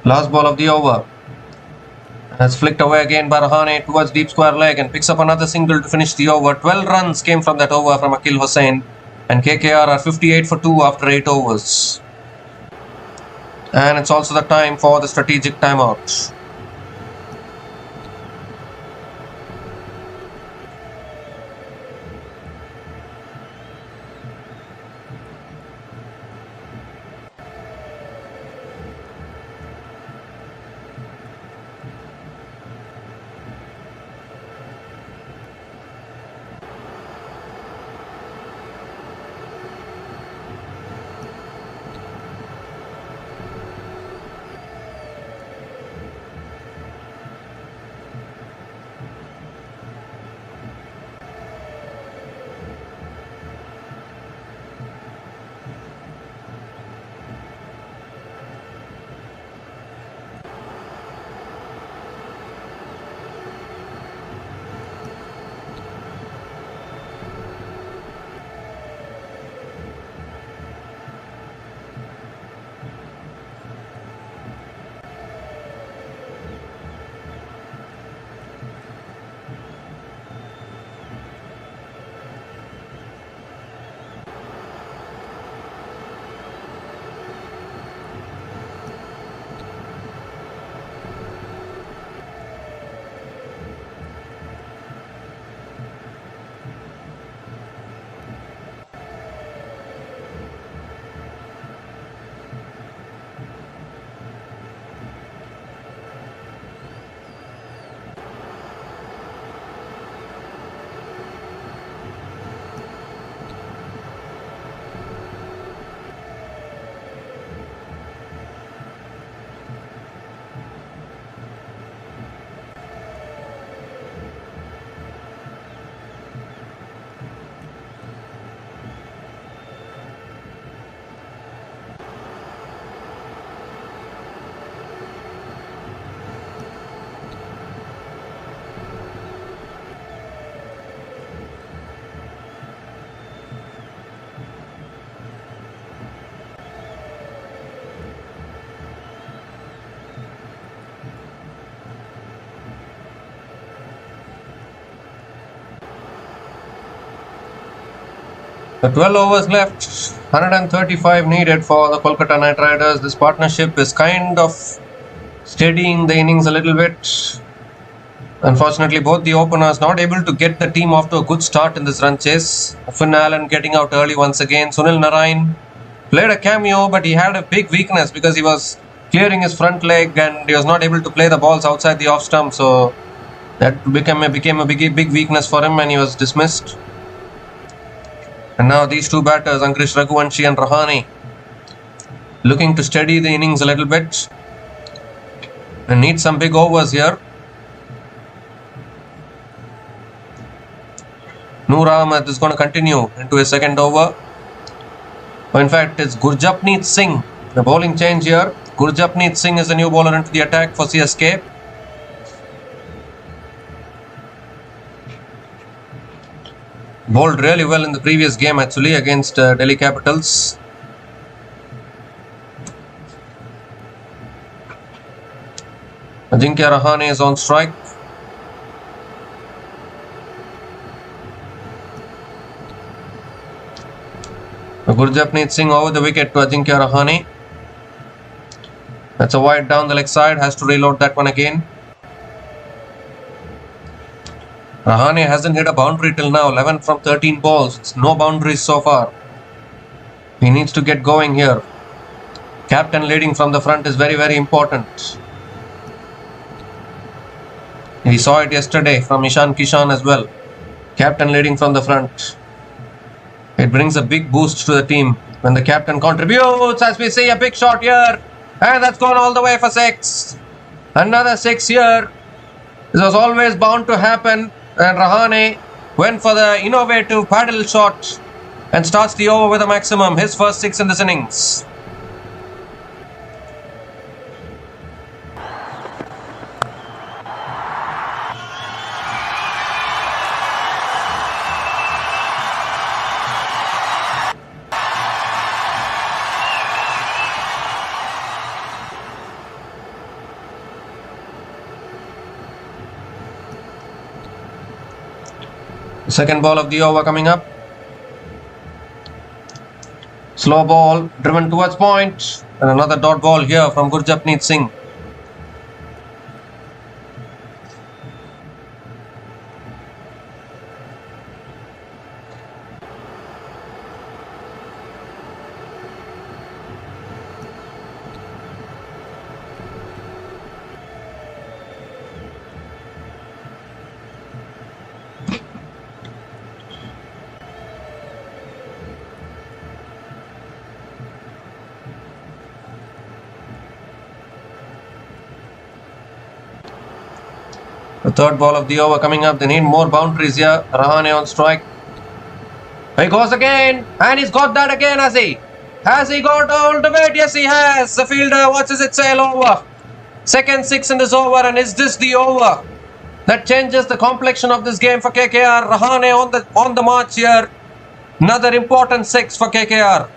Last ball of the over. That's flicked away again by Rahane towards deep square leg and picks up another single to finish the over. 12 runs came from that over from Akil Hossain, and KKR are 58 for 2 after 8 overs. And it's also the time for the strategic timeout. 12 overs left, 135 needed for the Kolkata Knight Riders. This partnership is kind of steadying the innings a little bit. Unfortunately, both the openers not able to get the team off to a good start in this run chase. Finn Allen getting out early once again. Sunil Narayan played a cameo, but he had a big weakness because he was clearing his front leg and he was not able to play the balls outside the off stump. So that became a big weakness for him and he was dismissed. And now these two batters, Ankush Raghuvanshi and Rahane, looking to steady the innings a little bit and need some big overs here. Noor Ahmed is going to continue into his second over. In fact, it's Gurjapneet Singh. The bowling change here. Gurjapneet Singh is the new bowler into the attack for CSK. Bowled really well in the previous game actually against Delhi Capitals. Ajinkya Rahane is on strike. Gurjapneet Singh over the wicket to Ajinkya Rahane. That's a wide down the leg side. Has to reload that one again. Rahane hasn't hit a boundary till now. 11 from 13 balls. It's no boundaries so far. He needs to get going here. Captain leading from the front is very, very important. We saw it yesterday from Ishan Kishan as well. Captain leading from the front. It brings a big boost to the team when the captain contributes, as we see a big shot here. And that's gone all the way for 6. Another 6 here. This was always bound to happen. And Rahane went for the innovative paddle shot and starts the over with a maximum. His first 6 in this innings. Second ball of the over coming up. Slow ball driven towards point. And another dot ball here from Gurjapneet Singh. The third ball of the over coming up. They need more boundaries here. Rahane on strike. He goes again. And he's got that again, has he? Has he got all the weight? Yes, he has. The fielder watches it sail over. Second 6 in this over. And is this the over that changes the complexion of this game for KKR? Rahane on the march here. Another important 6 for KKR.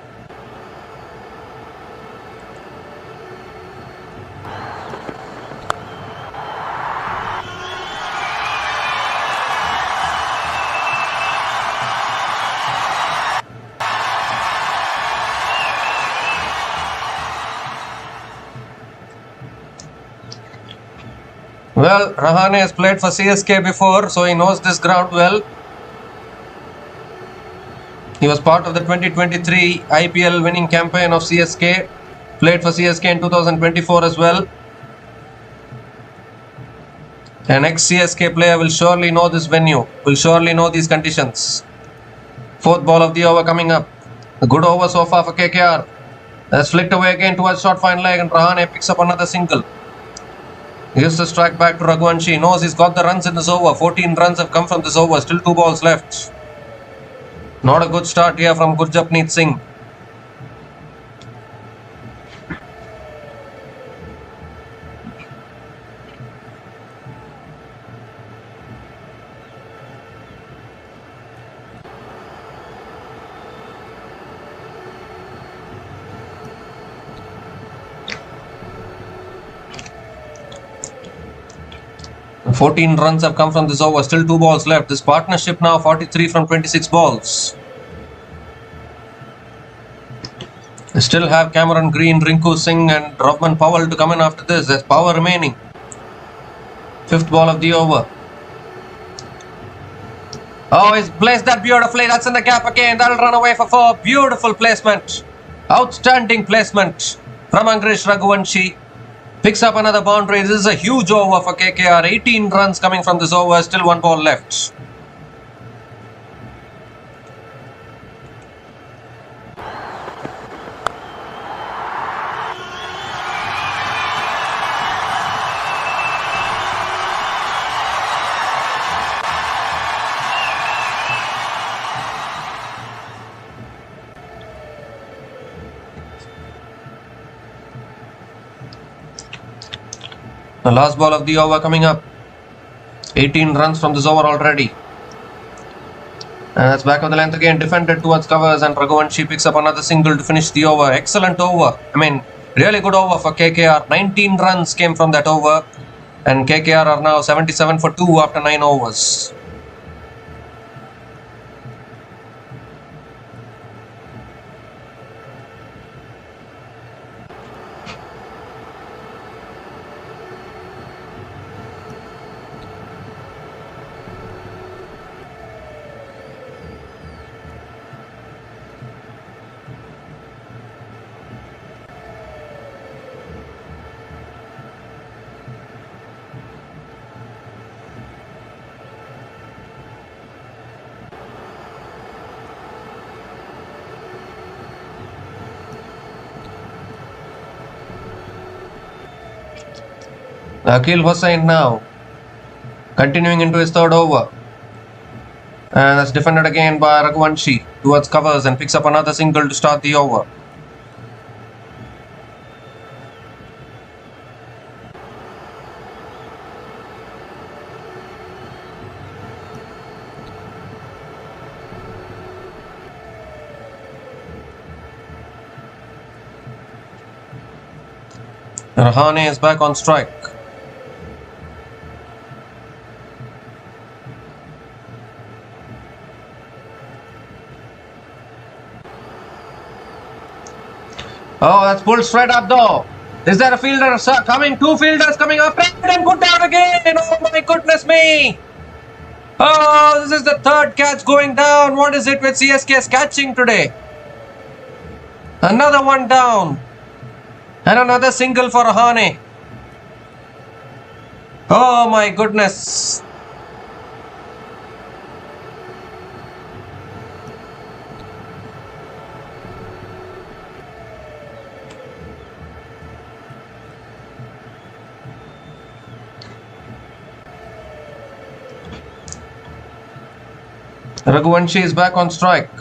Well, Rahane has played for CSK before, so he knows this ground well. He was part of the 2023 IPL winning campaign of CSK. Played for CSK in 2024 as well. An ex-CSK player will surely know this venue, will surely know these conditions. Fourth ball of the over coming up. A good over so far for KKR. That's flicked away again towards short fine leg and Rahane picks up another single. He gives the strike back to Raghuvanshi. He knows he's got the runs in this over. 14 runs have come from this over. Still 2 balls left. Not a good start here from Gurjapneet Singh. And 14 runs have come from this over. Still 2 balls left. This partnership now 43 from 26 balls. They still have Cameron Green, Rinku Singh and Rovman Powell to come in after this. There's power remaining. 5th ball of the over. Oh, he's placed that beautifully. That's in the gap again. That'll run away for 4. Beautiful placement. Outstanding placement from Angrish Raghuvanshi. Picks up another boundary. This is a huge over for KKR. 18 runs coming from this over. Still 1 ball left. The last ball of the over coming up. 18 runs from this over already. And that's back of the length again. Defended towards covers and Raghuvanshi picks up another single to finish the over. Excellent over. Really good over for KKR. 19 runs came from that over. And KKR are now 77 for 2 after 9 overs. Akil Hossain now continuing into his 3rd over. And that's defended again by Raghuvanshi towards covers and picks up another single to start the over. Rahane is back on strike. Oh, that's pulled straight up though. Is there a fielder coming? 2 fielders coming up and put down again. Oh my goodness me. Oh, this is the 3rd catch going down. What is it with CSK's catching today? Another one down. And another single for Rahane. Oh my goodness. Raghuvanshi is back on strike.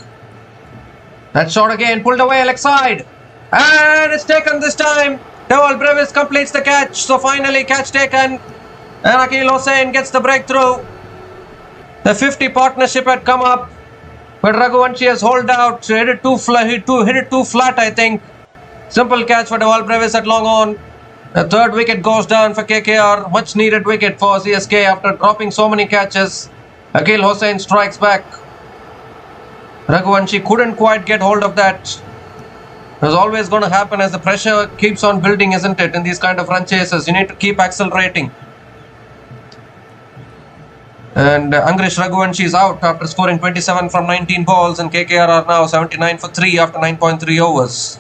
That shot again, pulled away leg side. And it's taken this time. Dewal Brevis completes the catch. So finally catch taken. And Akil Hossain gets the breakthrough. The 50 partnership had come up. But Raghuvanshi has holed out. Hit it too flat, I think. Simple catch for Dewal Brevis at long on. The 3rd wicket goes down for KKR. Much needed wicket for CSK after dropping so many catches. Akil Hossain strikes back. Raghuvanshi couldn't quite get hold of that. It was always going to happen as the pressure keeps on building, isn't it? In these kind of run chases, you need to keep accelerating. And Angrish Raghuvanshi is out after scoring 27 from 19 balls, and KKR are now 79 for 3 after 9.3 overs.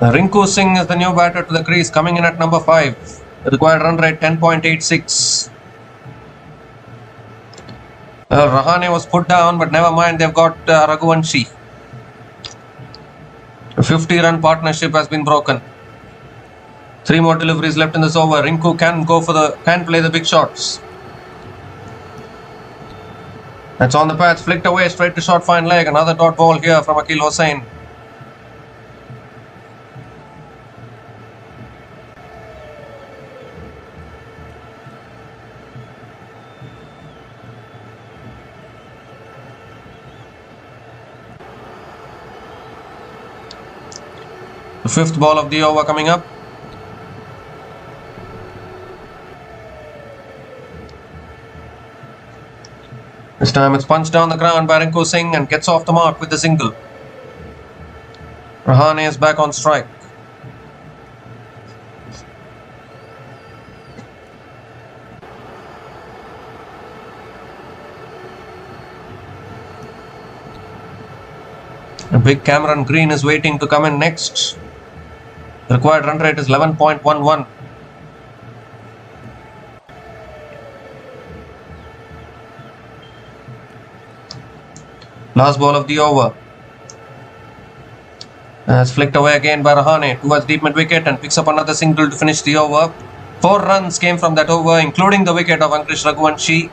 Rinku Singh is the new batter to the crease, coming in at number 5. The required run rate 10.86. Rahane was put down, but never mind, they've got Raghuvanshi. A 50-run partnership has been broken. 3 more deliveries left in this over. Rinku can play the big shots. That's on the pads, flicked away straight to short fine leg. Another dot ball here from Akil Hossain. The fifth ball of the over coming up. This time it's punched down the ground by Rinku Singh and gets off the mark with the single. Rahane is back on strike. A big Cameron Green is waiting to come in next. The required run rate is 11.11. Last ball of the over. It's flicked away again by Rahane towards deep mid wicket and picks up another single to finish the over. 4 runs came from that over, including the wicket of Ankrish Raghuvanshi.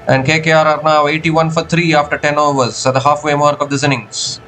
And KKR are now 81 for 3 after 10 overs at the halfway mark of this innings.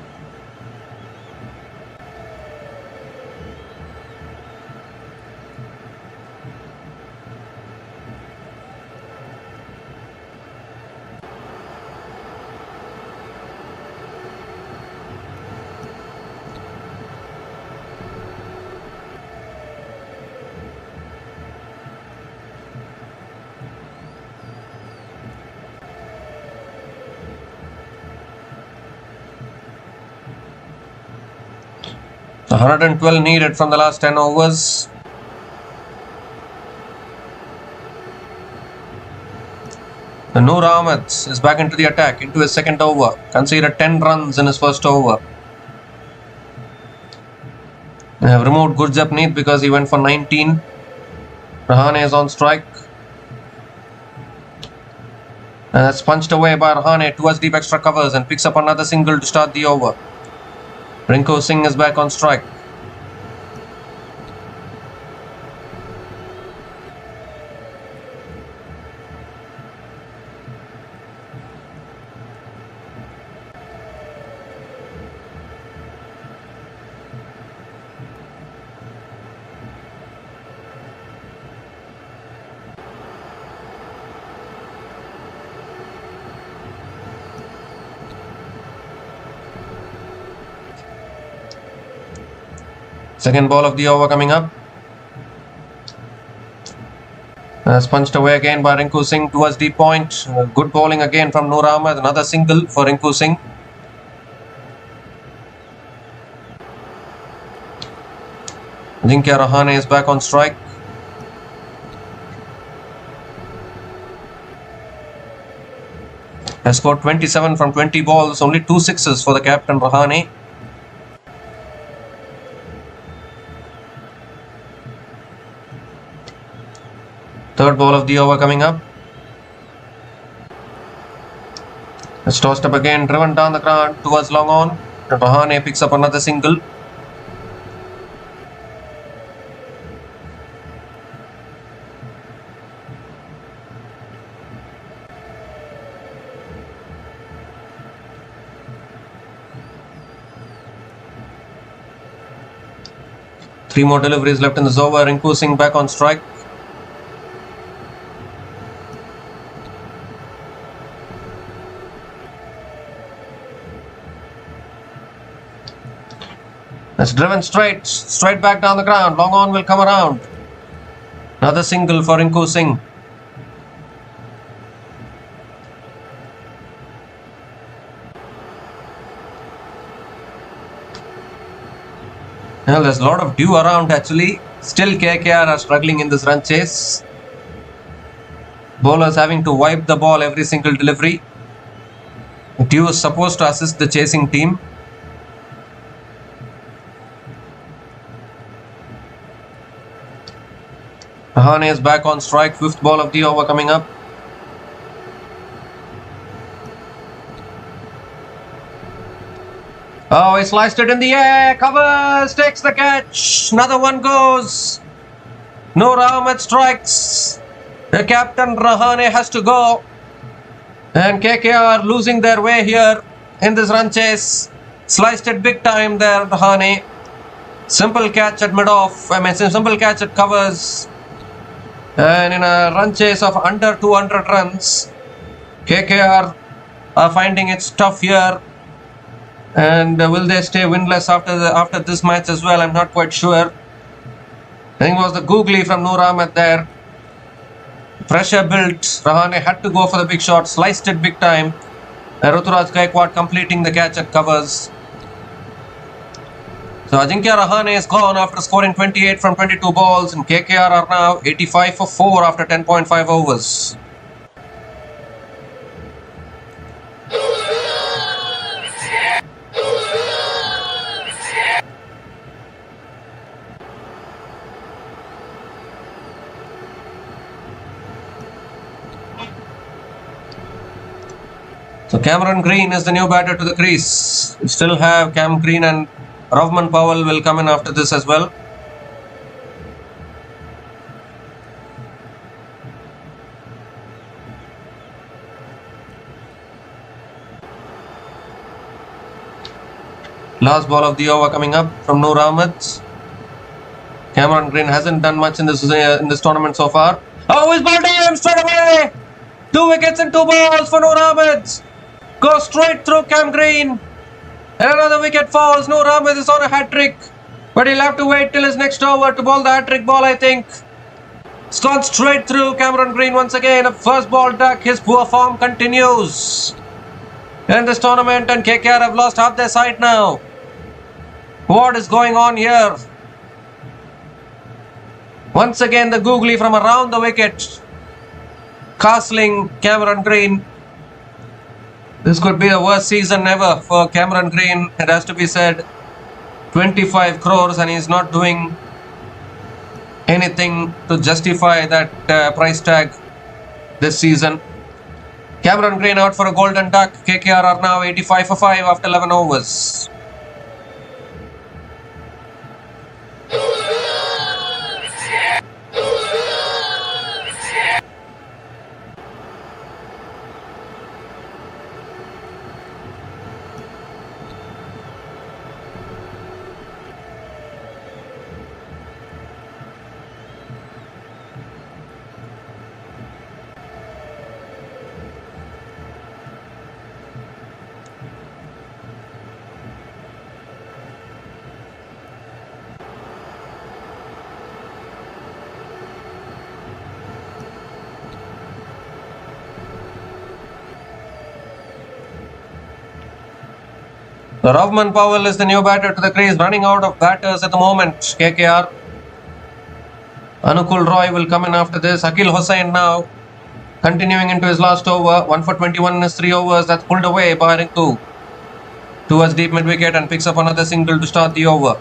The 112 needed from the last 10 overs. The Noor Ahmed is back into the attack, into his second over. Conceded 10 runs in his first over. They have removed Gurjapneet because he went for 19. Rahane is on strike. And that's punched away by Rahane towards deep extra covers and picks up another single to start the over. Rinku Singh is back on strike. Second ball of the over coming up. That's punched away again by Rinku Singh towards deep point. Good bowling again from Noor Ahmed. Another single for Rinku Singh. Ajinkya Rahane is back on strike. Has scored 27 from 20 balls. Only 2 sixes for the captain Rahane. Third ball of the over coming up. It's tossed up again, driven down the ground towards long on. Rahane picks up another single. Three more deliveries left in this over. Rinku Singh back on strike. It's driven straight back down the ground. Long on will come around. Another single for Rinku Singh. Well, there's a lot of dew around actually. Still KKR are struggling in this run chase. Bowlers having to wipe the ball every single delivery. Dew is supposed to assist the chasing team. Rahane is back on strike. Fifth ball of the over coming up. Oh, he sliced it in the air. Covers, takes the catch. Another one goes. Noor Ahmed strikes. The captain Rahane has to go. And KKR losing their way here in this run chase. Sliced it big time there, Rahane. Simple catch at mid-off. Simple catch at covers. And in a run chase of under 200 runs, KKR are finding it tough here. And will they stay winless after this match as well? I'm not quite sure. I think it was the googly from Noor Ahmed there. Pressure built. Rahane had to go for the big shot. Sliced it big time. Ruturaj Gaikwad completing the catch at covers. So Ajinkya Rahane is gone after scoring 28 from 22 balls, and KKR are now 85 for 4 after 10.5 overs. So Cameron Green is the new batter to the crease. We still have Cam Green, and Rovman Powell will come in after this as well. Last ball of the over coming up from Noor Ahmed. Cameron Green hasn't done much in this tournament so far. Oh, he's bowled him straight away! 2 wickets and 2 balls for Noor Ahmed. Go straight through Cam Green. And another wicket falls. Noor Ahmed is on a hat-trick. But he'll have to wait till his next over to bowl the hat-trick ball, I think. It's gone straight through Cameron Green once again. A first ball duck. His poor form continues in this tournament, and KKR have lost half their side now. What is going on here? Once again, the googly from around the wicket, castling Cameron Green. This could be the worst season ever for Cameron Green, it has to be said. 25 crores, and he's not doing anything to justify that price tag this season. Cameron Green out for a golden duck. KKR are now 85 for 5 after 11 overs. Rovman Powell is the new batter to the crease, running out of batters at the moment. KKR. Anukul Roy will come in after this. Akil Hossain now continuing into his last over. 1 for 21 in his 3 overs. That's pulled away by Rinku towards deep mid wicket and picks up another single to start the over.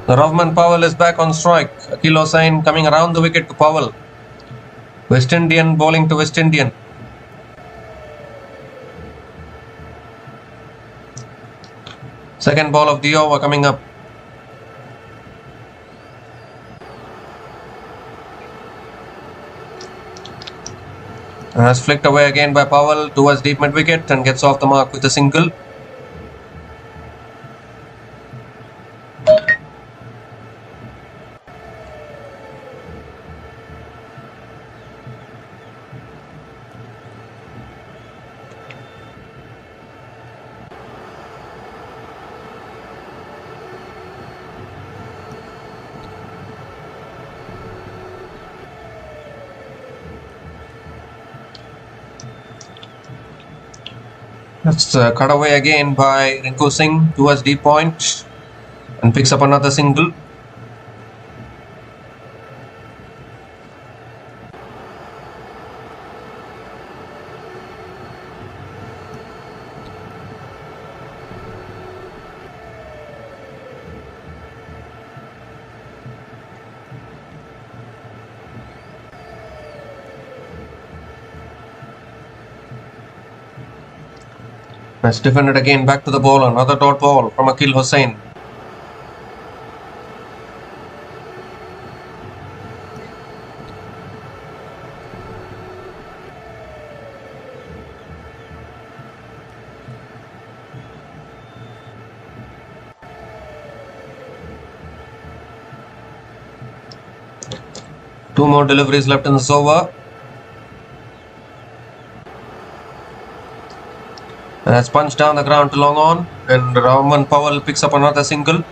Rovman Powell is back on strike. Akil Hossain coming around the wicket to Powell. West Indian bowling to West Indian. Second ball of the over coming up. And has flicked away again by Powell towards deep mid wicket and gets off the mark with a single. That's cut away again by Rinku Singh towards deep point and picks up another single. That's defended again, back to the ball, another dot ball from Akil Hussain. Two more deliveries left in this over. And that's punched down the ground to long on, and Raman Powell picks up another single.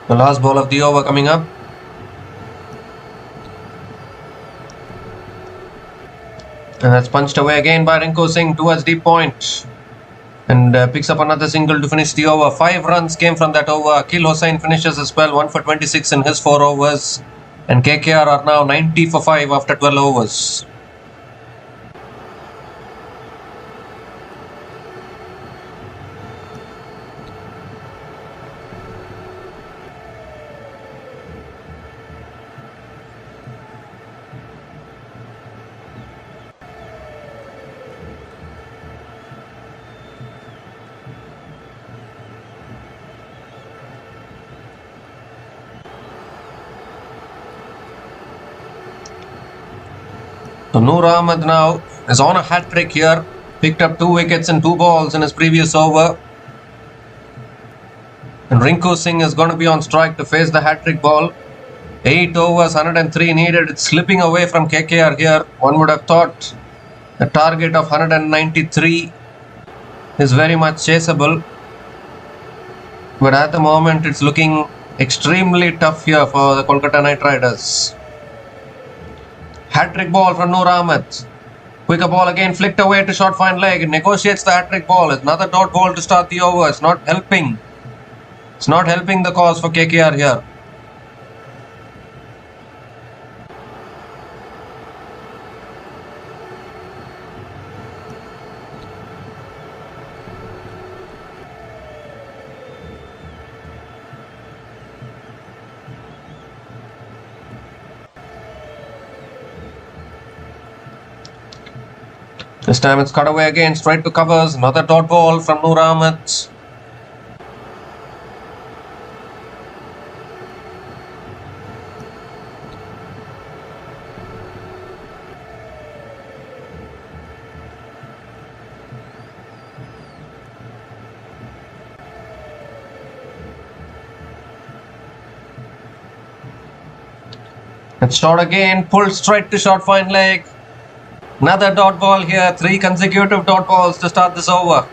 The last ball of the over coming up. And that's punched away again by Rinku Singh towards deep point. And picks up another single to finish the over. 5 runs came from that over. Akil Hussain finishes the spell, 1 for 26 in his 4 overs. And KKR are now 90 for 5 after 12 overs. So Noor Ahmed now is on a hat-trick here. Picked up 2 wickets and 2 balls in his previous over. And Rinku Singh is going to be on strike to face the hat-trick ball. 8 overs, 103 needed. It's slipping away from KKR here. One would have thought the target of 193 is very much chaseable. But at the moment it's looking extremely tough here for the Kolkata Knight Riders. Hat-trick ball from Noor Ahmed. Quicker ball again, flicked away to short fine leg. It negotiates the hat-trick ball. It's another dot ball to start the over. It's not helping. It's not helping the cause for KKR here. This time it's cut away again, straight to covers. Another dot ball from Noor Ahmed. It's short again, pulled straight to short fine leg. Another dot ball here, 3 consecutive dot balls to start this over.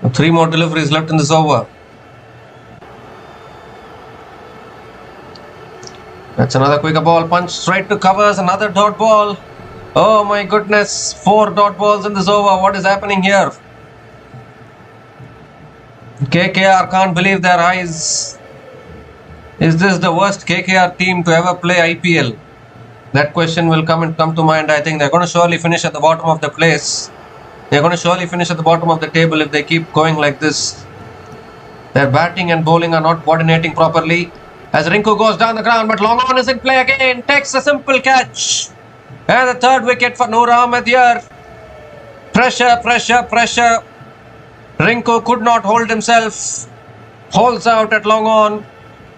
And 3 more deliveries left in this over. That's another quicker ball, punch straight to covers, another dot ball. Oh my goodness, 4 dot balls in this over. What is happening here? KKR can't believe their eyes. Is this the worst KKR team to ever play IPL? That question will come to mind. I think they're going to surely finish at the bottom of the place. They're going to surely finish at the bottom of the table if they keep going like this. Their batting and bowling are not coordinating properly. As Rinku goes down the ground, but long on is in play again. Takes a simple catch. And the 3rd wicket for Noor Ahmed here. Pressure, pressure, pressure. Rinku could not hold himself. Holds out at long on.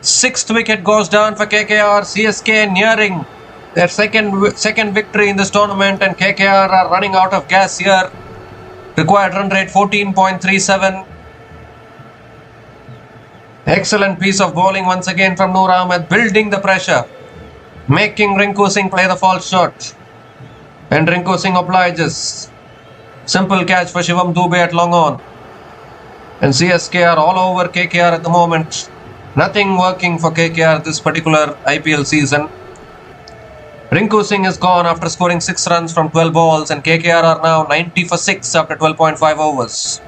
6th wicket goes down for KKR. CSK nearing their second victory in this tournament, and KKR are running out of gas here. Required run rate 14.37. Excellent piece of bowling once again from Noor Ahmed, building the pressure, making Rinku Singh play the false shot. And Rinku Singh obliges. Simple catch for Shivam Dubey at long on. And CSK are all over KKR at the moment. Nothing working for KKR this particular IPL season. Rinku Singh is gone after scoring 6 runs from 12 balls, and KKR are now 90 for 6 after 12.5 overs.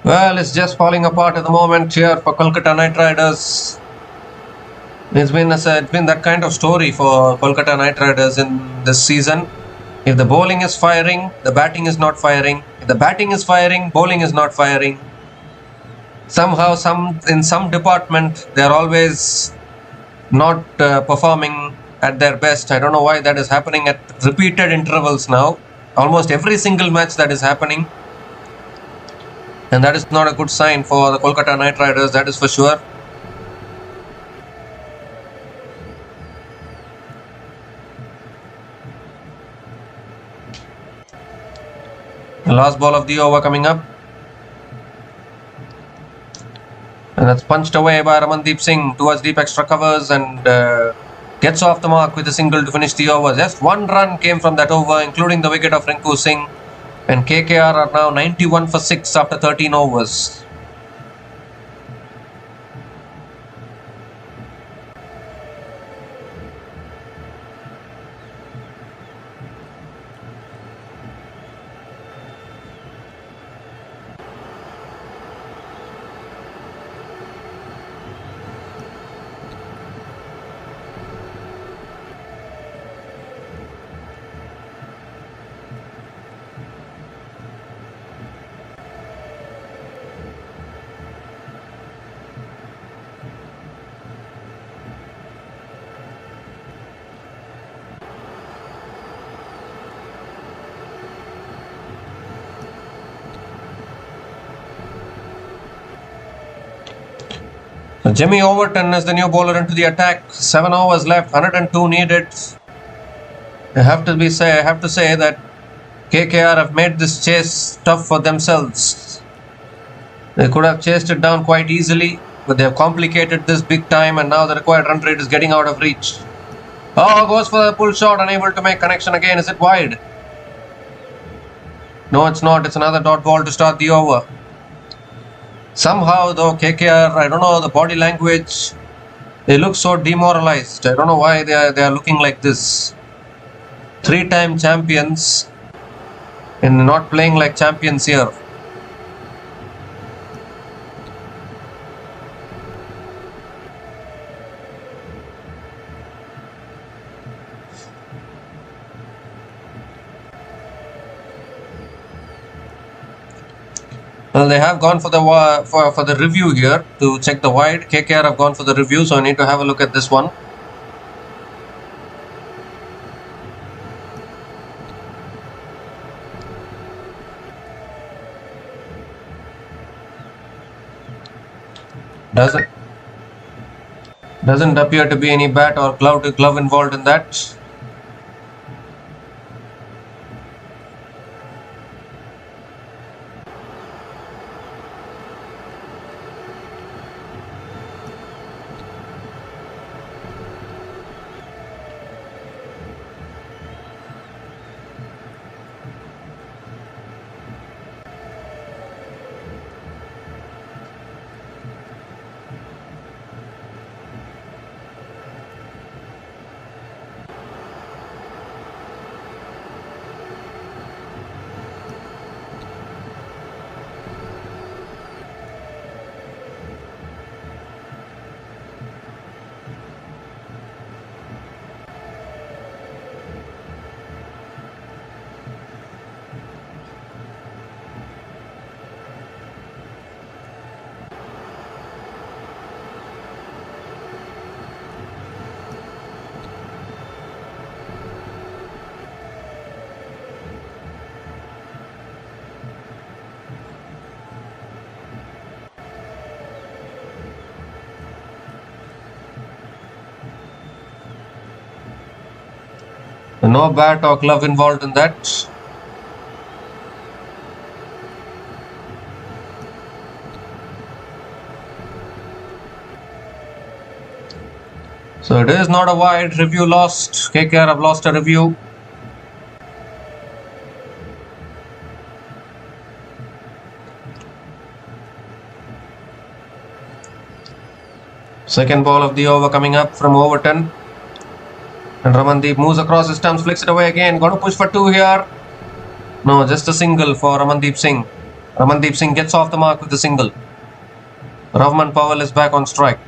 Well, it's just falling apart at the moment here for Kolkata Knight Riders. It's been that kind of story for Kolkata Knight Riders in this season. If the bowling is firing, the batting is not firing. If the batting is firing, bowling is not firing. Somehow, in some department, they are always not performing at their best. I don't know why that is happening at repeated intervals now. Almost every single match that is happening. And that is not a good sign for the Kolkata Knight Riders, that is for sure. The last ball of the over coming up. And that's punched away by Ramandeep Singh towards deep extra covers and gets off the mark with a single to finish the over. Just one run came from that over, including the wicket of Rinku Singh. And KKR are now 91 for 6 after 13 overs. So Jimmy Overton is the new bowler into the attack. 7 overs left, 102 needed. I have to say that KKR have made this chase tough for themselves. They could have chased it down quite easily, but they have complicated this big time, and now the required run rate is getting out of reach. Oh, goes for the pull shot, unable to make connection again. Is it wide? No, it's not. It's another dot ball to start the over. Somehow, though, KKR, I don't know, the body language, they look so demoralized. I don't know why they are looking like this. 3-time champions and not playing like champions here. Well, they have gone for the review here to check the wide. KKR have gone for the review, so I need to have a look at this one. Doesn't appear to be any bat or glove involved in that. No bat or glove involved in that. So it is not a wide. Review lost. KKR have lost a review. Second ball of the over coming up from Overton. And Ramandeep moves across his stumps, flicks it away again. Going to push for two here. No, just a single for Ramandeep Singh. Ramandeep Singh gets off the mark with the single. Rahman Powell is back on strike.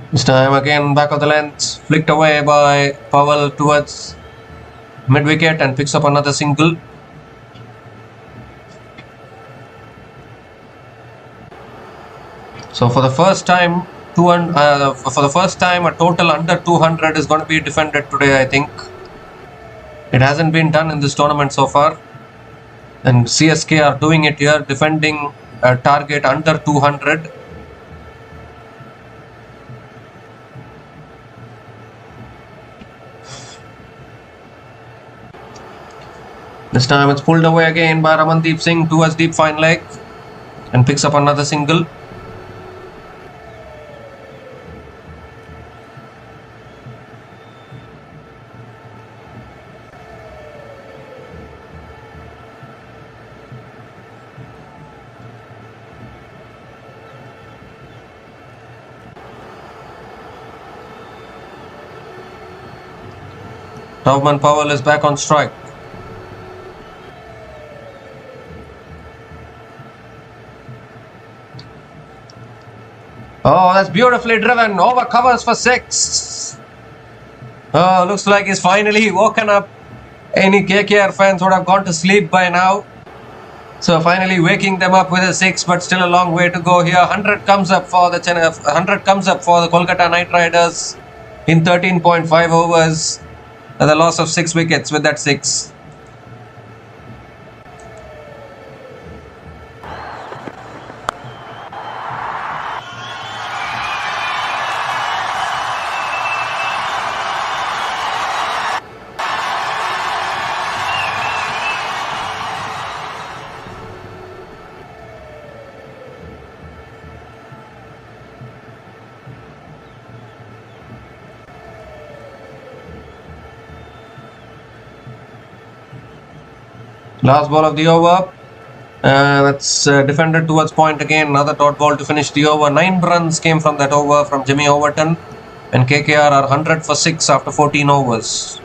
This time again back of the length, flicked away by Powell towards mid-wicket and picks up another single. So for the first time, a total under 200 is going to be defended today, I think. It hasn't been done in this tournament so far. And CSK are doing it here, defending a target under 200. This time it's pulled away again by Ramandeep Singh towards deep fine leg and picks up another single. Rahman Powell is back on strike. Oh, that's beautifully driven. Over covers for 6. Oh, looks like he's finally woken up. Any KKR fans would have gone to sleep by now. So finally waking them up with a 6, but still a long way to go here. 100 comes up for the Kolkata Knight Riders in 13.5 overs. And the loss of 6 wickets with that 6. Last ball of the over. That's defended towards point again. Another dot ball to finish the over. 9 runs came from that over from Jimmy Overton. And KKR are 100 for 6 after 14 overs.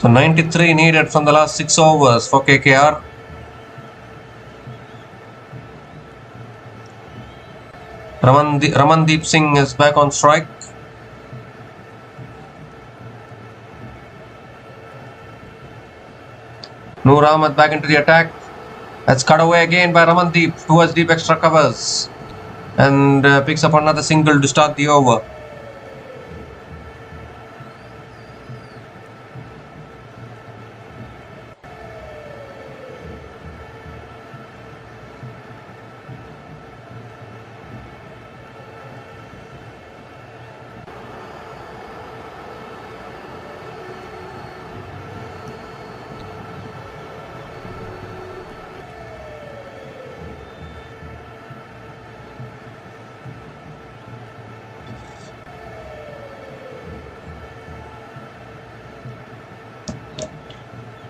So 93 needed from the last 6 overs for KKR. Ramandeep Singh is back on strike. Noor Ahmed back into the attack. That's cut away again by Ramandeep towards deep extra covers. And picks up another single to start the over.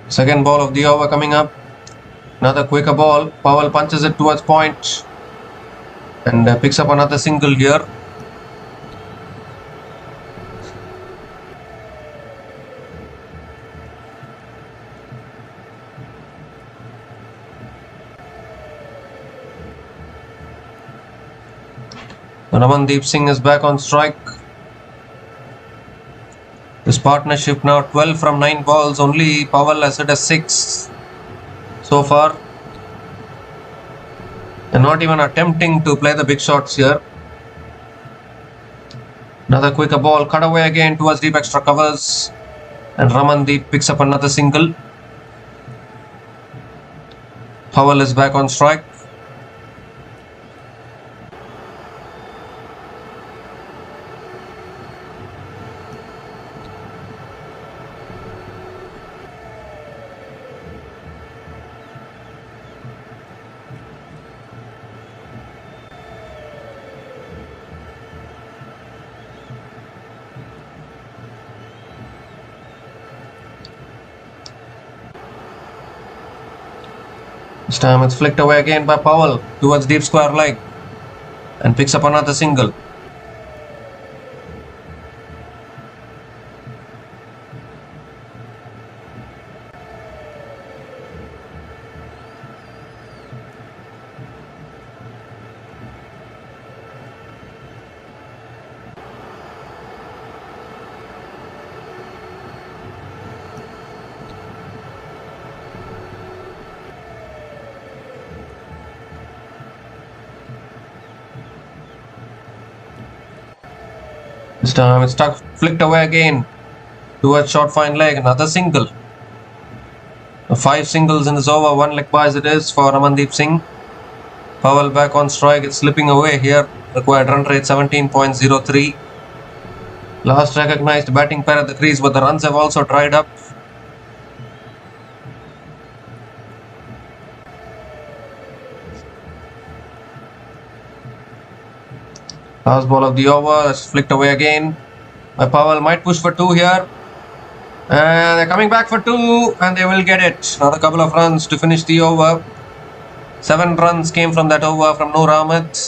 Second ball of the over coming up. Another quicker ball. Powell punches it towards point and picks up another single here. Ramandeep Singh is back on strike. This partnership now 12 from 9 balls. Only Powell has hit a 6 so far. They're not even attempting to play the big shots here. Another quicker ball, cut away again towards deep extra covers, and Ramandeep picks up another single. Powell is back on strike. This time it's flicked away again by Powell towards deep square leg and picks up another single. This time it's flicked away again towards short fine leg, another single. 5 singles in this over, 1 leg by as it is for Ramandeep Singh. Powell back on strike, it's slipping away here. Required run rate 17.03. Last recognized batting pair at the crease, but the runs have also dried up. Last ball of the over, that's flicked away again. Powell might push for 2 here. And they're coming back for 2, and they will get it. Another couple of runs to finish the over. 7 runs came from that over from Noor Ahmed.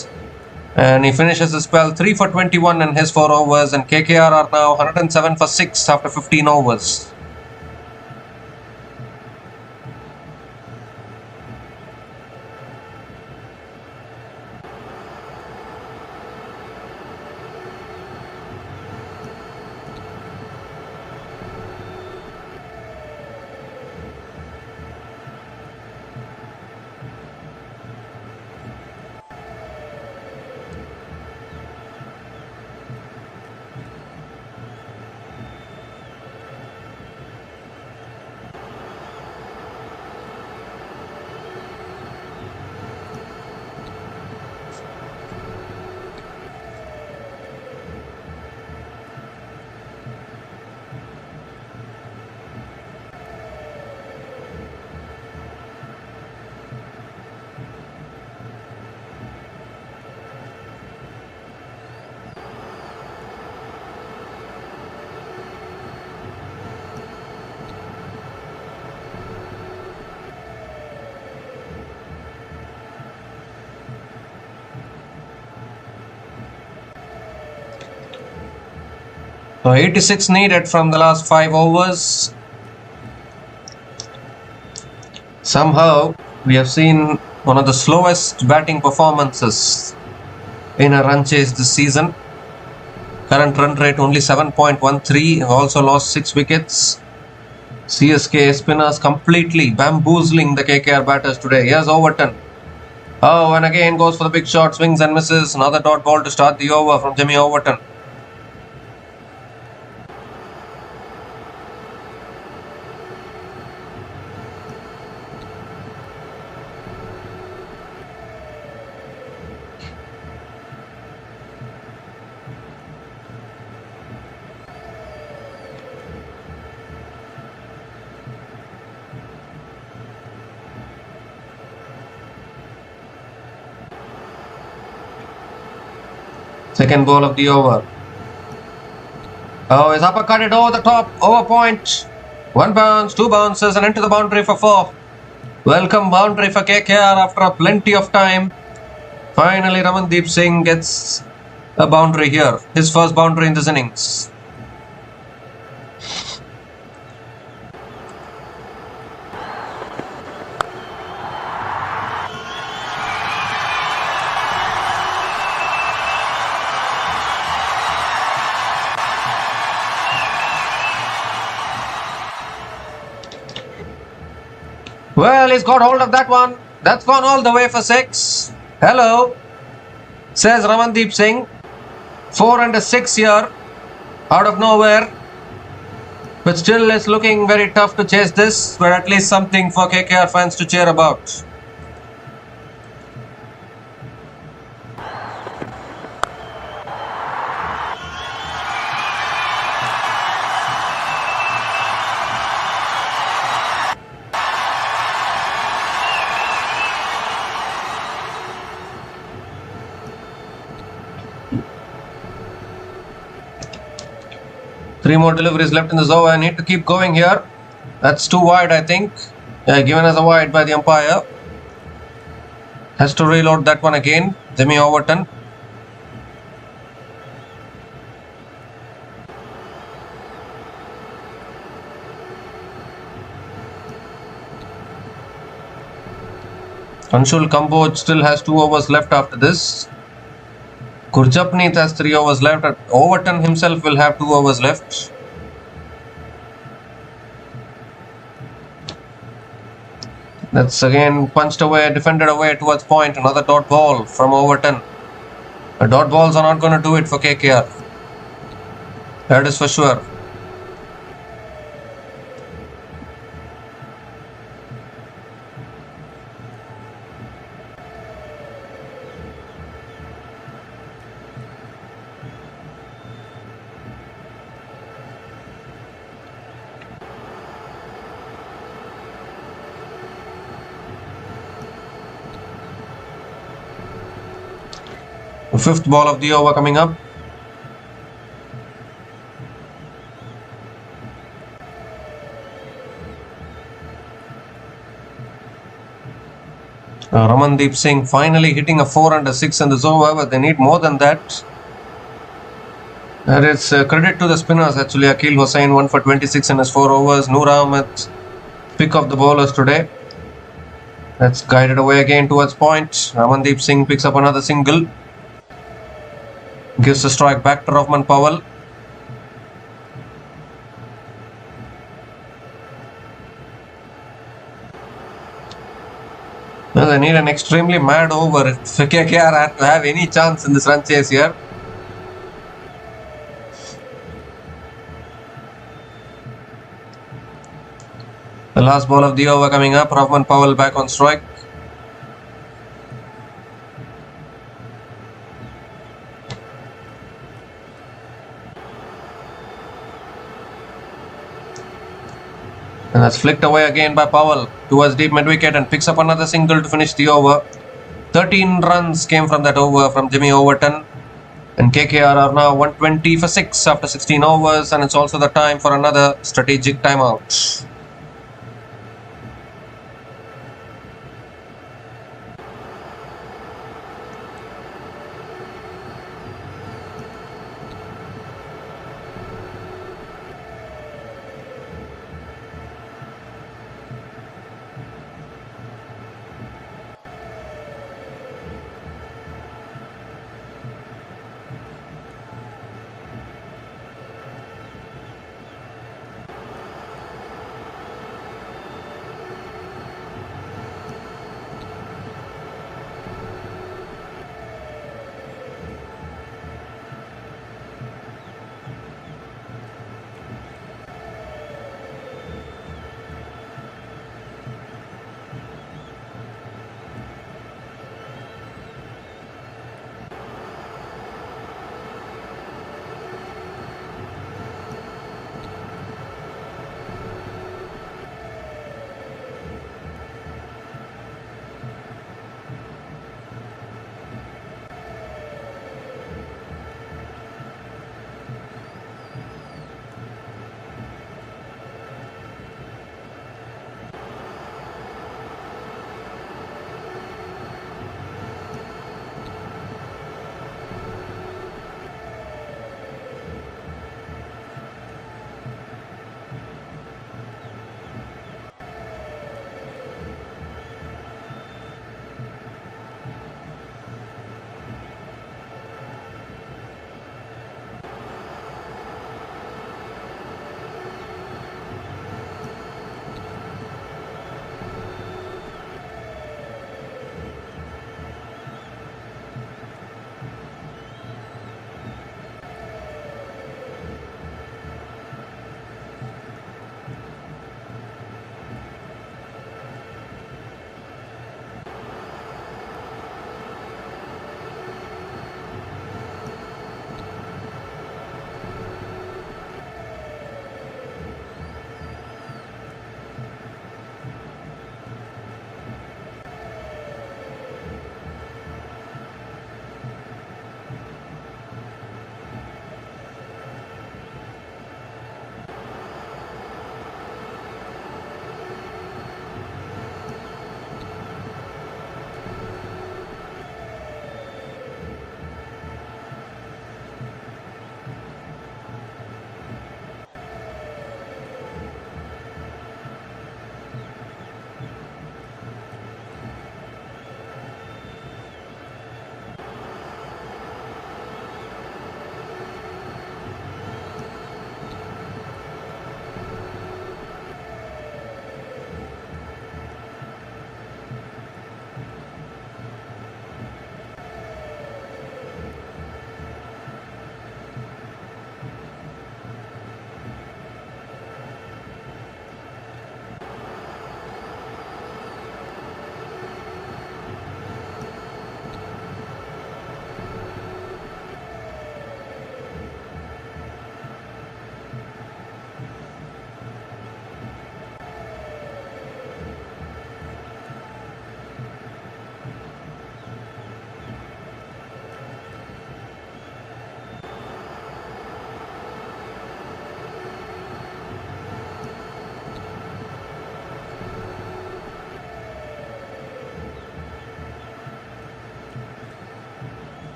And he finishes the spell 3 for 21 in his 4 overs. And KKR are now 107 for 6 after 15 overs. So 86 needed from the last 5 overs. Somehow we have seen one of the slowest batting performances in a run chase this season. Current run rate only 7.13. Also lost 6 wickets. CSK spinners completely bamboozling the KKR batters today. Here's Overton. Oh, and again goes for the big shot, swings and misses. Another dot ball to start the over from Jimmy Overton. Second ball of the over. Oh, he's uppercutted over the top, over point. One bounce, two bounces, and into the boundary for 4. Welcome boundary for KKR after a plenty of time. Finally, Ramandeep Singh gets a boundary here. His first boundary in this innings. Well, he's got hold of that one. That's gone all the way for 6. Hello, says Ramandeep Singh. 4 and a 6 here, out of nowhere. But still, it's looking very tough to chase this, but at least something for KKR fans to cheer about. Three more deliveries left in this over. I need to keep going here. That's too wide, I think. Yeah, given as a wide by the umpire. Has to reload that one again. Jimmy Overton. Anshul Kamboj still has 2 overs left after this. Gurjapneet has 3 overs left. Overton himself will have 2 overs left. That's again punched away, defended away towards point. Another dot ball from Overton. The dot balls are not going to do it for KKR. That is for sure. The 5th ball of the over coming up. Ramandeep Singh finally hitting a 4 and a 6 in this over, but they need more than that. That is credit to the spinners actually. Akil Hussain 1 for 26 in his 4 overs. Noor Ahmed, pick of the bowlers today. That's guided away again towards point. Ramandeep Singh picks up another single. Gives the strike back to Rahman Powell. Well, they need an extremely mad over if KKR to have any chance in this run chase here. The last ball of the over coming up. Rahman Powell back on strike. And that's flicked away again by Powell towards deep mid-wicket and picks up another single to finish the over. 13 runs came from that over from Jimmy Overton. And KKR are now 120 for 6 after 16 overs, and it's also the time for another strategic timeout.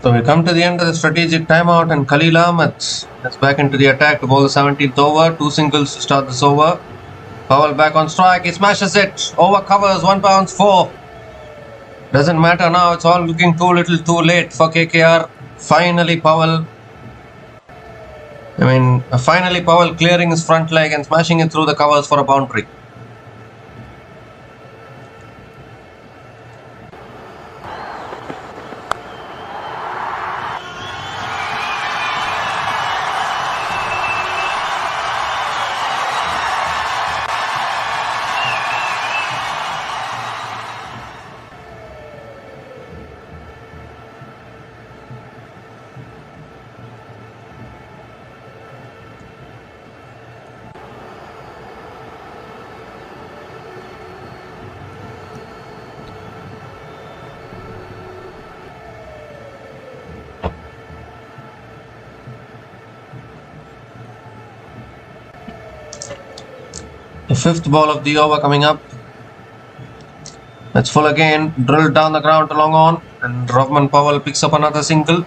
So we come to the end of the strategic timeout, and Khalil Ahmed is back into the attack to bowl the 17th over. 2 singles to start this over. Powell back on strike. He smashes it. Over covers. 1 bounce 4. Doesn't matter now. It's all looking too little too late for KKR. Finally Powell clearing his front leg and smashing it through the covers for a boundary. The 5th ball of the over coming up. That's full again, drilled down the ground to long on, and Rovman Powell picks up another single.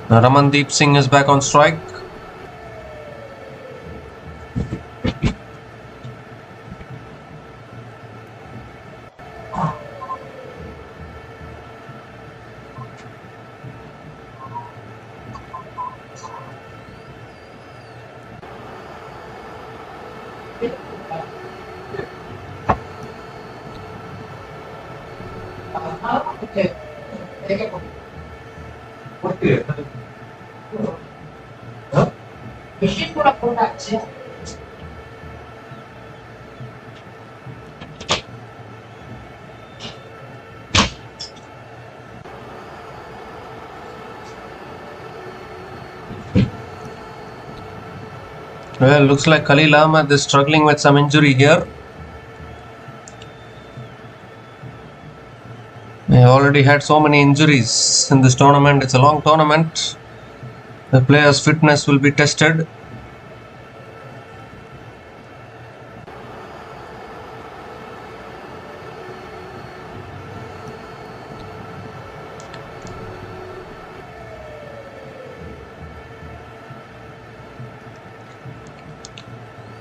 Ramandeep Singh is back on strike. Well, looks like Khalil Ahmed is struggling with some injury here. They already had so many injuries in this tournament. It's a long tournament. The players' fitness will be tested.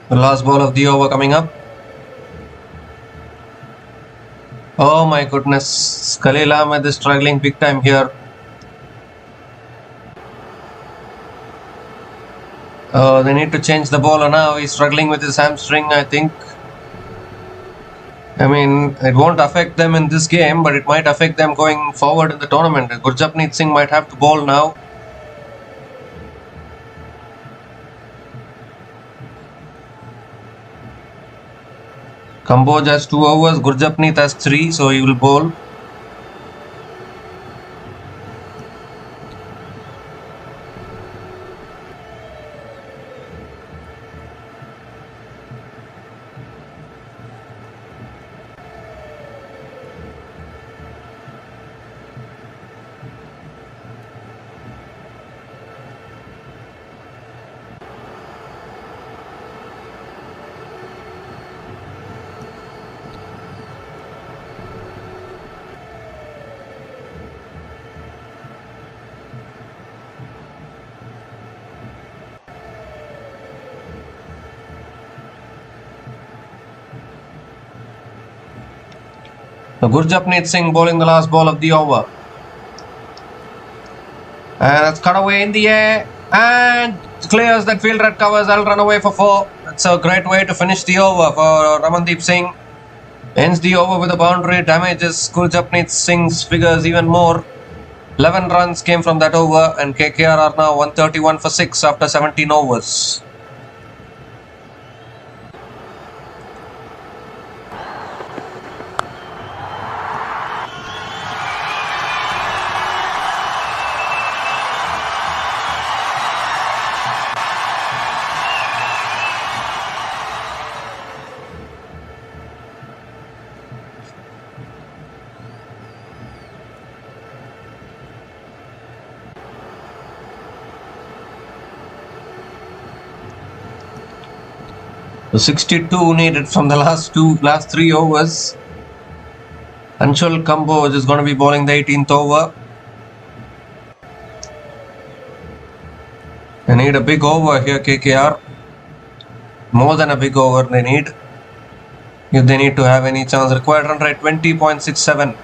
The last ball of the over coming up. Oh my goodness, Khalil Ahmed is struggling big time here. They need to change the bowler now. He's struggling with his hamstring, I think. I mean, it won't affect them in this game, but it might affect them going forward in the tournament. Gurjapneet Singh might have to bowl now. Kamboj has 2 overs, Gurjapneet has 3, so he will bowl. Gurjapneet Singh bowling the last ball of the over. And it's cut away in the air and clears that field red covers. I'll run away for 4. That's a great way to finish the over for Ramandeep Singh. Ends the over with a boundary, damages Gurjapneet Singh's figures even more. 11 runs came from that over, and KKR are now 131 for 6 after 17 overs. The 62 needed from the last 3 overs. Anshul Kamboj is going to be bowling the 18th over. They need a big over here, KKR. More than a big over they need. If they need to have any chance. Required run rate 20.67.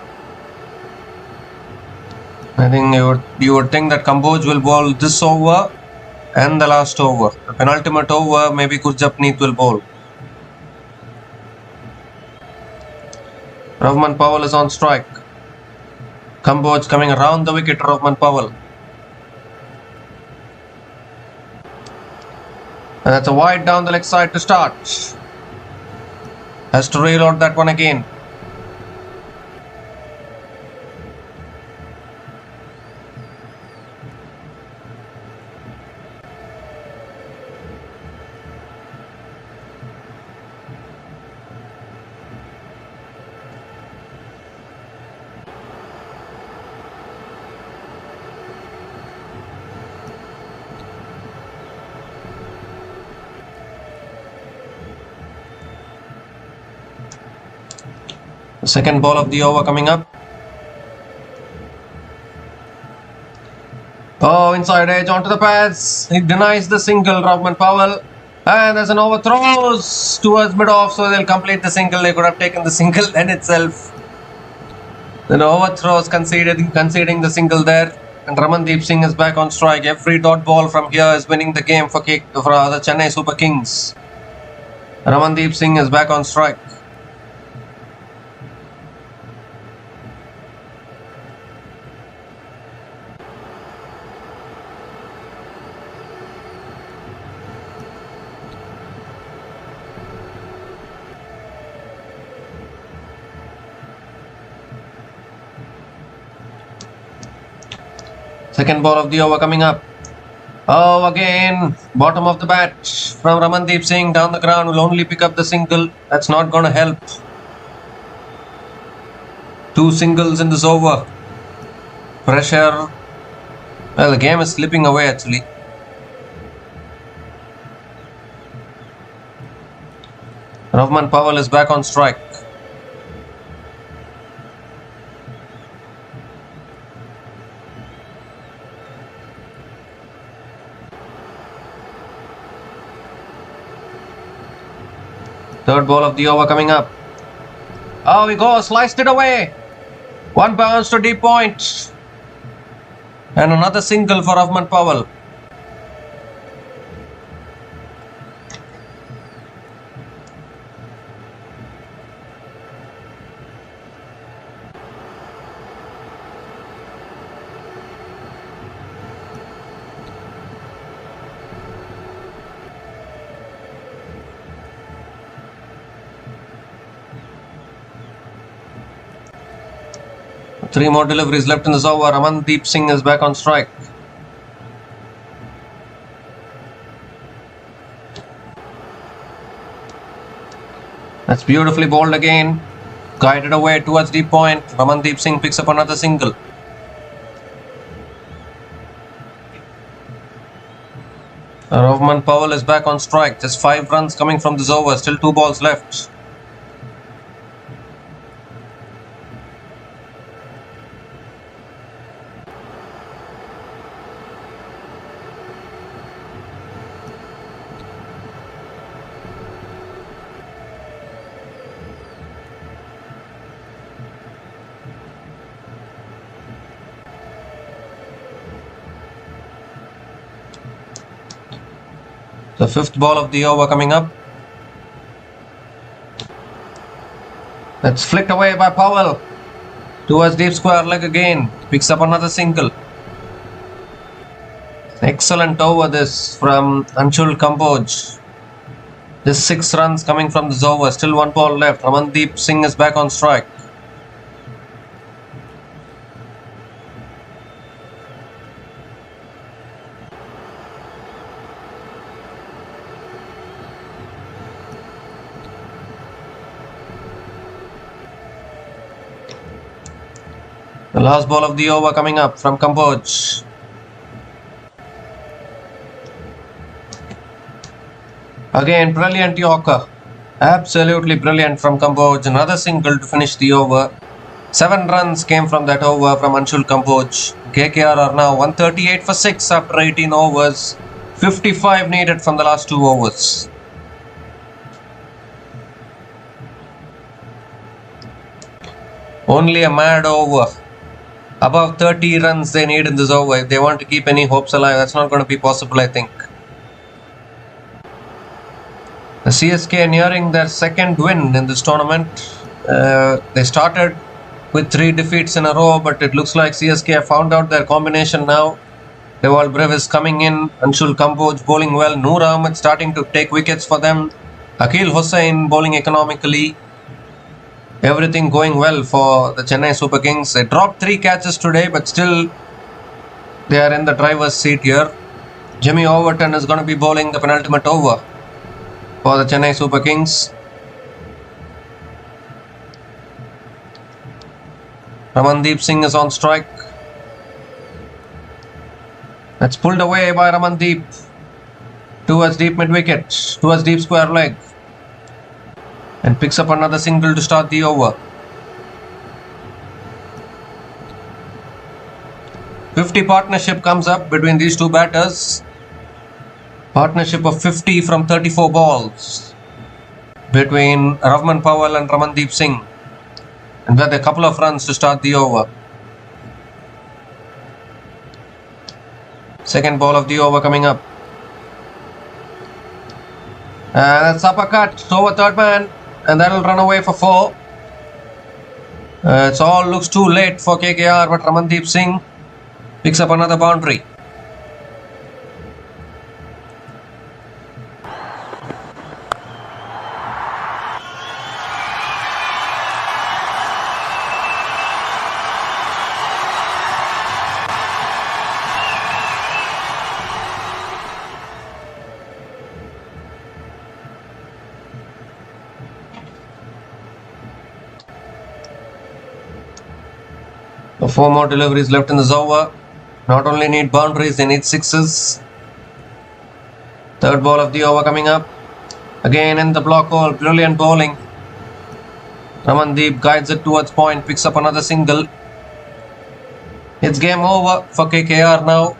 I think you would think that Kamboj will bowl this over and the last over. The penultimate over, maybe Gurjapneet will bowl. Rahman Powell is on strike. Kamboj coming around the wicket. Rahman Powell. And that's a wide down the leg side to start. Has to reload that one again. The second ball of the over coming up. Oh, inside edge onto the pads. He denies the single, Rahman Powell. And there's an overthrows towards mid-off, so they'll complete the single. They could have taken the single then itself. Then overthrows conceding the single there. And Ramandeep Singh is back on strike. Every dot ball from here is winning the game for the Chennai Super Kings. Ramandeep Singh is back on strike. Second ball of the over coming up. Oh, again, bottom of the bat from Ramandeep Singh down the ground will only pick up the single. That's not going to help. 2 singles in this over. Pressure. Well, the game is slipping away actually. Rahman Powell is back on strike. Third ball of the over coming up. Oh, he goes, sliced it away. One bounce to deep point. And another single for Rahman Powell. Three more deliveries left in this over. Ramandeep Singh is back on strike. That's beautifully bowled again. Guided away towards deep point. Ramandeep Singh picks up another single. Rahman Powell is back on strike. Just 5 runs coming from this over. Still 2 balls left. The 5th ball of the over coming up. That's flicked away by Powell. Towards deep square leg again. Picks up another single. Excellent over this from Anshul Kamboj. Just 6 runs coming from this over. Still 1 ball left. Ramandeep Singh is back on strike. The last ball of the over coming up from Kamboj. Again, brilliant Yorker. Absolutely brilliant from Kamboj. Another single to finish the over. 7 runs came from that over from Anshul Kamboj. KKR are now 138 for 6 after 18 overs. 55 needed from the last 2 overs. Only a mad over. Above 30 runs they need in this over. If they want to keep any hopes alive, that's not going to be possible, I think. The CSK nearing their second win in this tournament. They started with 3 defeats in a row, but it looks like CSK have found out their combination now. Deval Brevis coming in, Anshul Kamboj bowling well, Noor Ahmed starting to take wickets for them, Akil Hussain bowling economically. Everything going well for the Chennai Super Kings. They dropped 3 catches today, but still they are in the driver's seat here. Jimmy Overton is going to be bowling the penultimate over for the Chennai Super Kings. Ramandeep Singh is on strike. That's pulled away by Ramandeep towards deep mid wicket, towards deep square leg, and picks up another single to start the over. 50 partnership comes up between these two batters. Partnership of 50 from 34 balls between Ravman Powell and Ramandeep Singh. And with a couple of runs to start the over. Second ball of the over coming up. And that's uppercut over third man. And that'll run away for 4. It all looks too late for KKR, but Ramandeep Singh picks up another boundary. So 4 more deliveries left in this over. Not only need boundaries, they need 6s. Third ball of the over coming up. Again in the block hole, brilliant bowling. Ramandeep guides it towards point, picks up another single. It's game over for KKR now.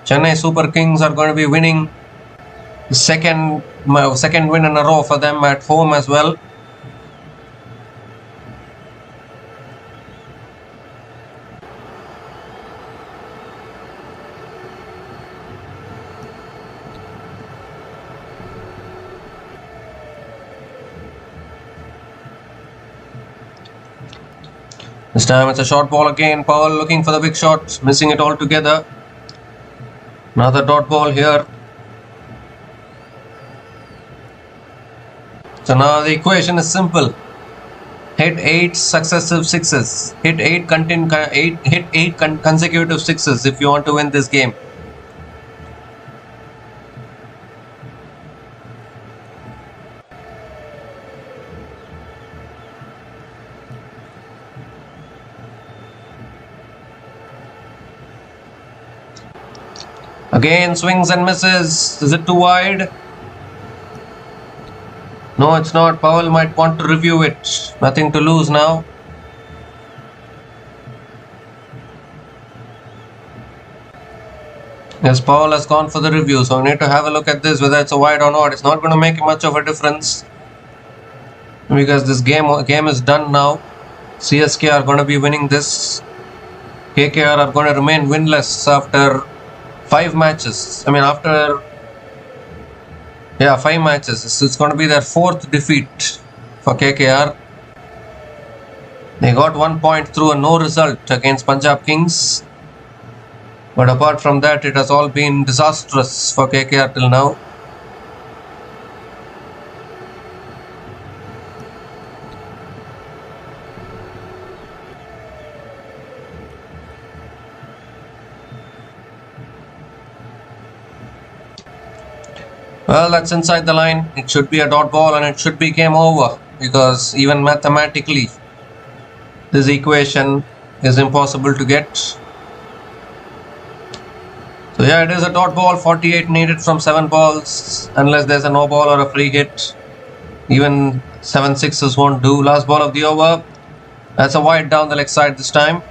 Chennai Super Kings are going to be winning the second win in a row for them at home as well. This time it's a short ball again. Powell looking for the big shot, missing it altogether. Another dot ball here. So now the equation is simple. Hit 8 successive 6s. Hit 8 consecutive 6s if you want to win this game. Again, swings and misses. Is it too wide? No, it's not. Powell might want to review it. Nothing to lose now. Yes, Powell has gone for the review, so we need to have a look at this, whether it's a wide or not. It's not going to make much of a difference because this game is done now. CSK are going to be winning this. KKR are going to remain winless after 5 matches. After 5 matches. It's going to be their 4th defeat for KKR. They got 1 point through a no result against Punjab Kings. But apart from that, it has all been disastrous for KKR till now. Well, that's inside the line. It should be a dot ball and it should be game over, because even mathematically this equation is impossible to get. So yeah, it is a dot ball. 48 needed from 7 balls, unless there's a no ball or a free hit. Even 7 6s won't do. Last ball of the over. That's a wide down the leg side this time.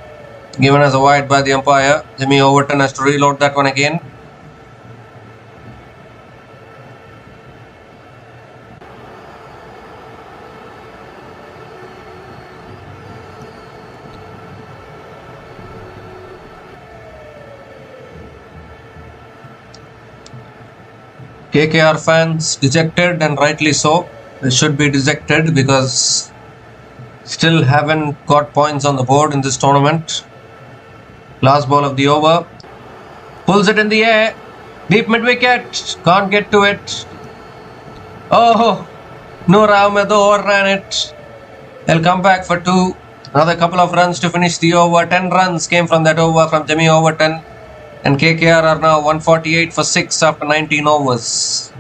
Given as a wide by the umpire. Jimmy Overton has to reload that one again. KKR fans dejected, and rightly so. They should be dejected because still haven't got points on the board in this tournament. Last ball of the over. Pulls it in the air. Deep mid wicket. Can't get to it. Oh, Noor Ahmed overran it. They'll come back for 2. Another couple of runs to finish the over. 10 runs came from that over from Jimmy Overton. And KKR are now 148 for 6 after 19 overs.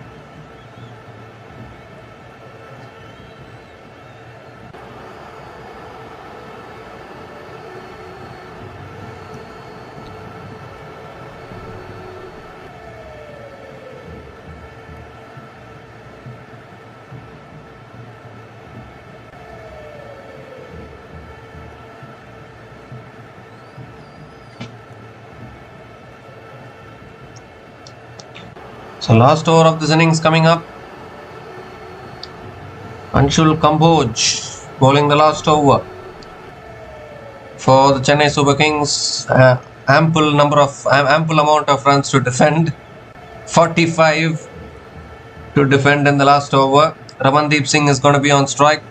So last over of this innings coming up. Anshul Kamboj bowling the last over for the Chennai Super Kings. Ample amount of runs to defend. 45 to defend in the last over. Ramandeep Singh is going to be on strike.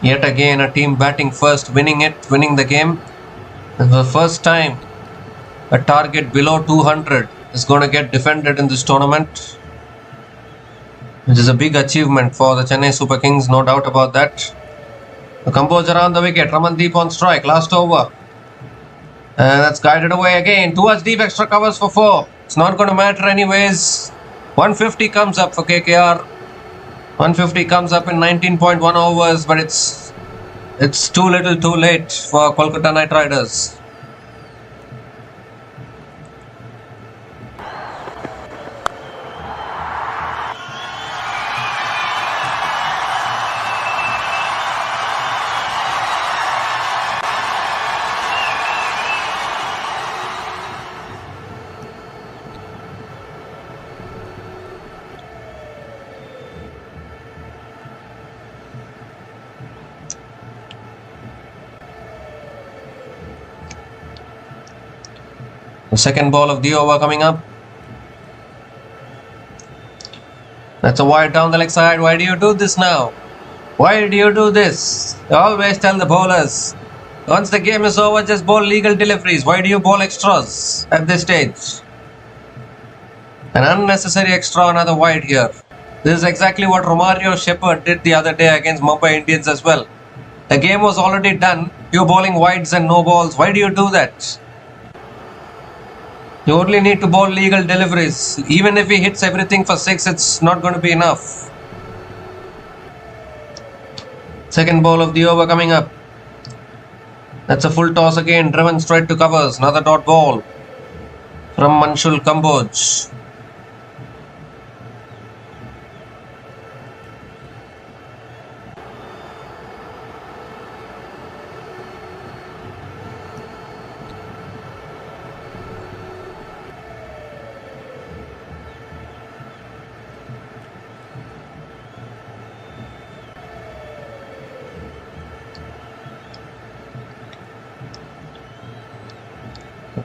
Yet again a team batting first, winning the game. This is the first time a target below 200 is going to get defended in this tournament, which is a big achievement for the Chennai Super Kings, no doubt about that. The composer on the wicket, Ramandeep on strike, last over. And that's guided away again towards deep, extra covers for 4. It's not going to matter anyways. 150 comes up for KKR. 150 comes up in 19.1 overs, but it's too little too late for Kolkata Knight Riders. The second ball of the over coming up. That's a wide down the leg side. Why do you do this now? Why do you do this? I always tell the bowlers, once the game is over, just bowl legal deliveries. Why do you bowl extras at this stage? An unnecessary extra, another wide here. This is exactly what Romario Shepherd did the other day against Mumbai Indians as well. The game was already done. You're bowling wides and no balls. Why do you do that? You only need to bowl legal deliveries. Even if he hits everything for 6, it's not going to be enough. Second ball of the over coming up. That's a full toss again, driven straight to covers. Another dot ball from Anshul Kamboj.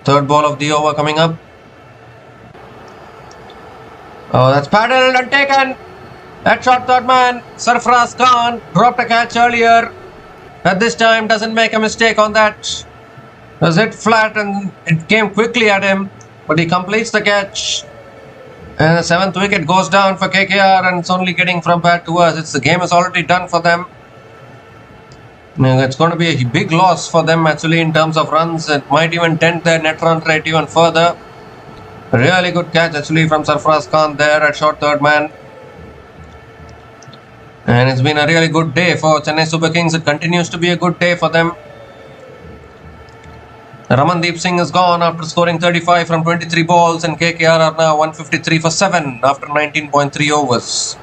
Third ball of the over coming up. Oh, that's paddled and taken. That shot, third man, Sarfaraz Khan, dropped a catch earlier. At this time, doesn't make a mistake on that. It was hit flat and it came quickly at him, but he completes the catch. And the 7th wicket goes down for KKR, and it's only getting from bad to worse. The game is already done for them. It's going to be a big loss for them actually in terms of runs. It might even dent their net run rate even further. Really good catch actually from Sarfaraz Khan there at short third man. And it's been a really good day for Chennai Super Kings. It continues to be a good day for them. Ramandeep Singh is gone after scoring 35 from 23 balls, and KKR are now 153 for 7 after 19.3 overs.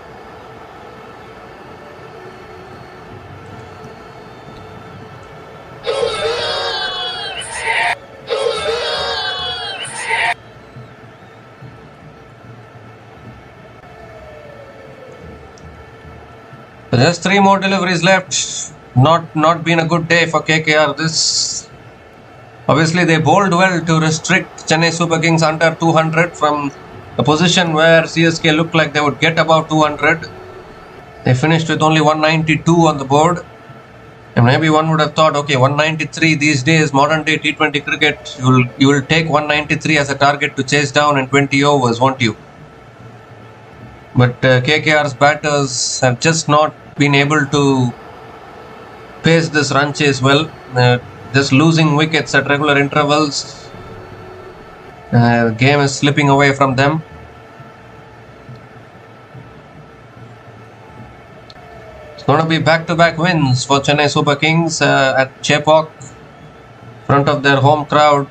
So just 3 more deliveries left. Not been a good day for KKR. This obviously they bowled well to restrict Chennai Super Kings under 200 from a position where CSK looked like they would get about 200. They finished with only 192 on the board. And maybe one would have thought, okay, 193 these days, modern day T20 cricket, you will take 193 as a target to chase down in 20 overs, won't you? But KKR's batters have just not been able to pace this run chase well. Just losing wickets at regular intervals. The game is slipping away from them. It's going to be back-to-back wins for Chennai Super Kings at Chepauk, front of their home crowd.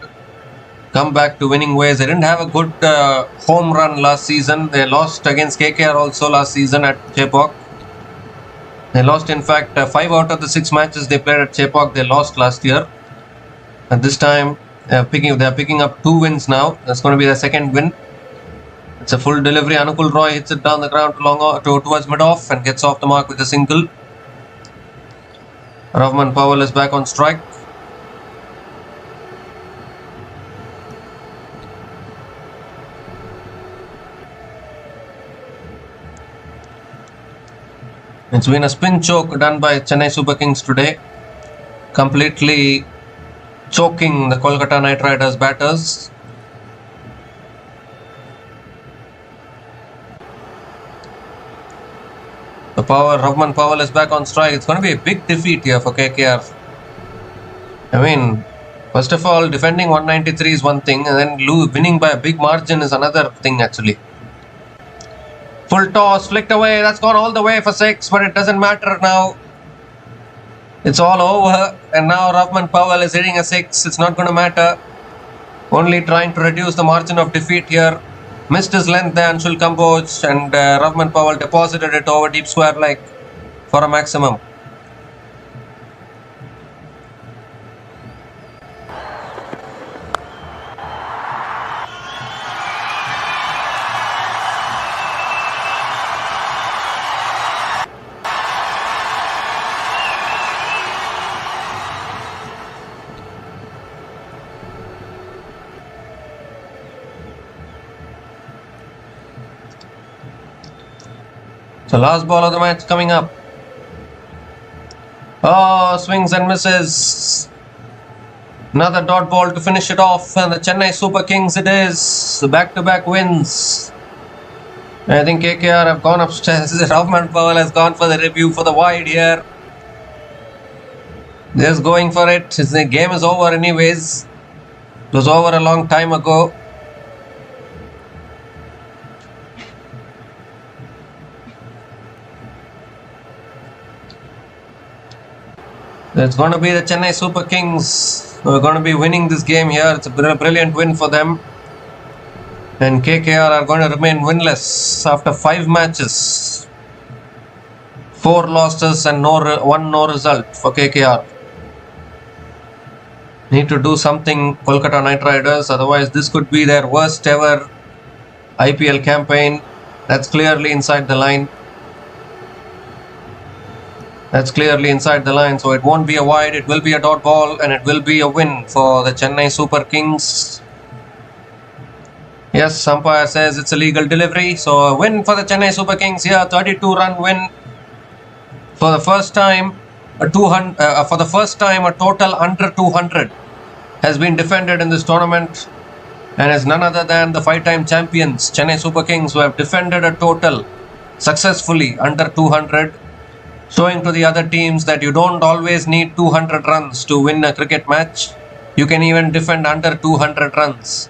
Come back to winning ways. They didn't have a good home run last season. They lost against KKR also last season at Chepauk. They lost, in fact, 5 out of the 6 matches they played at Chepauk. They lost last year. And this time, they're picking up 2 wins now. That's going to be their second win. It's a full delivery. Anukul Roy hits it down the ground towards mid-off and gets off the mark with a single. Rahman Powell is back on strike. It's been a spin choke done by Chennai Super Kings today, completely choking the Kolkata Knight Riders batters. Rahman Powell is back on strike. It's going to be a big defeat here for KKR. I mean, first of all, defending 193 is one thing, and then winning by a big margin is another thing actually. Full toss, flicked away. That's gone all the way for 6, but it doesn't matter now. It's all over, and now Rahman Powell is hitting a 6. It's not going to matter. Only trying to reduce the margin of defeat here. Missed his length there, Anshul Kamboj, and Rahman Powell deposited it over deep square leg for a maximum. The last ball of the match coming up. Oh, swings and misses. Another dot ball to finish it off, and the Chennai Super Kings it is. The back-to-back wins. I think KKR have gone upstairs. Rahman Powell has gone for the review for the wide here. Just going for it. The game is over anyways. It was over a long time ago. It's going to be the Chennai Super Kings who are going to be winning this game here. It's a brilliant win for them. And KKR are going to remain winless after 5 matches. 4 losses and 1 no result for KKR. Need to do something, Kolkata Knight Riders. Otherwise, this could be their worst ever IPL campaign. That's clearly inside the line. That's clearly inside the line, so it won't be a wide, it will be a dot ball, and it will be a win for the Chennai Super Kings. Yes, umpire says it's a legal delivery, so a win for the Chennai Super Kings here, 32-run win. For the first time, a total under 200 has been defended in this tournament, and is none other than the 5-time champions, Chennai Super Kings, who have defended a total successfully under 200. Showing to the other teams that you don't always need 200 runs to win a cricket match. You can even defend under 200 runs.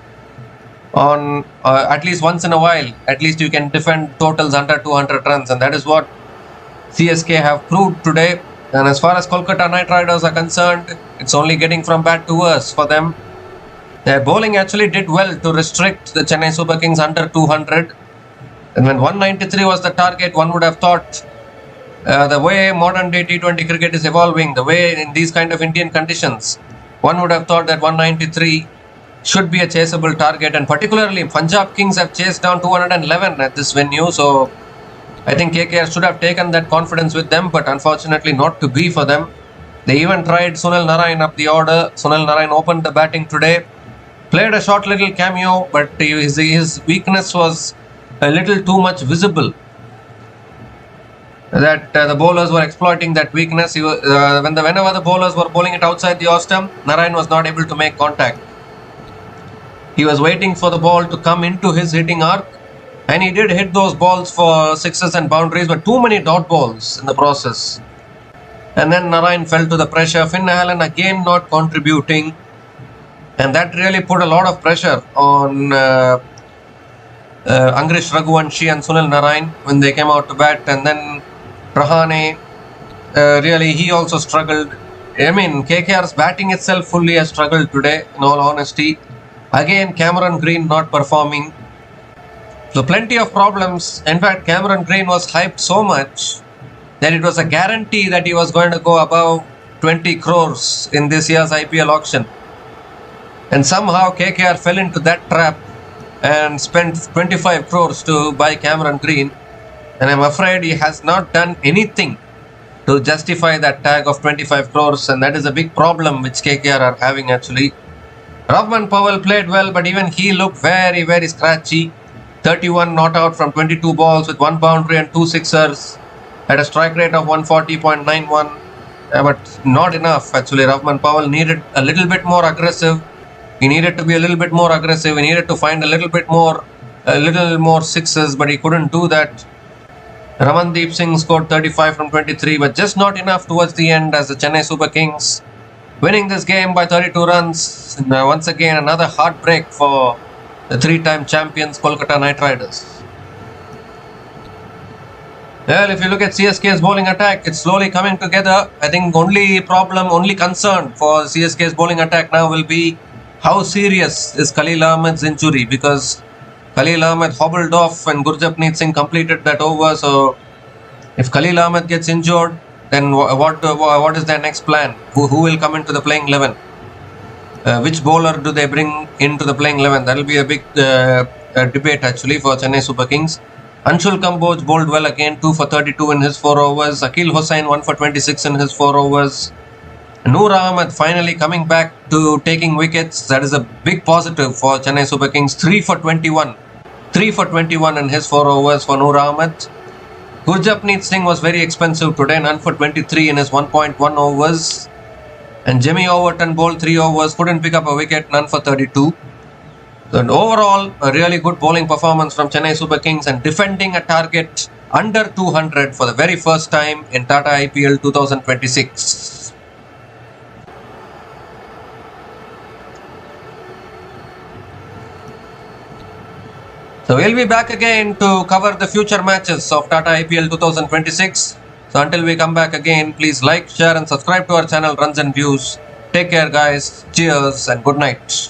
On at least once in a while, at least you can defend totals under 200 runs, and that is what CSK have proved today. And as far as Kolkata Knight Riders are concerned, it's only getting from bad to worse for them. Their bowling actually did well to restrict the Chennai Super Kings under 200. And when 193 was the target, one would have thought the way modern day T20 cricket is evolving, the way in these kind of Indian conditions, one would have thought that 193 should be a chaseable target, and particularly Punjab Kings have chased down 211 at this venue, so I think KKR should have taken that confidence with them, but unfortunately not to be for them. They even tried Sunil Narayan up the order. Sunil Narayan opened the batting today. Played a short little cameo, but his weakness was a little too much visible. That the bowlers were exploiting that weakness. Whenever the bowlers were bowling it outside the off stump, Narayan was not able to make contact. He was waiting for the ball to come into his hitting arc, and he did hit those balls for sixes and boundaries, but too many dot balls in the process. And then Narayan fell to the pressure. Finn Allen again not contributing, and that really put a lot of pressure on Angrish Raghuvanshi and Sunil Narayan when they came out to bat. And then Rahane, really he also struggled. I mean, KKR's batting itself fully has struggled today, in all honesty. Again, Cameron Green not performing. So plenty of problems. In fact, Cameron Green was hyped so much that it was a guarantee that he was going to go above 20 crores in this year's IPL auction. And somehow KKR fell into that trap and spent 25 crores to buy Cameron Green. And I'm afraid he has not done anything to justify that tag of 25 crores. And that is a big problem which KKR are having actually. Ravman Powell played well, but even he looked very, very scratchy. 31 not out from 22 balls with 1 boundary and 2 sixers. At a strike rate of 140.91. But not enough actually. Ravman Powell needed a little bit more aggressive. He needed to be a little bit more aggressive. He needed to find a little more sixes, but he couldn't do that. Ramandeep Singh scored 35 from 23, but just not enough towards the end as the Chennai Super Kings winning this game by 32 runs. And once again, another heartbreak for the 3-time champions Kolkata Knight Riders. Well, if you look at CSK's bowling attack, it's slowly coming together. I think only concern for CSK's bowling attack now will be how serious is Khalil Ahmed's injury, because Khalil Ahmed hobbled off and Gurjapneet Singh completed that over. So if Khalil Ahmed gets injured, then what is their next plan? Who will come into the playing 11? Which bowler do they bring into the playing 11? That will be a big debate actually for Chennai Super Kings. Anshul Kamboj bowled well again, 2 for 32 in his 4 overs. Akil Hossain 1 for 26 in his 4 overs. Noor Ahmed finally coming back to taking wickets. That is a big positive for Chennai Super Kings. 3 for 21. 3 for 21 in his 4 overs for Noor Ahmed. Gurjapneet Singh was very expensive today, none for 23 in his 1.1 overs. And Jimmy Overton bowled 3 overs, couldn't pick up a wicket, none for 32. So overall, a really good bowling performance from Chennai Super Kings and defending a target under 200 for the very first time in Tata IPL 2026. So we'll be back again to cover the future matches of Tata IPL 2026. So until we come back again, please like, share and subscribe to our channel Runs and Views. Take care guys, cheers and good night.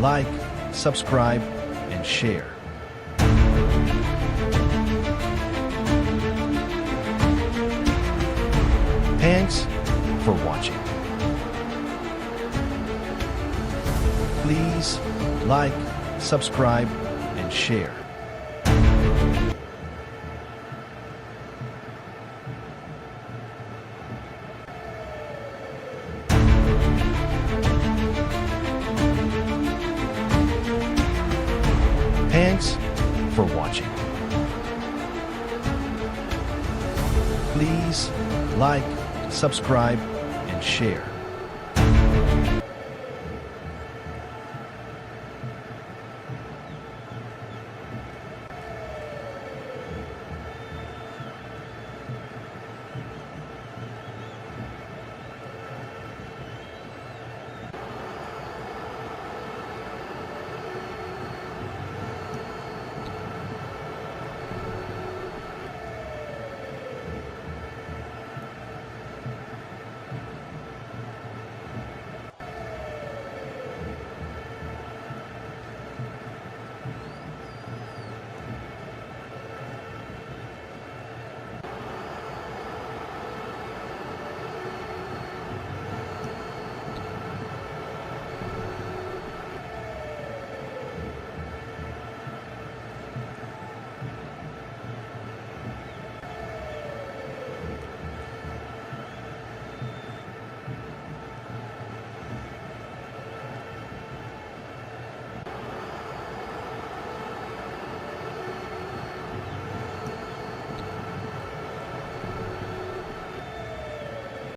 like, subscribe, and share. Thanks for watching. Please like, subscribe, and share. Thanks for watching. Please like, subscribe, and share.